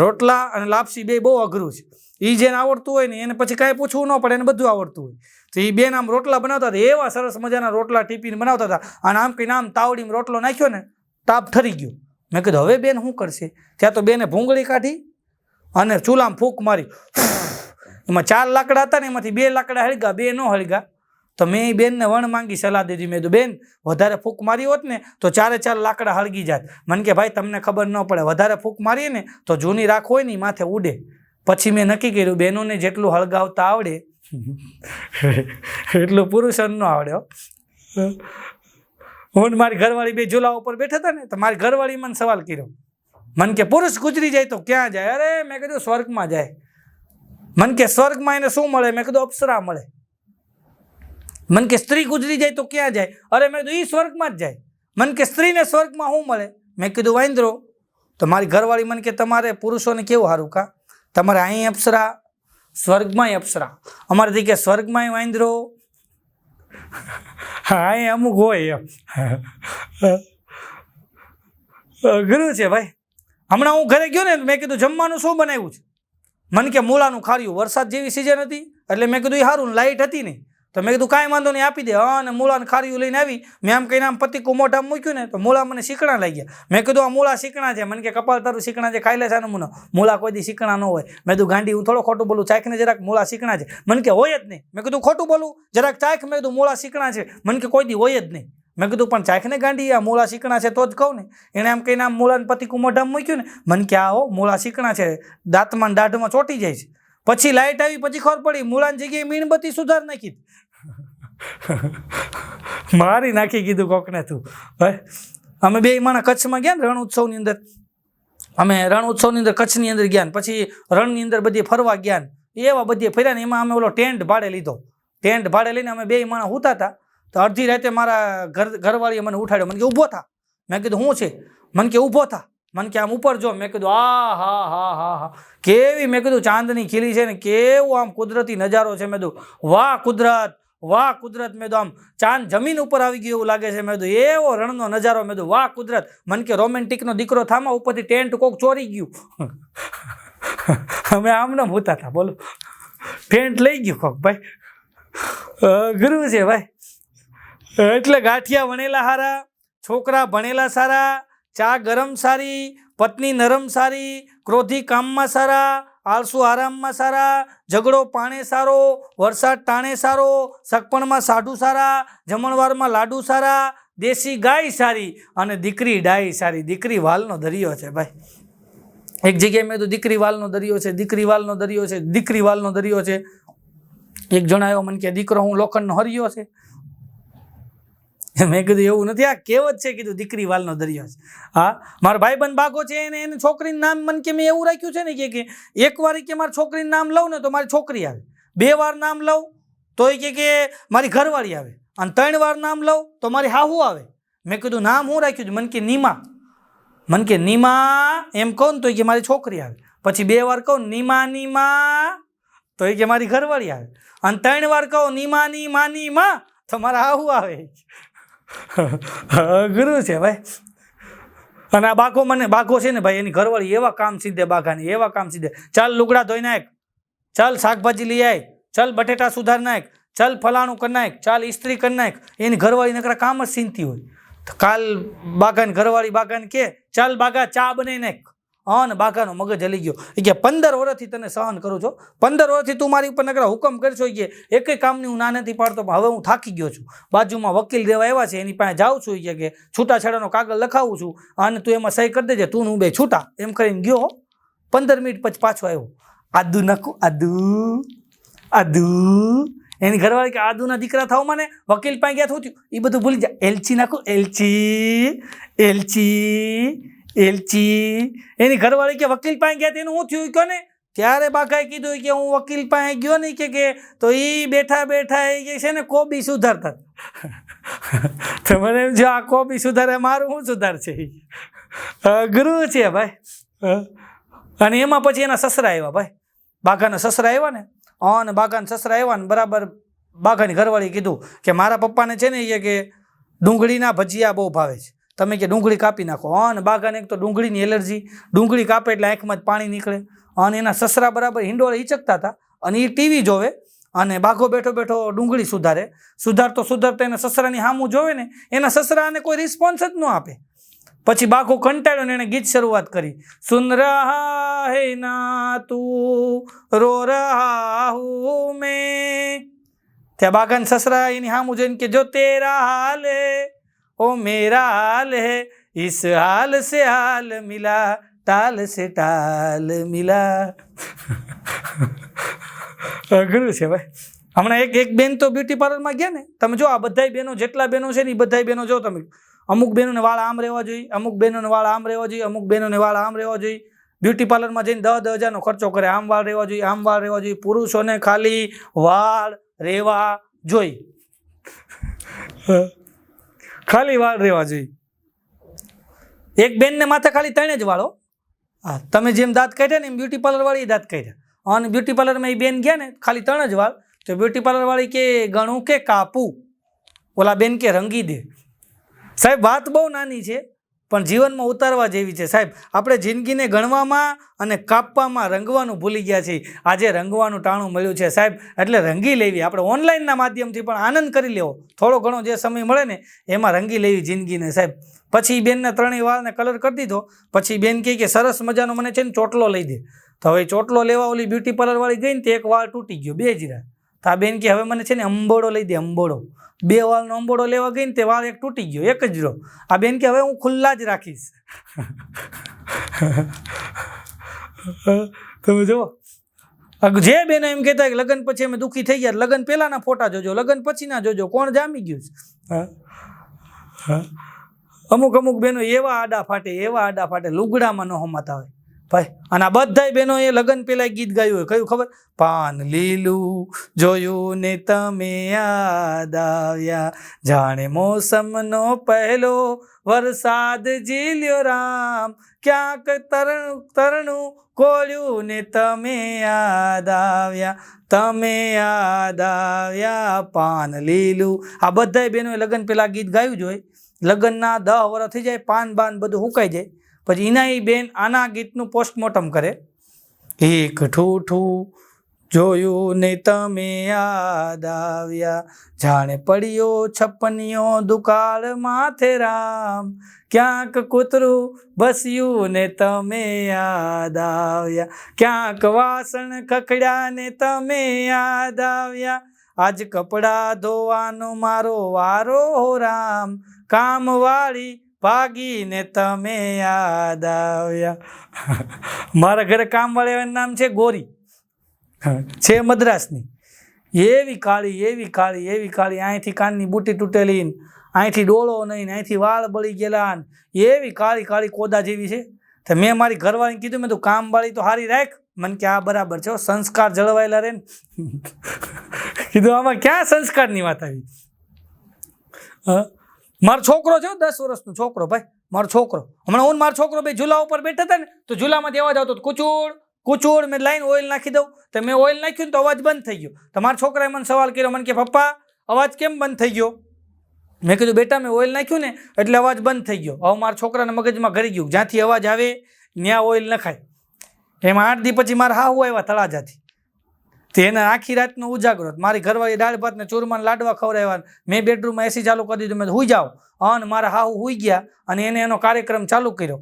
N: રોટલા અને લાપસી બે બહુ અઘરું છે. એ જેને આવડતું હોય ને એને પછી કાંઈ પૂછવું ન પડે, એને બધું આવડતું હોય. તો એ બેન આમ રોટલા બનાવતા હતા, એવા સરસ મજાના રોટલા ટીપીને બનાવતા હતા. અને આમ કંઈને આમ તાવડીમાં રોટલો નાખ્યો ને તાપ ઠરી ગયો. મેં કીધું હવે બેન શું કરશે? ત્યાં તો બેને ભૂંગળી કાઢી અને ચૂલામાં ફૂંક મારી. એમાં 4 લાકડા હતા ને એમાંથી 2 લાકડા હળગા, 2 ન હળગા. તો મેં એ બેનને વણ માંગી સલાહ દીધી. મેં કીધું બેન વધારે ફૂંક મારી હોત ને તો 4 લાકડા હળગી જાત. મને કે ભાઈ તમને ખબર ન પડે, વધારે ફૂંક મારીએ ને તો જૂની રાખ હોય ને એ માથે ઉડે. પછી મેં નક્કી કર્યું બહેનોને જેટલું હળગાવતા આવડે એટલું પુરુષોને ન આવડે. હું મારી ઘરવાળી બે ઝૂલા ઉપર બેઠા હતા ને તો મારી ઘરવાળી મને સવાલ કર્યો. મને કે પુરુષ ગુજરી જાય તો ક્યાં જાય? અરે મેં કીધું સ્વર્ગમાં જાય. મને કે સ્વર્ગમાં એને શું મળે? મેં કીધું અપ્સરા મળે. મને કે સ્ત્રી ગુજરી જાય તો ક્યાં જાય? અરે મેં કીધું એ સ્વર્ગમાં જ જાય. મને કે સ્ત્રીને સ્વર્ગમાં શું મળે? મેં કીધું વાંદરો. તો મારી ઘરવાળી મને કે તમારે પુરુષોને કેવું સારું કા? તમારે અહીં અપ્સરા, સ્વર્ગમાંય અપ્સરા. અમારેથી કે સ્વર્ગમાંય વાંદરો, હા અહીં અમુક હોય એમ. અઘરું છે ભાઈ. હમણાં હું ઘરે ગયો ને મેં કીધું જમવાનું શું બનાવ્યું છે? મને કે મૂળાનું ખાર્યું. વરસાદ જેવી સિઝન હતી એટલે મેં કીધું એ સારું, લાઇટ હતી નહીં તો મેં કીધું કાંઈ વાંધો નહીં આપી દે. હા, અને મૂળાને ખાર્યું લઈને આવી. મેં આમ કહીને આમ પતીકું મોઢામાં મૂક્યું ને તો મૂળા મને શીકણા લઈ ગયા. મેં કીધું આ મૂળા શીકણા છે. મને કે કપાલ તારું શીકણા છે, ખાઈ લે છે નમૂનો. મૂળા કોઈ દી શીકણા ન હોય. મેં કીધું ગાંડી હું થોડો ખોટું બોલું, ચાખને જરાક મૂળા શીકણા છે. મને કે હોય જ નહીં. મેં કીધું ખોટું બોલું, જરાક ચાખ. મેં કીધું મૂળા શીકણા છે. મને કે કોઈ દી હોય જ નહીં. મેં કીધું પણ ચાખને ગાંડી, આ મૂળા શીકણા છે તો જ કહું ને. એણે આમ કહીને આમ મૂળાને પતીકું મોઢામાં મૂક્યું ને. મને કે આ હો મૂળા શીકણા છે, દાંતમાં દાઢમાં ચોંટી જાય છે. પછી લાઇટ આવી પછી ખબર પડી મૂળાની જગ્યાએ મીણબત્તી સુધાર નાખી. મારી નાખી કીધું કોકને તું. ભાઈ અમે બે માણા કચ્છમાં ગયા ને રણ ઉત્સવની અંદર. અમે રણ ઉત્સવની અંદર કચ્છની અંદર ગયા ને પછી રણની અંદર બધી ફરવા ગયા ને એવા બધી ફર્યા ને એમાં અમે ઓલો ટેન્ટ ભાડે લીધો. ટેન્ટ ભાડે લઈને અમે બે માણા સૂતા હતા. તો અડધી રાતે મારા ઘરવાળીએ મને ઉઠાડ્યો. મને કે ઊભો થા. મેં કીધું શું છે? મને કે ઊભો થા. મને કે આમ ઉપર જો. મેં કીધું આ હા હા હા હા કેવી, મેં કીધું ચાંદની ખીલી છે ને કેવું આમ કુદરતી નજારો છે. મેં કીધું વાહ કુદરત, વાહ કુદરત. મેં કીધું આમ ચાંદ જમીન ઉપર આવી ગયું એવું લાગે છે. મેં કીધું એવો રણનો નજારો. મેં કીધું વાહ કુદરત. મને કે રોમેન્ટિકનો દીકરો થામા ઉપરથી ટેન્ટ કોક ચોરી ગયું. અમે આમને હોતા હતા બોલો, ટેન્ટ લઈ ગયું કોક. ભાઈ ગુરુ છે ભાઈ. એટલે ગાંઠિયા વણેલા સારા, છોકરા ભણેલા સારા, ચા ગરમ સારી, પત્ની નરમ સારી, ક્રોધી કામમાં સારા, આળસુ આરામમાં સારા, ઝઘડો પાણે સારો, વરસાદ ટાણે સારો, સગપણમાં સાઢું સારા, જમણવારમાં લાડુ સારા, દેશી ગાય સારી અને દીકરી ડાય સારી. દીકરી વાલનો દરિયો છે ભાઈ. એક જગ્યાએ મેં તો દીકરી વાલનો દરિયો છે, દીકરી વાલનો દરિયો છે, દીકરી વાલનો દરિયો છે. એક જણ આવ્યો મને કે દીકરો હું લોખંડનો હરિયો છે. મેં કીધું એવું નથી, આ કહેવત છે. કીધું દીકરી વાલનો દરિયો છે. હા, મારા ભાઈબંધ બાગો છે એને એને છોકરીનું નામ મને કે મેં એવું રાખ્યું છે ને કે એક વાર કે મારી છોકરીનું નામ લઉં ને તો મારી છોકરી આવે, 2 વાર નામ લઉં તો એ કે મારી ઘરવાળી આવે, અને 3 વાર નામ લઉં તો મારી હાહુ આવે. મેં કીધું નામ હું રાખ્યું છે? મને કે નીમા. મને કે નીમા એમ કહું તો એ કે મારી છોકરી આવે. પછી 2 વાર કહું નીમા નીમા તો એ કે મારી ઘરવાળી આવે, અને 3 વાર કહું નીમા નીમા નીમા તો મારા હાહુ આવે. ગુરુ છે ભાઈ. અને આ બાઘો મને બાઘો છે ને ભાઈ એની ઘરવાળી એવા કામ સીધે, બાઘાની એવા કામ સીધે. ચાલ લુગડા ધોઈ નાખ, ચાલ શાકભાજી લઈ આય, ચાલ બટેટા સુધાર નાખ, ચાલ ફલાણું કરી નાખ, ચાલ ઇસ્ત્રી કરી નાખ. એની ઘરવાળી નકરા કામ જ સીનતી હોય. તો કાલ બાઘાની ઘરવાળી બાઘાને કે ચાલ બાઘા ચા બનાવી નાખ. હા ને બાઘાનો મગજ હલી ગયો. એ કે 15 વર્ષથી તને સહન કરું છું, 15 વર્ષથી તું મારી ઉપર નકરા હુકમ કરશો. કે એકેય કામની હું ના નથી પાડતો, પણ હવે હું થાકી ગયો છું. બાજુમાં વકીલ દેવા આવ્યા છે એની પાસે જાઉં છું. કે છૂટાછેડાનો કાગળ લખાવું છું અને તું એમાં સહી કરી દેજે, તું હું બે છૂટા એમ કરીને ગયો. 15 મિનિટ પછી પાછો આવ્યો. આદુ નાખું, આદુ આદુ. એની ઘરવાળી કે આદુના દીકરા થાવ મને વકીલ પાસે ગયા થયું એ બધું ભૂલી જાય. એલચી નાખું, એલચી એલચી એલચી. એની ઘરવાળી કે વકીલ પાસે ગયા તેનું શું થયું કહો ને? ત્યારે બાઘાએ કીધું કે હું વકીલ પાસે ગયો નહીં કે તો એ બેઠા બેઠા એ કે છે ને કોબી સુધારતા. તો મને એમ જો આ કોબી સુધારે મારું શું સુધાર છે? ગુરુ છે ભાઈ. અને એમાં પછી એના સસરા આવ્યા ભાઈ, બાઘાના સસરા આવ્યા ને અને બાઘાને સસરા આવ્યા ને બરાબર બાઘાની ઘરવાળી કીધું કે મારા પપ્પાને છે ને એ કે ડુંગળીના ભજીયા બહુ ભાવે છે, તમે કે ડુંગળી કાપી નાખો. અને બાઘાને એક તો ડુંગળીની એલર્જી, ડુંગળી કાપે એટલે આંખમાં જ પાણી નીકળે. અને એના સસરા બરાબર હિંડોળે હિચકતા હતા અને એ ટીવી જોવે અને બાઘો બેઠો બેઠો ડુંગળી સુધારતા એના સસરાની સામું જોવે ને, એના સસરાને કોઈ રિસ્પોન્સ જ ન આપે. પછી બાઘો કંટાળ્યો ને એને ગીત શરૂઆત કરી, સુન રહા હે ના તું રો રહા હું મેં. ત્યાં બાઘાને સસરા એની સામું જોઈને કે જો તેરા હાલ હે ઓ મેરા હાલ હે, ઇસ હાલ સે હાલ મિલા, ટાલ સે ટાલ મિલા. અઘરું છે ભાઈ. હમણાં એક બેન તો બ્યુટી પાર્લરમાં ગયા ને, તમે જો આ બધા બહેનો જેટલા બહેનો છે ને એ બધા બહેનો જો તમે, અમુક બહેનોને વાળ આમ રહેવા જોઈએ, અમુક બહેનોને વાળ આમ રહેવા જોઈએ, અમુક બહેનોને વાળ આમ રહેવા જોઈએ. બ્યુટી પાર્લરમાં જઈને 10,000 ખર્ચો કરે, આમ વાળ રહેવા જોઈએ, આમ વાળ રહેવા જોઈએ. પુરુષોને ખાલી વાળ રહેવા જોઈએ, ખાલી વાળ રહેવા જોઈએ. એક બેનને માથે ખાલી 3 જ વાળો. હા, તમે જેમ દાંત કાઢ્યા ને એમ બ્યુટી પાર્લર વાળી દાંત કાઢ્યા. અને બ્યુટી પાર્લરમાં એ બેન ગયા ને ખાલી 3 જ વાળ, તો બ્યુટી પાર્લર વાળી કે ગણું કે કાપું, ઓલા બેન કે રંગી દે. સાહેબ વાત બહુ નાની છે પણ જીવનમાં ઉતારવા જેવી છે. સાહેબ આપણે જિંદગીને ગણવામાં અને કાપવામાં રંગવાનું ભૂલી ગયા છીએ. આજે રંગવાનું ટાણું મળ્યું છે સાહેબ, એટલે રંગી લેવી. આપણે ઓનલાઈનના માધ્યમથી પણ આનંદ કરી લેવો, થોડો ઘણો જે સમય મળે ને એમાં રંગી લેવી જિંદગીને સાહેબ. પછી બેનને 3 વાળને કલર કરી દીધો. પછી બેન કહે કે સરસ મજાનો મને છે ને ચોટલો લઈ દે. તો હવે ચોટલો લેવા ઓલી બ્યુટી પાર્લર વાળી ગઈ ને તો એક વાળ તૂટી ગયો, 2 જ રહ્યા. તો આ બેન કે હવે મને છે ને અંબોડો લઈ દે, અંબોડો. 2 વાળનો અંબોડો લેવા ગઈ ને તે વાળ એક તૂટી ગયો, એક જ રહ્યો. આ બેન કે હવે હું ખુલ્લા જ રાખીશ. તમે જુઓ, જે બેનો એમ કહેતા કે લગ્ન પછી અમે દુઃખી થઈ ગયા, લગ્ન પહેલાના ફોટા જોજો, લગ્ન પછીના જોજો, કોણ જામી ગયું છે. અમુક બેનો એવા આડા ફાટે લુગડામાં ન હમાતા હોય ભાઈ. અને આ બધા બહેનો એ લગ્ન પહેલા ગીત ગાયું હોય, કયું ખબર? પાન લીલું જોયું ને તમે યાદ આવ્યા, જાણે મોસમનો પહેલો વરસાદ ઝીલ્યો રામ, ક્યાંક તરણું કોળ્યું ને તમે યાદ આવ્યા, તમે યાદ આવ્યા, પાન લીલું. આ બધા બહેનોએ લગ્ન પહેલા ગીત ગાયું જ હોય. લગ્નના 10 વર્ષ થઈ જાય, પાન બાન બધું સુકાઈ જાય, પછી એના એ બેન આના ગીતનું પોસ્ટમોર્ટમ કરે. એક ઠૂઠું જોયું ને તમે યાદ આવ્યા, જાણે પડ્યો છપનિયો દુકાળ માથે રામ, ક્યાંક કૂતરું બસ્યું ને તમે યાદ આવ્યા, ક્યાંક વાસણ ખખડ્યા ને તમે યાદ આવ્યા, આજ કપડાં ધોવાનો મારો વારો રામ, કામવાળી ભાગીને તમે યાદ આવ્યા. મારા ઘરે કામવાળીનું નામ છે ગોરી, છે મદ્રાસની. એવી કાળી, અહીંથી કાનની બુટી તૂટેલી, અહીંથી ડોળો નહીં, અહીંથી વાળ બળી ગયેલા, એવી કાળી કોદા જેવી છે. તો મેં મારી ઘરવાળીને કીધું, મેં તું કામવાળી તો સારી રાખ. મને કે આ બરાબર છે, સંસ્કાર જળવાયેલા રહે ને. કીધું આમાં ક્યાં સંસ્કારની વાત આવી. મારો છોકરો છે, 10 વર્ષનો છોકરો ભાઈ, મારો છોકરો. હમણાં હું મારો છોકરો બે ઝૂલા ઉપર બેઠા હતા ને, તો ઝૂલામાંથી અવાજ આવતો કુચુડ. મેં લાઈન ઓઇલ નાખી દઉં, તો મેં ઓઇલ નાખ્યું ને તો અવાજ બંધ થઈ ગયો. તો મારા છોકરાએ મને સવાલ કર્યો, મને કે પપ્પા અવાજ કેમ બંધ થઈ ગયો? મેં કીધું બેટા મેં ઓઇલ નાખ્યું ને એટલે અવાજ બંધ થઈ ગયો. હવે મારા છોકરાને મગજમાં ઘરી ગયું, જ્યાંથી અવાજ આવે ત્યાં ઓઇલ નખાય. એમાં 8 દી પછી મારા હાહુ આવ્યા તળાજાથી, તો એને આખી રાતનો ઉજાગરો. મારી ઘરવાળી દાળ ભાત ને ચૂરમાન લાડવા ખવડાવ્યા. મેં બેડરૂમમાં એસી ચાલુ કરી દીધું, મેં હુઈ જાઓ. અને મારા હાહુ હુઈ ગયા અને એને એનો કાર્યક્રમ ચાલુ કર્યો.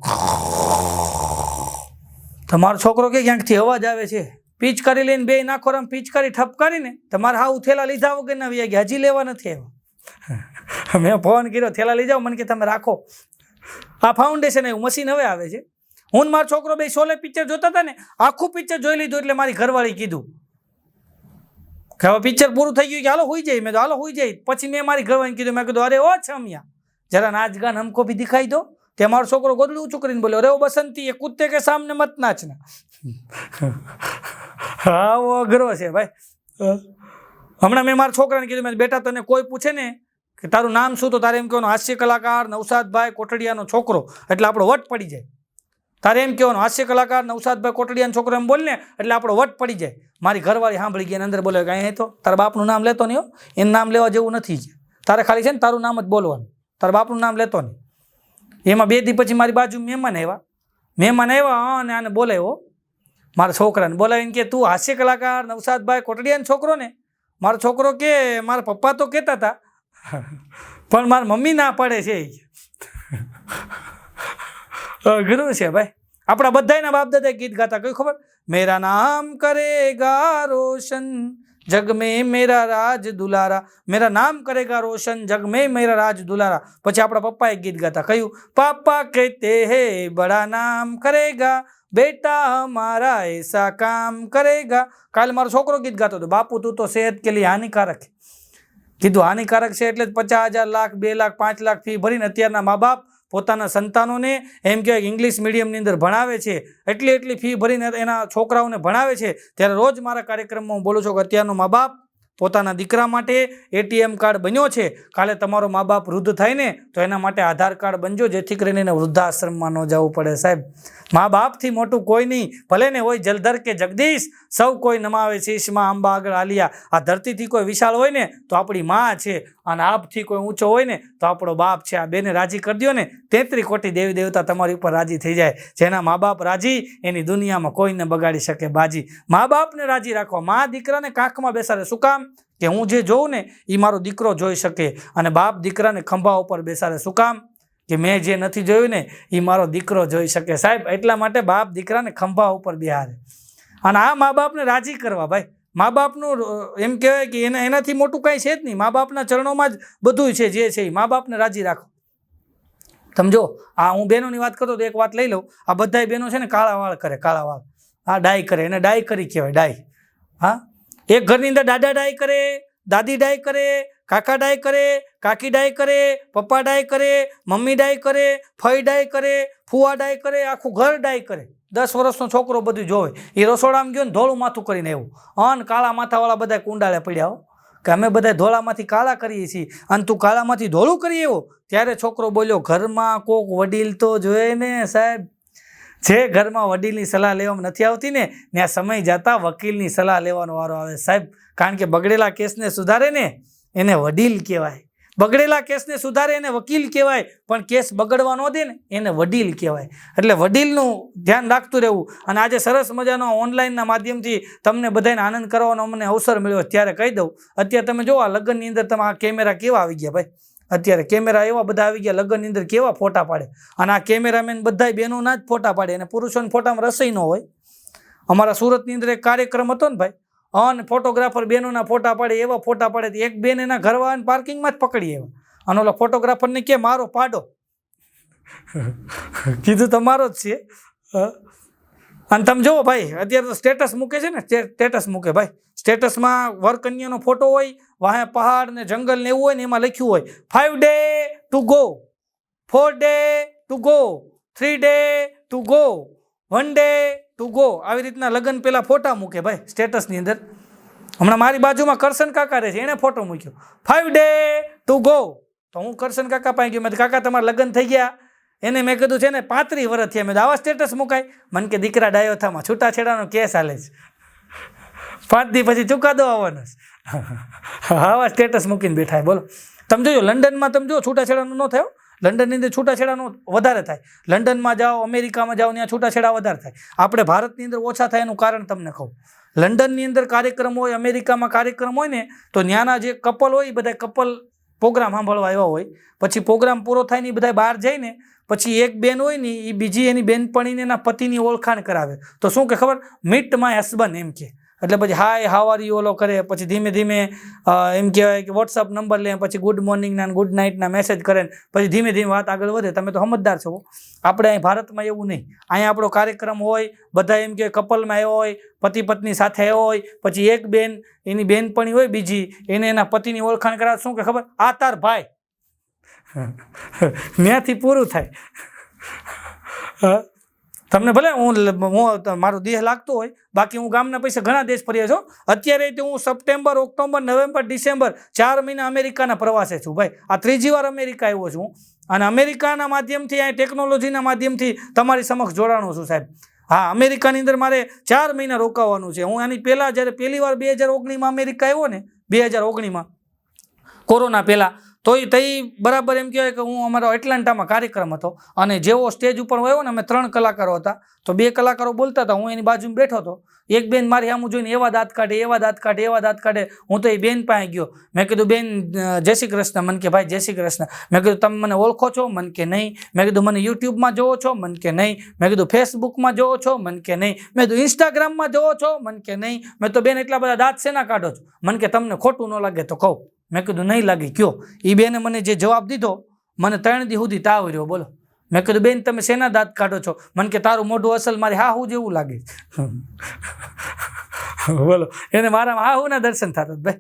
N: તો મારો છોકરો કે ક્યાંકથી અવાજ આવે છે, પિચકારી લઈને બે નાખો, પિચકારી ઠપકારીને તમારા હાવ થેલા લીધા વગર ના આવી ગયા, હજી લેવા નથી આવ્યા. મેં ફોન કર્યો, થેલા લઈ જાઓ. મને કે તમે રાખો, આ ફાઉન્ડેશન એવું મશીન હવે આવે છે. હું મારો છોકરો બે શોલે પિક્ચર જોતા હતા ને, આખું પિક્ચર જોઈ લીધું. એટલે મારી ઘરવાળી કીધું કે હવે પિક્ચર પૂરું થઈ ગયું, કે હાલો હોઈ જાય. મેં તો હાલો હોઈ જાય. પછી મેં મારી ઘરવાળીને કીધું, મેં કીધું અરે ઓ છમિયા જરા નાચ ગાન હમકો ભી દિખાઈ દો. તે મારો છોકરો ગોદડું ઊંચું કરીને બોલ્યો, અરે ઓ બસંતી એ કૂદતે કે સામને મત નાચના. હા ઓ અઘરો છે ભાઈ. હમણાં મેં મારા છોકરાને કીધું, મેં બેટા તને કોઈ પૂછે ને કે તારું નામ શું, તો તારે એમ કહેવાનું હાસ્ય કલાકાર નવસાદભાઈ કોટડિયાનો છોકરો, એટલે આપણો વટ પડી જાય. તારે એમ કહેવાનું હાસ્ય કલાકાર નવસાદભાઈ કોટડિયાનો છોકરો એમ બોલ ને એટલે આપણો વટ પડી જાય. મારી ઘરવાળી સાંભળી ગઈ અંદર બોલે કે અહીં તો તારા બાપનું નામ લેતો નહીં હો, એનું નામ લેવા જેવું નથી. તારે ખાલી છે ને તારું નામ જ બોલવાનું, તારા બાપનું નામ લેતો નહીં. એમાં 2 દી પછી મારી બાજુ મહેમાન આવ્યા અને આને બોલાવ્યો, મારા છોકરાને બોલાવીને કે તું હાસ્ય કલાકાર નવસાદભાઈ કોટડિયાનો છોકરો ને? મારો છોકરો કે મારા પપ્પા તો કહેતા હતા પણ મારી મમ્મી ના પડે છે. અઘરું છે ભાઈ. આપણા બધાના બાપ દાદા ગીત ગાતા, કયું ખબર? મેરા નામ કરેગા રોશન જગ મેં મેરા રાજ દુલારા, મેરા નામ કરેગા રોશન જગ મેં મેરા રાજ દુલારા. પછી આપણા પપ્પાએ ગીત ગાતા, કયું? પાપા કહેતે હે બડા નામ કરેગા બેટા હમારા એસા કામ કરેગા. કાલે મારો છોકરો ગીત ગાતો હતો, બાપુ તું તો સેહત કે લીએ હાનિકારક. કીધું હાનિકારક છે એટલે 50,000 લાખ 2 લાખ 5 લાખ ફી ભરીને અત્યારના મા બાપ પોતાના સંતાનોને એમ કહેવાય ઇંગ્લિશ મીડિયમની અંદર ભણાવે છે, એટલી ફી ભરીને એના છોકરાઓને ભણાવે છે. ત્યારે રોજ મારા કાર્યક્રમમાં હું બોલું છું કે અત્યારનો મા બાપ પોતાના દીકરા માટે ATM કાર્ડ બન્યો છે, કાલે તમારો મા બાપ વૃદ્ધ થાય ને તો એના માટે આધાર કાર્ડ બનજો, જેથી કરીને એને વૃદ્ધાશ્રમમાં ન જવું પડે. સાહેબ, મા બાપથી મોટું કોઈ નહીં, ભલે ને હોય જલધર કે જગદીશ, સૌ કોઈ નમાવે શીશમાં આંબા આગળ આલિયા. આ ધરતીથી કોઈ વિશાળ હોય ને તો આપણી મા છે, અને આપથી કોઈ ઊંચો હોય ને તો આપણો બાપ છે. આ બેને રાજી કરી દો ને 33 કોટી દેવી દેવતા તમારી ઉપર રાજી થઈ જાય. જેના મા બાપ રાજી એની દુનિયામાં કોઈને બગાડી શકે બાજી. મા બાપને રાજી રાખવા, મા દીકરાને કાંખમાં બેસાડે. શું કામ? કે હું જે જોઉં ને એ મારો દીકરો જોઈ શકે, અને બાપ દીકરાને ખંભા ઉપર બેસાડે. શું કામ? કે મેં જે નથી જોયું ને એ મારો દીકરો જોઈ શકે. સાહેબ, એટલા માટે બાપ દીકરાને ખંભા ઉપર બેહાડે. અને આ મા બાપને રાજી કરવા ભાઈ. મા બાપનું એમ કહેવાય કે એનાથી મોટું કાંઈ છે જ નહીં. મા બાપના ચરણોમાં જ બધું છે જે છે એ. મા બાપને રાજી રાખો. સમજો, આ હું બહેનોની વાત કરતો તો એક વાત લઈ લઉં. આ બધા બહેનો છે ને કાળા વાળ કરે, કાળા વાળ, હા ડાય કરે, એને ડાય કરી કહેવાય, ડાય. હા, એક ઘરની અંદર દાદા ડાય કરે, દાદી ડાય કરે, કાકા ડાય કરે, કાકી ડાય કરે, પપ્પા ડાય કરે, મમ્મી ડાય કરે, ફઈ ડાય કરે, ફુવા ડાય કરે, આખું ઘર ડાય કરે. 10 વર્ષનો છોકરો બધું જોવે. એ રસોડામાં ગયો ને ધોળું માથું કરીને એવું, અને કાળા માથાવાળા બધા કુંડાળે પડ્યા હો કે અમે બધા ધોળામાંથી કાળા કરીએ છીએ અને તું કાળામાંથી ધોળું કરી એવો. ત્યારે છોકરો બોલ્યો, ઘરમાં કોક વડીલ તો જોઈએ ને સાહેબ. જે ઘરમાં વડીલની સલાહ લેવામાં નથી આવતી ને ત્યાં સમય જતાં વકીલની સલાહ લેવાનો વારો આવે સાહેબ. કારણ કે બગડેલા કેસને સુધારે ને એને વડીલ કહેવાય, બગડેલા કેસને સુધારે એને વકીલ કહેવાય, પણ કેસ બગડવા ન દે ને એને વડીલ કહેવાય. એટલે વડીલનું ધ્યાન રાખતું રહેવું. અને આજે સરસ મજાનો ઓનલાઈનના માધ્યમથી તમને બધાને આનંદ કરવાનો અમને અવસર મળ્યો. ત્યારે કહી દઉં, અત્યારે તમે જો આ લગ્નની અંદર તમે આ કેમેરા કેવા આવી ગયા ભાઈ. અત્યારે કેમેરા એવા બધા આવી ગયા, લગ્નની અંદર કેવા ફોટા પાડે. અને આ કેમેરામેન બધા બહેનોના જ ફોટા પાડે, અને પુરુષોના ફોટામાં રસોઈ ન હોય. અમારા સુરતની અંદર એક કાર્યક્રમ હતો ને ભાઈ, અને ફોટોગ્રાફર બહેનોના ફોટા પાડે, એવા ફોટા પાડે. એક બેન એના ઘરવાળાને પાર્કિંગમાં જ પકડી આવ્યા, અને ઓલા ફોટોગ્રાફરને કે મારો પાડો. કીધું તમારો જ છે. અને તમે જુઓ ભાઈ, અત્યારે તો સ્ટેટસ મૂકે છે ને, સ્ટેટસ મૂકે ભાઈ. સ્ટેટસમાં વરકન્યાનો ફોટો હોય, વાહે પહાડ ને જંગલ ને એવું હોય ને, એમાં લખ્યું હોય 5 days to go, 4 days to go, 3 days to go, 1 day to go. આવી રીતના લગ્ન પહેલાં ફોટા મૂકે ભાઈ સ્ટેટસની અંદર. હમણાં મારી બાજુમાં કરશન કાકા રહે છે, એણે ફોટો મૂક્યો 5 days to go. તો હું કરશન કાકા પાસે ગયો, મેં કાકા તમારા લગ્ન થઈ ગયા? એને મેં કીધું છે ને 35 વર્ષ થયા. મેં આવા સ્ટેટસ મુકાય? મને કે દીકરા ડાયોથામાં છૂટાછેડાનો કેસ હાલે છે, 5 દી પછી ચુકાદો આવવાનો છે. આવા સ્ટેટસ મૂકીને બેઠા. બોલો, તમે જોજો લંડનમાં તમે જો છૂટાછેડાનો ન થયો. લંડનની અંદર છૂટાછેડાનો વધારે થાય. લંડનમાં જાઓ, અમેરિકામાં જાઓ, ત્યાં છૂટાછેડા વધારે થાય. આપણે ભારતની અંદર ઓછા થાય એનું કારણ તમને કહું. લંડનની અંદર કાર્યક્રમ હોય, અમેરિકામાં કાર્યક્રમ હોય ને, તો ત્યાંના જે કપલ હોય એ બધા કપલ પ્રોગ્રામ સાંભળવા આવ્યા હોય. પછી પ્રોગ્રામ પૂરો થાય ને એ બધા બહાર જઈને પછી એક બેન હોય ને એ બીજી એની બેનપણીને એના પતિની ઓળખાણ કરાવે. તો શું કે ખબર? મીટ માય હસબન્ડ એમ કે. એટલે પછી હાય હાવ આર યુ ઓલો કરે, પછી ધીમે ધીમે એમ કહેવાય કે વોટ્સઅપ નંબર લે, પછી ગુડ મોર્નિંગના ગુડ નાઇટના મેસેજ કરે, પછી ધીમે ધીમે વાત આગળ વધે. તમે તો સમજદાર છો. આપણે અહીં ભારતમાં એવું નહીં. અહીંયા આપણો કાર્યક્રમ હોય, બધા એમ કે કપલમાં આવ્યો હોય, પતિ પત્ની સાથે આવ્યો હોય, પછી એક બેન એની બેનપણી હોય બીજી, એને એના પતિની ઓળખાણ કરાવે. શું કે ખબર? આ તાર ભાઈ. ત્યાંથી પૂરું થાય. તમને ભલે હું મારું દેહ લાગતું હોય, બાકી હું ગામના પૈસા ઘણા દેશ ફર્યા છું. અત્યારે તો હું સપ્ટેમ્બર, ઓક્ટોબર, નવેમ્બર, ડિસેમ્બર 4 મહિના અમેરિકાના પ્રવાસે છું ભાઈ. આ 3જી વાર અમેરિકા આવ્યો છું. અને અમેરિકાના માધ્યમથી અહીં ટેકનોલોજીના માધ્યમથી તમારી સમક્ષ જોડાણો છું સાહેબ. હા, અમેરિકાની અંદર મારે 4 મહિના રોકાવાનું છે. હું આની પહેલાં જ્યારે પહેલી વાર 2019માં અમેરિકા આવ્યો ને, 2019માં કોરોના પહેલાં, તો એ બરાબર એમ કહેવાય કે હું અમારો એટલાન્ટામાં કાર્યક્રમ હતો અને જેવો સ્ટેજ ઉપર આવ્યો ને, અમે 3 કલાકારો હતા, તો 2 કલાકારો બોલતા હતા, હું એની બાજુમાં બેઠો હતો. એક બેન મારી સામું જોઈને એવા દાંત કાઢે, એવા દાંત કાઢે, એવા દાંત કાઢે. હું તો એ બેન પાસે ગયો. મેં કીધું, બેન જય શ્રી કૃષ્ણ. મને કે ભાઈ જય શ્રી કૃષ્ણ. મેં કીધું, તમે મને ઓળખો છો? મને કે નહીં. મેં કીધું, મને યુટ્યુબમાં જોવો છો? મને કે નહીં. મેં કીધું, ફેસબુકમાં જોવો છો? મને કે નહીં. મેં કીધું, ઇન્સ્ટાગ્રામમાં જોવો છો? મને કે નહીં. મેં તો બેન એટલા બધા દાંત શેના કાઢો છો? મને કે તમને ખોટું ન લાગે તો કહું. મેં કીધું, નહીં લાગે કયો. એ બેને મને જે જવાબ દીધો, મને 3 દી સુધી તાવ રહ્યો. બોલો. મેં કીધું, બેન તમે શેના દાંત કાઢો છો? મને કે તારું મોઢું અસલ મારી હાહુ જેવું લાગે. બોલો, એને મારામાં હાહુના દર્શન થતા ભાઈ.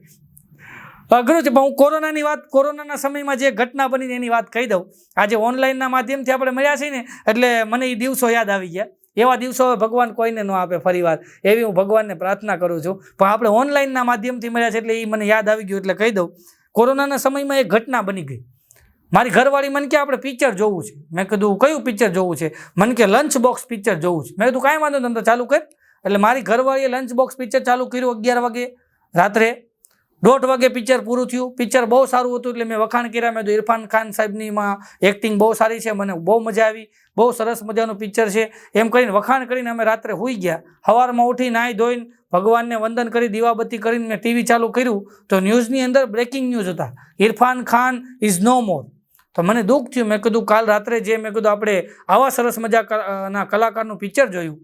N: અઘરું છે. પણ હું કોરોનાની વાત, કોરોનાના સમયમાં જે ઘટના બની એની વાત કહી દઉં. આજે ઓનલાઈનના માધ્યમથી આપણે મળ્યા છીએ ને, એટલે મને એ દિવસો યાદ આવી ગયા. એવા દિવસો હવે ભગવાન કોઈને ન આપે ફરી વાર, એવી હું ભગવાનને પ્રાર્થના કરું છું. પણ આપણે ઓનલાઈનના માધ્યમથી મળ્યા છે એટલે એ મને યાદ આવી ગયું એટલે કહી દઉં. કોરોનાના સમયમાં એક ઘટના બની ગઈ. મારી ઘરવાળી મને કે આપણે પિક્ચર જોવું છે. મેં કીધું, કયું પિક્ચર જોવું છે? મને કે લંચ બોક્સ પિક્ચર જોવું છે. મેં કીધું, કાંઈ વાંધો નહીં, તો ચાલુ કર. એટલે મારી ઘરવાળીએ લંચ બોક્સ પિક્ચર ચાલુ કર્યું 11 વાગે રાત્રે. 1:30 વાગે પિક્ચર પૂરું થયું. પિક્ચર બહુ સારું હતું એટલે મેં વખાણ કર્યા. મેં કીધું, ઇરફાન ખાન સાહેબનીમાં એક્ટિંગ બહુ સારી છે, મને બહુ મજા આવી, બહુ સરસ મજાનું પિક્ચર છે એમ કરીને વખાણ કરીને અમે રાત્રે સૂઈ ગયા. સવારમાં ઉઠી નાહી ધોઈને ભગવાનને વંદન કરી દીવાબત્તી કરીને મેં ટીવી ચાલુ કર્યું તો ન્યૂઝની અંદર બ્રેકિંગ ન્યૂઝ હતા, ઇરફાન ખાન ઇઝ નો મોર. તો મને દુઃખ થયું. મેં કીધું, કાલ રાત્રે જે મેં કીધું આપણે આવા સરસ મજાના કલાકારનું પિક્ચર જોયું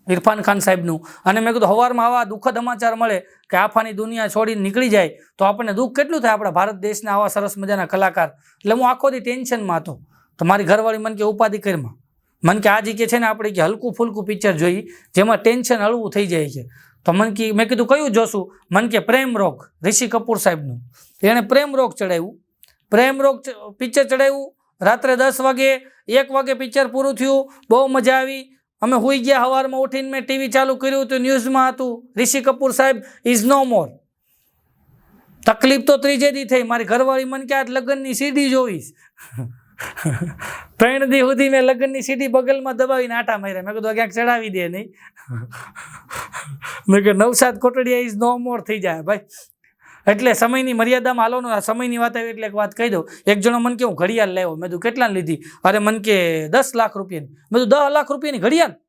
N: ઇરફાન ખાન સાહેબનું, અને મેં કીધું સવારમાં આવા દુઃખદ સમાચાર મળે કે આફાની દુનિયા છોડીને નીકળી જાય તો આપણને દુઃખ કેટલું થાય આપણા ભારત દેશના આવા સરસ મજાના કલાકાર. એટલે હું આખો દી ટેન્શનમાં હતો. તો મારી ઘરવાળી મને કે ઉપાધિ કરીમાં, મને કે આજે કે છે ને આપણે કે હલકું ફૂલકું પિક્ચર જોઈએ જેમાં ટેન્શન હળવું થઈ જાય છે. તો મને કે, મેં કીધું કયું જોશું? મને કે પ્રેમ રોગ, ઋષિ કપૂર સાહેબનું. એણે પ્રેમ રોગ ચડાવ્યું. પ્રેમ રોગ પિક્ચર ચડાવ્યું. રાત્રે 10 વાગે 1 વાગે પિક્ચર પૂરું થયું. બહુ મજા આવી. અમે સૂઈ ગયા. સવારમાં ઉઠીને મેં ટીવી ચાલુ કર્યું તો ન્યૂઝમાં હતું ઋષિ કપૂર સાહેબ ઇઝ નો મોર. તકલીફ તો 3 દી થઈ. મારી ઘરવાળી મને કે આ લગ્નની સીડી જોઈશ. 3 દી સુધી મેં લગ્નની સીડી બગલમાં દબાવીને આટા માર્યા. મેં કીધું ક્યાંક ચડાવી દે નહીં. મેં કે નવસાદ કોટડિયા ઇઝ નો મોર થઈ જાય ભાઈ. એટલે સમયની મર્યાદામાં હાલોનો. સમયની વાત આવી એટલે એક વાત કહી દઉં. એક જણો મને કે હું ઘડિયાળ લાવ્યો. મેં કીધું કેટલાની લીધી? અરે મને કે 10 લાખ રૂપિયાની. મેં કીધું 10 લાખ રૂપિયાની ઘડિયાળ?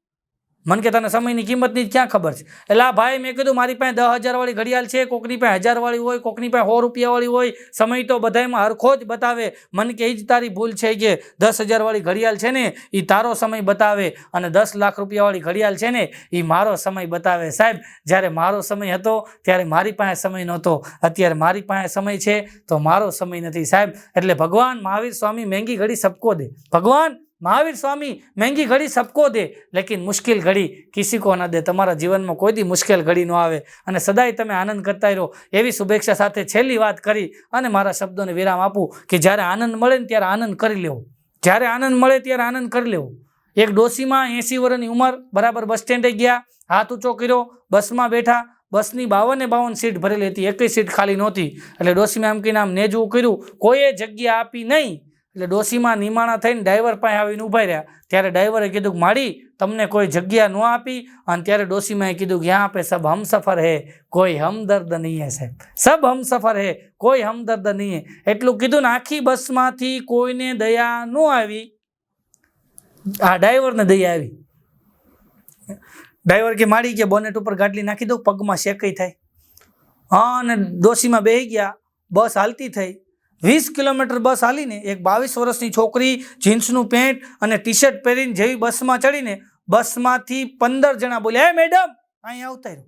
N: મને કે તને સમયની કિંમતની ક્યાં ખબર છે? એટલે આ ભાઈ મેં કીધું મારી પાસે 10,000 વાળી ઘડિયાળ છે, કોકની પાસે 1000 વાળી હોય, કોકની પાસે 100 રૂપિયા વાળી હોય, સમય તો બધામાં હરખો જ બતાવે. મને કે એ જ તારી ભૂલ છે કે 10,000 વાળી ઘડિયાળ છે ને એ તારો સમય બતાવે અને 10 લાખ રૂપિયા વાળી ઘડિયાળ છે ને એ મારો સમય બતાવે. સાહેબ, જ્યારે મારો સમય હતો ત્યારે મારી પાસે સમય નહોતો, અત્યારે મારી પાસે સમય છે તો મારો સમય નથી સાહેબ. એટલે ભગવાન મહાવીર સ્વામી મહેંગી ઘડી સબકો દે. ભગવાન મહાવીર સ્વામી મહેંગી ઘડી સબકો દે લેકિન મુશ્કેલ ઘડી કિસી કો ના દે. તમારા જીવનમાં કોઈ દી મુશ્કેલ ઘડી ન આવે અને સદાય તમે આનંદ કરતા રહો એવી શુભેચ્છા સાથે છેલ્લી વાત કરી અને મારા શબ્દોને વિરામ આપું કે જ્યારે આનંદ મળે ને ત્યારે આનંદ કરી લેવો. જ્યારે આનંદ મળે ત્યારે આનંદ કરી લેવો. એક ડોશીમાં 80 વર્ષની ઉંમર, બરાબર બસ સ્ટેન્ડે ગયા, હાથ ઊંચો કર્યો, બસમાં બેઠા. બસની 52 સીટ ભરેલી હતી, એકેય સીટ ખાલી નહોતી. એટલે ડોશીમાં એમ કહીને આમ નેજવું કર્યું, કોઈએ જગ્યા આપી નહીં. એટલે ડોશીમાં નિમાણા થઈને ડ્રાઈવર પાસે આવીને ઊભા રહ્યા. ત્યારે ડ્રાઈવરે કીધું, માડી તમને કોઈ જગ્યા ન આપી? અને ત્યારે ડોશીમાએ કીધું કે યહાં પે સબ હમસફર હે, કોઈ હમદર્દ નહીં હે સાહેબ. સબ હમસફર હે, કોઈ હમદર્દ નહીં હે. એટલું કીધું ને આખી બસમાંથી કોઈને દયા ન આવી. આ ડ્રાઈવરને દયા આવી. ડ્રાઈવર કે માડી કે બોનેટ ઉપર ગાડલી નાખી દઉં, પગમાં શેકઈ થાય. હા, અને ડોશીમાં બેસી ગયા. બસ હાલતી થઈ. 20 કિલોમીટર બસ હાલીને એક 22 વર્ષની છોકરી જીન્સનું પેન્ટ અને ટી શર્ટ પહેરીને જેવી બસમાં ચડીને બસમાંથી 15 જણા બોલ્યા, હે મેડમ અહીં આવતા રહ્યો.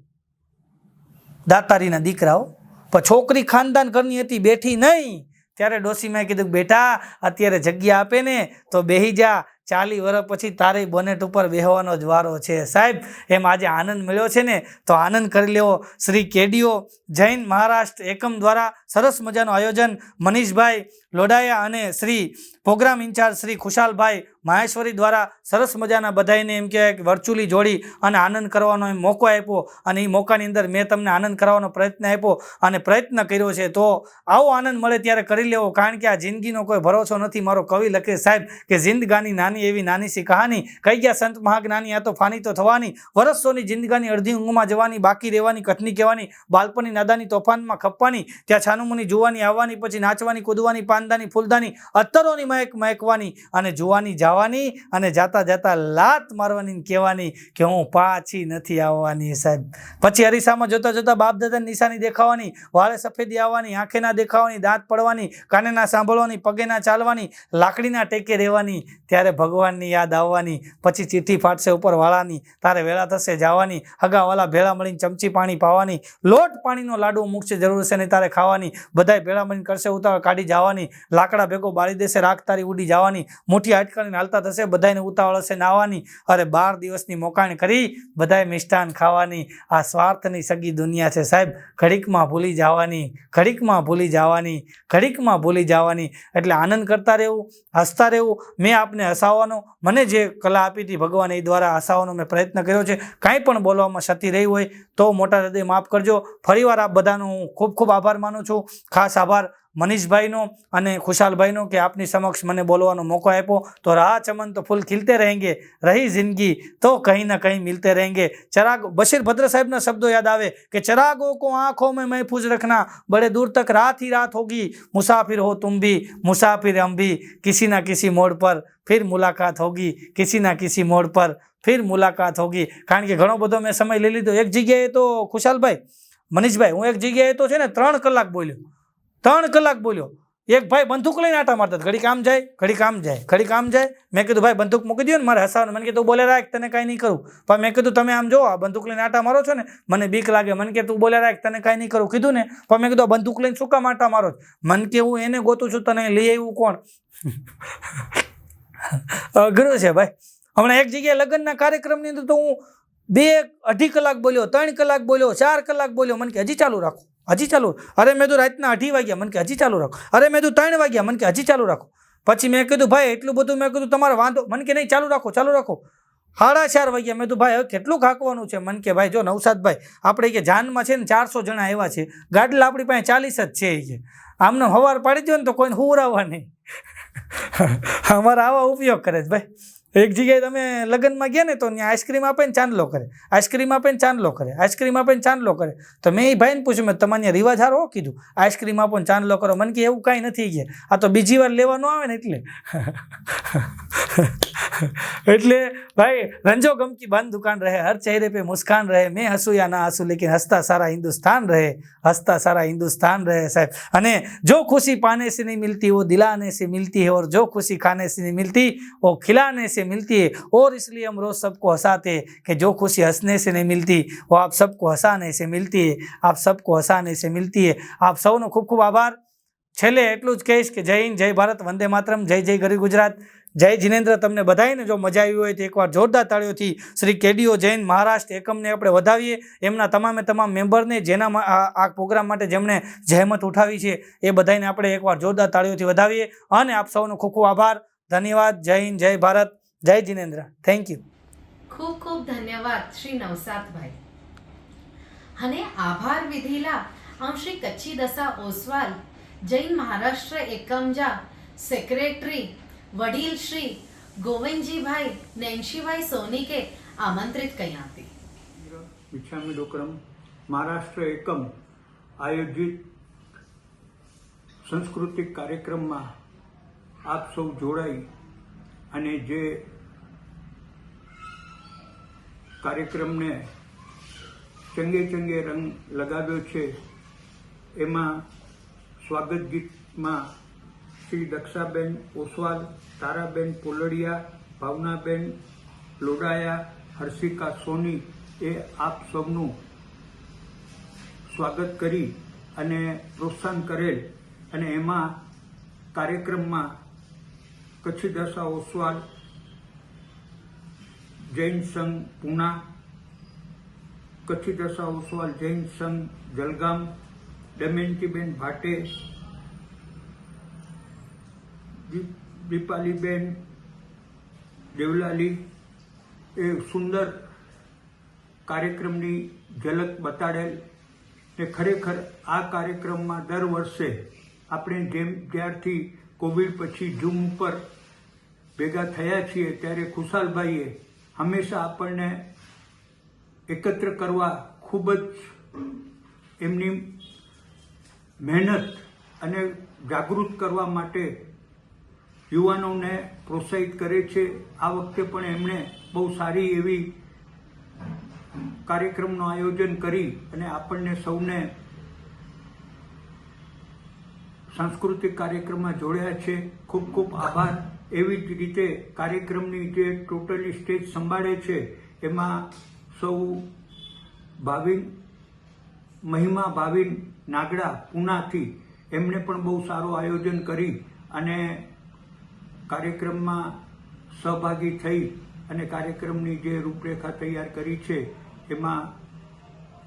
N: દાતારીના દીકરાઓ. પણ છોકરી ખાનદાન ઘરની હતી, બેઠી નહીં. ત્યારે ડોશીમાએ કીધું, બેટા અત્યારે જગ્યા આપે ને તો બેહી જા, 40 વર્ષ પછી તારે બોનેટ ઉપર બેહવાનો જ વારો છે સાહેબ. એમ આજે આનંદ મળ્યો છે ને તો આનંદ કરી લેવો. શ્રી કેડીઓ જૈન મહારાષ્ટ્ર એકમ દ્વારા સરસ મજાનું આયોજન મનીષભાઈ લોડાયા અને શ્રી પ્રોગ્રામ ઇન્ચાર્જ શ્રી ખુશાલભાઈ માહેશ્વરી દ્વારા સરસ મજાના બધાને એમ કહેવાય કે વર્ચ્યુઅલી જોડી અને આનંદ કરવાનો એમ મોકો આપ્યો અને એ મોકાની અંદર મેં તમને આનંદ કરવાનો પ્રયત્ન આપ્યો અને પ્રયત્ન કર્યો છે. તો આવો આનંદ મળે ત્યારે કરી લેવો, કારણ કે આ જિંદગીનો કોઈ ભરોસો નથી. મારો કવિ લખે સાહેબ કે જિંદગાની નાની એવી નાની સી કહાની, કહી ગયા સંત મહાજ્ઞાની, આ તો ફાની તો થવાની, વર્ષોની જિંદગાની અડધી ઊંઘમાં જવાની, બાકી રહેવાની, કથની કહેવાની, બાળપણની નાદાની તોફાનમાં ખપવાની, ત્યાં છાનુમુની જુવાની આવવાની, પછી નાચવાની કૂદવાની, પાનદાની ફૂલદાની અત્તરોની મહેક મહેકવાની અને જુવાની જવાની અને જાતા જાતા લાત મારવાની કહેવાની કે હું પાછી નથી આવવાની સાહેબ. પછી અરીસામાં જોતા જોતા બાપ દાદાની નિશાની દેખાવાની, વાળે સફેદી આવવાની, આંખે ના દેખાવાની, દાંત પડવાની, કાને ના સાંભળવાની, પગે ના ચાલવાની, લાકડીના ટેકે રહેવાની, ત્યારે ભગવાનની યાદ આવવાની. પછી ચીઠી ફાટશે ઉપર વાળાની, તારે વેળા થશે જવાની, હગાવાલા ભેળા મળીને ચમચી પાણી પાવાની, લોટ પાણીનો લાડુ મૂકશે જરૂર છે ને તારે ખાવાની, બધાય ભેળા મળીને કરશે ઉતાવળ કાઢી જવાની, લાકડા ભેગો બાળી દેશે રાખ તારી ઉડી જવાની, મુઠ્ઠી હાટકારીને હાલતા થશે બધાને ઉતાવળ હશે નાવાની, અરે 12 દિવસની મોકાણી કરી બધાએ મિષ્ટાન ખાવાની. આ સ્વાર્થની સગી દુનિયા છે સાહેબ. ઘડીકમાં ભૂલી જવાની, ઘડીકમાં ભૂલી જવાની, ઘડીકમાં ભૂલી જવાની. એટલે આનંદ કરતા રહેવું, હસતા રહેવું. મેં આપને હસાવવાનો, મને જે કલા આપી હતી ભગવાન એ દ્વારા હસાવવાનો મેં પ્રયત્ન કર્યો છે. કાંઈ પણ બોલવામાં ક્ષતિ રહી હોય તો મોટા હૃદય માફ કરજો. ફરીવાર આપ બધાનો હું ખૂબ ખૂબ આભાર માનું છું. ખાસ આભાર મનીષભાઈનો અને ખુશાલભાઈનો કે આપની સમક્ષ મને બોલવાનો મોકો આપ્યો. તો રાહ ચમન તો ફૂલ ખिलते रहेंगे, रही जिंदगी तो कहीं ना कहीं मिलते रहेंगे. चराग बशीर भद्र साहब ना शब्दों याद आवे कि चरागों को आंखों में महफूज रखना, बड़े दूर तक रात ही रात होगी, मुसाफिर हो तुम भी मुसाफिर हम भी, किसी ना किसी मोड़ पर फिर मुलाकात होगी, किसी ना किसी मोड़ पर फिर मुलाकात होगी. કારણ કે ઘણો બધો મેં સમય લઈ લીધો. એક જગ્યાએ તો ખુશાલભાઈ, મનીષભાઈ, હું એક જગ્યાએ તો છે ને 3 કલાક બોલ્યો, 3 કલાક બોલ્યો. એક ભાઈ બંદૂક લઈને આટા મારતા, ઘડી કામ જાય, ઘડી કામ જાય, ઘડી કામ જાય. મેં કીધું ભાઈ બંદૂક મૂકી દો ને, મારે હસાવાનું. મને કે તું બોલે રાખ, તને કાંઈ નહીં કરું. પણ મેં કીધું તમે આમ જો આ બંદૂક લઈને આટા મારો છો ને, મને બીક લાગે. મને કે તું બોલે રાખ, તને કાંઈ નહીં કરું કીધું ને. પણ મેં કીધું બંદૂક લઈને શું કામ આટા મારો? મને કે હું એને ગોતું છું, તને લઈ આવ્યું કોણ? અઘરું છે ભાઈ. હમણાં એક જગ્યાએ લગ્નના કાર્યક્રમની અંદર તો હું 2-2.5 કલાક બોલ્યો, 3 કલાક બોલ્યો, 4 કલાક બોલ્યો. મને કે હજી ચાલુ રાખો, હજી ચાલુ. અરે મેં તો રાતના 2:30 વાગ્યા, મને કે હજી ચાલુ રાખો. અરે મેં તો 3 વાગ્યા, મને કે હજી ચાલુ રાખો. પછી મેં કીધું ભાઈ એટલું બધું, મેં કીધું તમારે વાંધો, મને કે નહીં ચાલુ રાખો, ચાલુ રાખો. 4:30 વાગ્યા. મેં તો ભાઈ હવે કેટલું ખાકવાનું છે? મને કે ભાઈ જો નવસાદભાઈ, આપણે કે જાનમાં છે ને 400 જણા આવ્યા છે, ગાડલા આપણી પાસે 40 જ છે કે આમને હવાર પાડી દો ને તો કોઈને હુવરાવવા નહીં. અમારા આવા ઉપયોગ કરે છે ભાઈ. એક જગ્યાએ તમે લગ્નમાં ગયા ને તો ત્યાં આઈસ્ક્રીમ આપે ને ચાંદલો કરે, આઈસ્ક્રીમ આપે ને ચાંદલો કરે, આઈસ્ક્રીમ આપે ને ચાંદલો કરે. તો મેં એ ભાઈને પૂછ્યું, મેં તમારે ત્યાં રિવાજ હારો કીધું, આઈસ્ક્રીમ આપો ને ચાંદલો કરો. મને કે એવું કાંઈ નથી ગયા, આ તો બીજી વાર લેવાનું આવે ને એટલે. એટલે ભાઈ રંજો ગમ કી બંધ દુકાન રહે, હર ચહેરે पे मुस्कान रहे, मैं हंसूं या ना हंसूं लेकिन हंसता सारा हिंदुस्तान रहे, हंसता सारा हिंदुस्तान रहे साहब. અને जो खुशी पाने से नहीं मिलती वो दिलाने से मिलती है, और जो खुशी खाने से नहीं मिलती वो खिलाने से मिलती है. और इसलिए हम रोज सबको हंसाते हैं कि जो खुशी हंसने से नहीं मिलती वो आप सबको हंसाने से मिलती है, आप सबको हंसाने से मिलती है. આપ સૌનો ખૂબ ખૂબ આભાર. છેલ્લે એટલું જ કહીશ કે જય હિન્દ, જય ભારત, વંદે માતરમ, જય જય ગરી ગુજરાત, જય જિનેન્દ્ર. તમને બધાને જો મજા આવી હોય તો એકવાર જોરદાર તાળીઓથી શ્રી કેડીઓ જૈન મહારાષ્ટ્ર એકમને આપણે વધાવીએ. એમના તમામ મેમ્બરને જેના આ પ્રોગ્રામ માટે જેમણે જહેમત ઉઠાવી છે એ બધાને આપણે એકવાર જોરદાર તાળીઓથી વધાવીએ. અને આપ સૌનો ખૂબ ખૂબ આભાર, ધન્યવાદ. જય હિન્દ, જય ભારત, જય જિનેન્દ્ર. Thank you.
A: ખૂબ ખૂબ ધન્યવાદ શ્રી નવસાદભાઈ. અને આભાર વિધિલા શ્રી કચ્છી દસા ઓસવાલ જૈન મહારાષ્ટ્ર એકમજા સેક્રેટરી વડીલ શ્રી ગોવિંદજીભાઈ નેન્શીભાઈ સોનીકે આમંત્રિત કર્યા હતી.
O: મિચ્છામી ડોકરમ મહારાષ્ટ્ર એકમ આયોજિત સાંસ્કૃતિક કાર્યક્રમમાં આપ સૌ જોડાઈ અને જે કાર્યક્રમને ચંગે રંગ લગાવ્યો છે એમાં સ્વાગત ગીતમાં શ્રી દક્ષાબેન ઓસવાલ, તારાબેન પોલડિયા, ભાવનાબેન લોડાયા, હર્ષિકા સોની એ આપ સૌનું સ્વાગત કરી અને પ્રોત્સાહન કરેલ. અને એમાં કાર્યક્રમમાં કચ્છી દસા ઓસવાલ, જૈન સંઘ પૂના, કચ્છી દશા ઓસવાલ જૈન સંઘ જલગામ, દમયંતીબેન ભાટે, દીપાલીબેન દેવલાલી એ સુંદર કાર્યક્રમની ઝલક બતાડેલ ને ખરેખર આ કાર્યક્રમમાં દર વર્ષે આપણે જ્યારથી કોવિડ પછી ઝૂમ ઉપર ભેગા થયા છીએ ત્યારે ખુશાલભાઈએ હંમેશા આપણને એકત્ર કરવા ખૂબ જ એમની મહેનત અને જાગૃત કરવા માટે યુવાનોને પ્રોત્સાહિત કરે છે. આ વખતે પણ એમણે બહુ સારી એવી કાર્યક્રમનું આયોજન કરી અને આપણને સૌને સાંસ્કૃતિક કાર્યક્રમમાં જોડ્યા છે. ખૂબ ખૂબ આભાર. એવી જ રીતે કાર્યક્રમની જે ટોટલી સ્ટેજ સંભાળે છે એમાં સૌ મહિમા ભાવિન નાગડા પૂનાથી એમણે પણ બહુ સારું આયોજન કરી અને કાર્યક્રમમાં સહભાગી થઈ અને કાર્યક્રમની જે રૂપરેખા તૈયાર કરી છે એમાં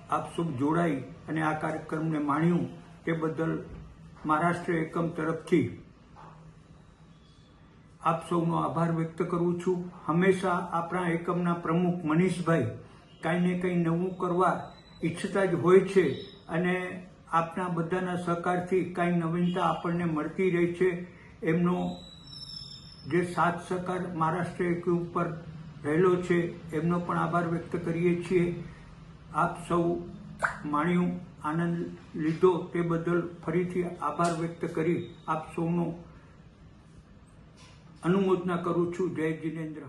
O: આપ સૌ જોડાઈ અને આ કાર્યક્રમને માણ્યું તે બદલ મહારાષ્ટ્ર એકમ તરફથી આપ સૌનો આભાર વ્યક્ત કરું છું. હંમેશા આપણા એકમના પ્રમુખ મનીષભાઈ કાંઈ ને કંઈ નવું કરવા ઈચ્છતા જ હોય છે અને આપના બધાના સહકારથી કાંઈ નવીનતા આપણને મળતી રહી છે. એમનો જે સાથ સહકાર મહારાષ્ટ્ર એકમ ઉપર રહેલો છે એમનો પણ આભાર વ્યક્ત કરીએ છીએ. આપ સૌ માણ્યું, આનંદ લીધો તે બદલ ફરીથી આભાર વ્યક્ત કરી આપ સૌનો અનુમોદના કરું છું. જય જિનેન્દ્ર.